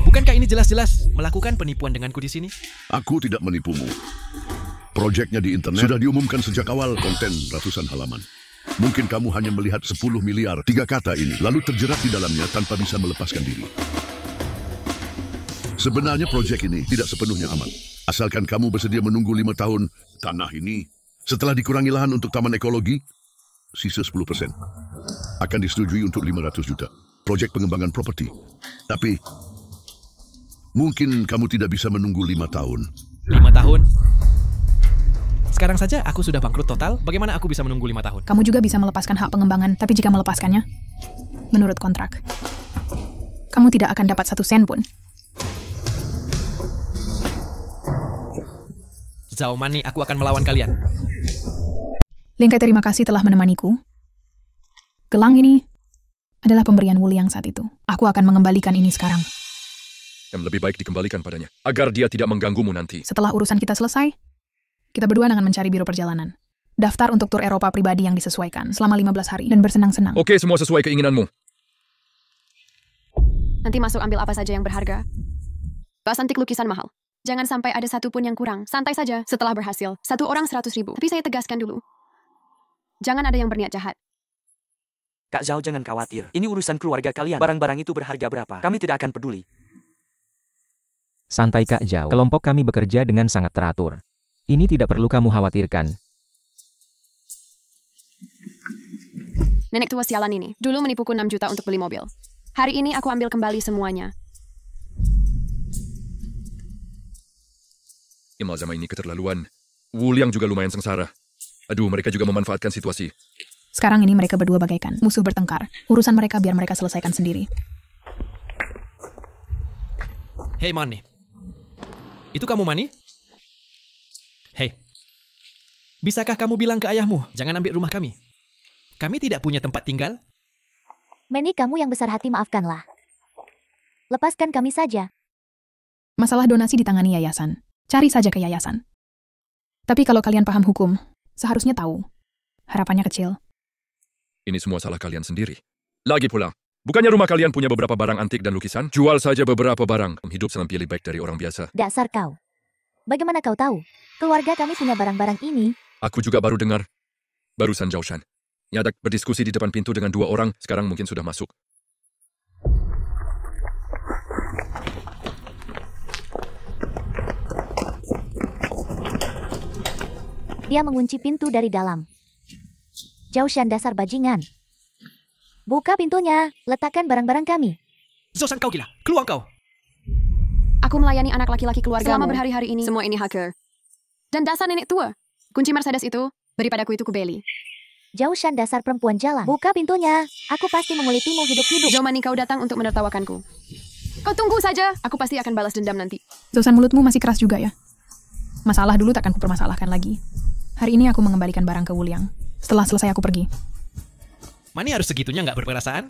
bukankah ini jelas-jelas melakukan penipuan denganku di sini? Aku tidak menipumu. Proyeknya di internet sudah diumumkan sejak awal, konten ratusan halaman. Mungkin kamu hanya melihat 10 miliar 3 kata ini, lalu terjerat di dalamnya tanpa bisa melepaskan diri. Sebenarnya proyek ini tidak sepenuhnya aman. Asalkan kamu bersedia menunggu 5 tahun, tanah ini, setelah dikurangi lahan untuk taman ekologi, sisa 10%. Akan disetujui untuk 500 juta. Proyek pengembangan properti. Tapi, mungkin kamu tidak bisa menunggu 5 tahun. 5 tahun? Sekarang saja aku sudah bangkrut total, bagaimana aku bisa menunggu 5 tahun? Kamu juga bisa melepaskan hak pengembangan, tapi jika melepaskannya, menurut kontrak, kamu tidak akan dapat 1 sen pun. Zhao Mani, aku akan melawan kalian. Lingkai terima kasih telah menemaniku. Gelang ini adalah pemberian Wu Liang saat itu. Aku akan mengembalikan ini sekarang. Yang lebih baik dikembalikan padanya, agar dia tidak mengganggumu nanti. Setelah urusan kita selesai, kita berdua akan mencari biro perjalanan. Daftar untuk tur Eropa pribadi yang disesuaikan selama 15 hari dan bersenang-senang. Oke, semua sesuai keinginanmu. Nanti masuk ambil apa saja yang berharga. Vas antik lukisan mahal. Jangan sampai ada satu pun yang kurang. Santai saja. Setelah berhasil, 1 orang 100.000. Tapi saya tegaskan dulu. Jangan ada yang berniat jahat. Kak Zhao, jangan khawatir. Ini urusan keluarga kalian. Barang-barang itu berharga berapa? Kami tidak akan peduli. Santai Kak Zhao. Kelompok kami bekerja dengan sangat teratur. Ini tidak perlu kamu khawatirkan. Nenek tua sialan ini dulu menipuku 6 juta untuk beli mobil. Hari ini aku ambil kembali semuanya. Imal zaman ini keterlaluan. Wuliang juga lumayan sengsara. Aduh, mereka juga memanfaatkan situasi. Sekarang ini mereka berdua bagaikan musuh bertengkar. Urusan mereka biar mereka selesaikan sendiri. Hei Mani. Itu kamu Mani? Hei. Bisakah kamu bilang ke ayahmu, jangan ambil rumah kami? Kami tidak punya tempat tinggal. Manny, kamu yang besar hati, maafkanlah. Lepaskan kami saja. Masalah donasi ditangani yayasan. Cari saja ke yayasan. Tapi kalau kalian paham hukum, seharusnya tahu. Harapannya kecil. Ini semua salah kalian sendiri. Lagi pula, bukannya rumah kalian punya beberapa barang antik dan lukisan? Jual saja beberapa barang. Hidup selamanya lebih baik dari orang biasa. Dasar kau. Bagaimana kau tahu? Keluarga kami punya barang-barang ini. Aku juga baru dengar. Barusan Zhaoshan. Nyadak berdiskusi di depan pintu dengan 2 orang, sekarang mungkin sudah masuk. Dia mengunci pintu dari dalam. Zhaoshan, dasar bajingan. Buka pintunya, letakkan barang-barang kami. Zhaoshan, kau gila. Keluar kau. Aku melayani anak laki-laki keluarga selama berhari-hari ini. Semua ini hacker. Dan dasar nenek tua. Kunci Mercedes itu, beri padaku itu kubeli. Zhaoshan, dasar perempuan jalan. Buka pintunya. Aku pasti mengulitimu hidup-hidup. Jauh Mani, kau datang untuk menertawakanku. Kau tunggu saja. Aku pasti akan balas dendam nanti. Zhaoshan, mulutmu masih keras juga ya. Masalah dulu takkan kupermasalahkan lagi. Hari ini aku mengembalikan barang ke Wuliang. Setelah selesai aku pergi. Mani harus segitunya nggak berperasaan?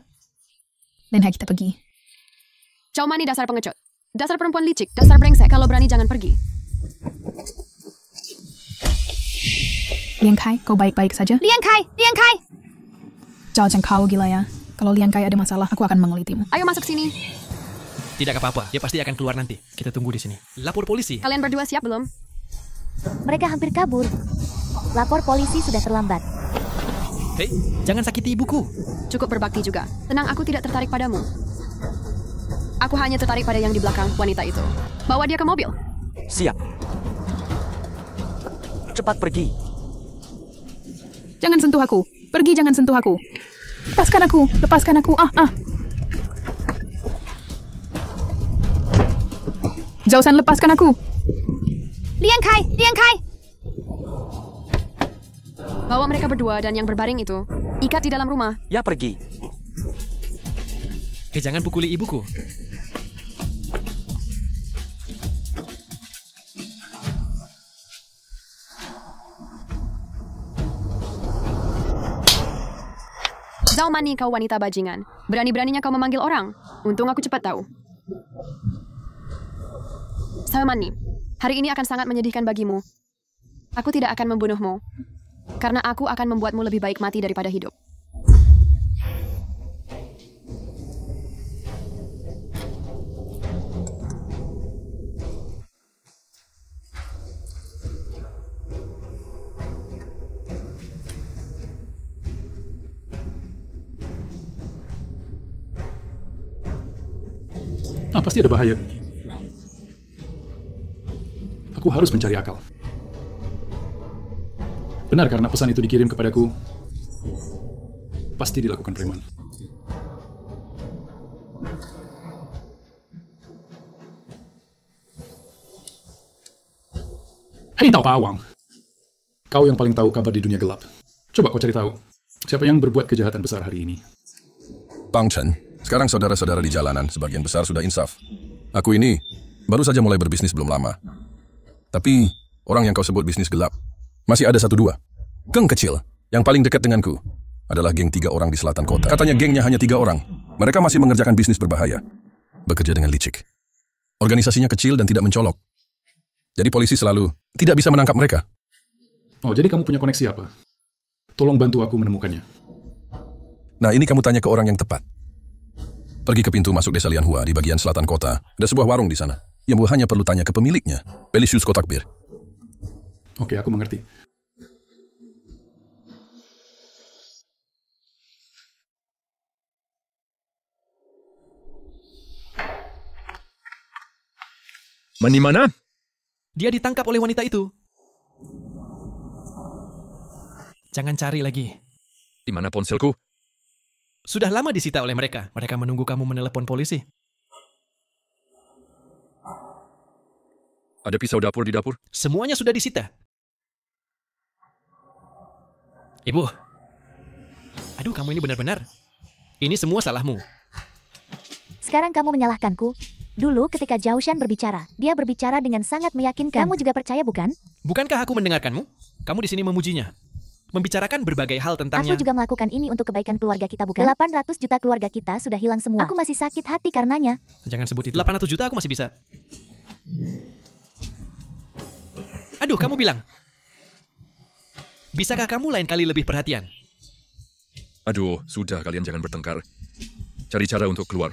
Dan kita pergi. Jauh Mani, dasar pengecut. Dasar perempuan licik. Dasar brengsek. Kalau berani jangan pergi. Liang Kai, kau baik-baik saja? Liang Kai! Liang Kai! Zhaoshan, kau gila ya. Kalau Liang Kai ada masalah, aku akan mengulitimu. Ayo masuk sini. Tidak apa-apa, dia pasti akan keluar nanti. Kita tunggu di sini. Lapor polisi. Kalian berdua siap belum? Mereka hampir kabur. Lapor polisi sudah terlambat. Hei, jangan sakiti ibuku. Cukup berbakti juga. Tenang, aku tidak tertarik padamu. Aku hanya tertarik pada yang di belakang wanita itu. Bawa dia ke mobil. Siap. Cepat pergi. Jangan sentuh aku. Pergi, jangan sentuh aku. Lepaskan aku. Lepaskan aku. Zhaoshan, lepaskan aku. Liang Kai! Liang Kai! Bawa mereka berdua dan yang berbaring itu. Ikat di dalam rumah. Ya, pergi. Hei, jangan pukuli ibuku. Zhao Mani, kau wanita bajingan. Berani-beraninya kau memanggil orang. Untung aku cepat tahu. Zhao Mani, hari ini akan sangat menyedihkan bagimu. Aku tidak akan membunuhmu. Karena aku akan membuatmu lebih baik mati daripada hidup. Pasti ada bahaya. Aku harus mencari akal. Benar karena pesan itu dikirim kepadaku. Pasti dilakukan preman. Hei Tao Pawang. Kau yang paling tahu kabar di dunia gelap. Coba kau cari tahu. Siapa yang berbuat kejahatan besar hari ini? Pang Chen, sekarang saudara-saudara di jalanan sebagian besar sudah insaf. Aku ini baru saja mulai berbisnis belum lama. Tapi orang yang kau sebut bisnis gelap, masih ada 1-2. Geng kecil, yang paling dekat denganku, adalah geng 3 orang di selatan kota. Katanya gengnya hanya 3 orang. Mereka masih mengerjakan bisnis berbahaya. Bekerja dengan licik. Organisasinya kecil dan tidak mencolok. Jadi polisi selalu tidak bisa menangkap mereka. Oh, jadi kamu punya koneksi apa? Tolong bantu aku menemukannya. Nah, ini kamu tanya ke orang yang tepat. Pergi ke pintu masuk desa Lianhua di bagian selatan kota. Ada sebuah warung di sana. Yang hanya perlu tanya ke pemiliknya. Belisius Kotak Bir. Oke, aku mengerti. Mani mana? Dia ditangkap oleh wanita itu. Jangan cari lagi. Di mana ponselku? sudah lama disita oleh mereka. Mereka menunggu kamu menelepon polisi. Ada pisau dapur di dapur? Semuanya sudah disita. Ibu. Aduh, kamu ini benar-benar. Ini semua salahmu. Sekarang kamu menyalahkanku. Dulu ketika Zhao Shan berbicara, dia berbicara dengan sangat meyakinkan. Kamu juga percaya, bukan? Bukankah aku mendengarkanmu? Kamu di sini memujinya. Membicarakan berbagai hal tentangnya. Aku juga melakukan ini untuk kebaikan keluarga kita, bukan? 800 juta keluarga kita sudah hilang semua. Aku masih sakit hati karenanya. Jangan sebut itu. 800 juta aku masih bisa. Aduh, kamu bilang. Bisakah kamu lain kali lebih perhatian? Aduh, sudah kalian jangan bertengkar. Cari cara untuk keluar.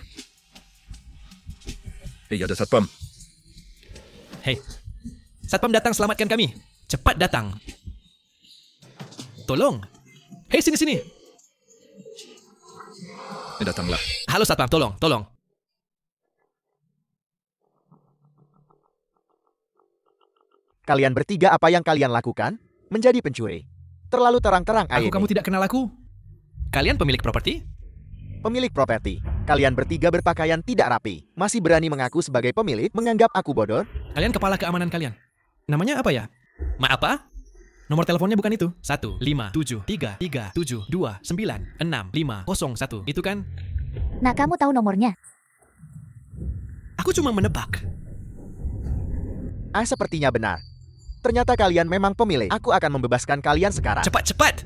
Hei, ada satpam. Hei, satpam datang selamatkan kami. Cepat datang. Tolong. Hei, sini-sini. Datanglah. Halo satpam, tolong. Kalian bertiga apa yang kalian lakukan? Menjadi pencuri. Terlalu terang-terang, Ayeni. Kamu tidak kenal aku? Kalian pemilik properti? Pemilik properti. Kalian bertiga berpakaian tidak rapi. Masih berani mengaku sebagai pemilik, menganggap aku bodoh? Kalian kepala keamanan kalian. Namanya apa ya? Apa? Nomor teleponnya bukan itu. 1-5-7-3-3-7-2-9-6-5-0-1. Itu kan? Nah, kamu tahu nomornya? Aku cuma menebak. Sepertinya benar. Ternyata kalian memang pemilik. Aku akan membebaskan kalian sekarang. Cepat!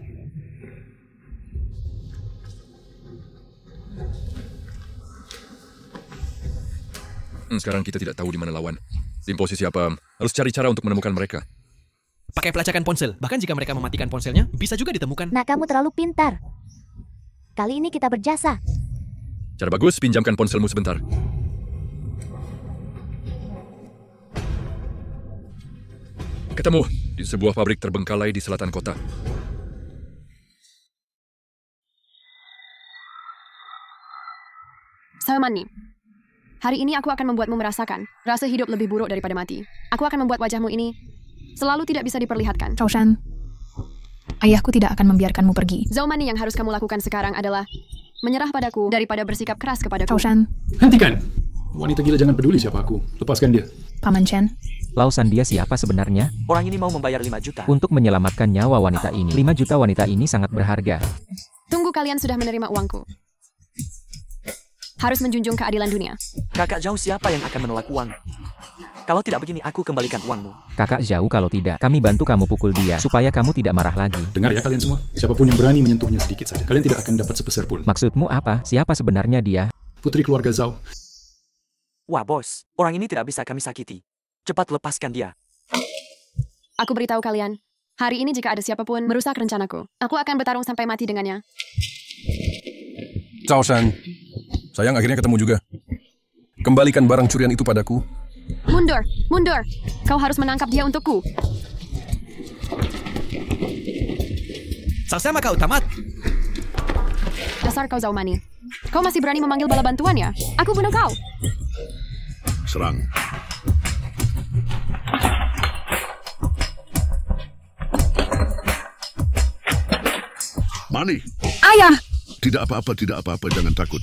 Sekarang kita tidak tahu di mana lawan. Tim posisi apa? Harus cari cara untuk menemukan mereka. Pakai pelacakan ponsel. Bahkan jika mereka mematikan ponselnya, bisa juga ditemukan. Nah, kamu terlalu pintar. Kali ini kita berjasa. Cara bagus, pinjamkan ponselmu sebentar. Ketemu di sebuah pabrik terbengkalai di selatan kota. Salmani, hari ini aku akan membuatmu merasakan rasa hidup lebih buruk daripada mati. Aku akan membuat wajahmu ini selalu tidak bisa diperlihatkan. Zhao Shan, ayahku tidak akan membiarkanmu pergi. Zhao Mani, yang harus kamu lakukan sekarang adalah menyerah padaku daripada bersikap keras kepadaku. Zhao Shan. Hentikan! Wanita gila jangan peduli siapa aku. Lepaskan dia. Paman Chen. Lausan dia siapa sebenarnya? Orang ini mau membayar 5 juta. Untuk menyelamatkan nyawa wanita ini. 5 juta wanita ini sangat berharga. Tunggu, kalian sudah menerima uangku. Harus menjunjung keadilan dunia. Kakak Zhao siapa yang akan menolak uang? Kalau tidak begini, aku kembalikan uangmu. Kakak Zhao, kalau tidak, kami bantu kamu pukul dia, supaya kamu tidak marah lagi. Dengar ya kalian semua, siapapun yang berani menyentuhnya sedikit saja, kalian tidak akan dapat sepeser pun. Maksudmu apa? Siapa sebenarnya dia? Putri keluarga Zhao. Wah bos, orang ini tidak bisa kami sakiti. Cepat lepaskan dia. Aku beritahu kalian, hari ini jika ada siapapun merusak rencanaku, aku akan bertarung sampai mati dengannya. Zhao Shan, sayang akhirnya ketemu juga. Kembalikan barang curian itu padaku. Mundur! Kau harus menangkap dia untukku. Sama kau, tamat! Dasar kau Zhao Mani. Kau masih berani memanggil bala bantuan ya? Aku bunuh kau! Serang. Mani. Ayah! Tidak apa-apa, jangan takut.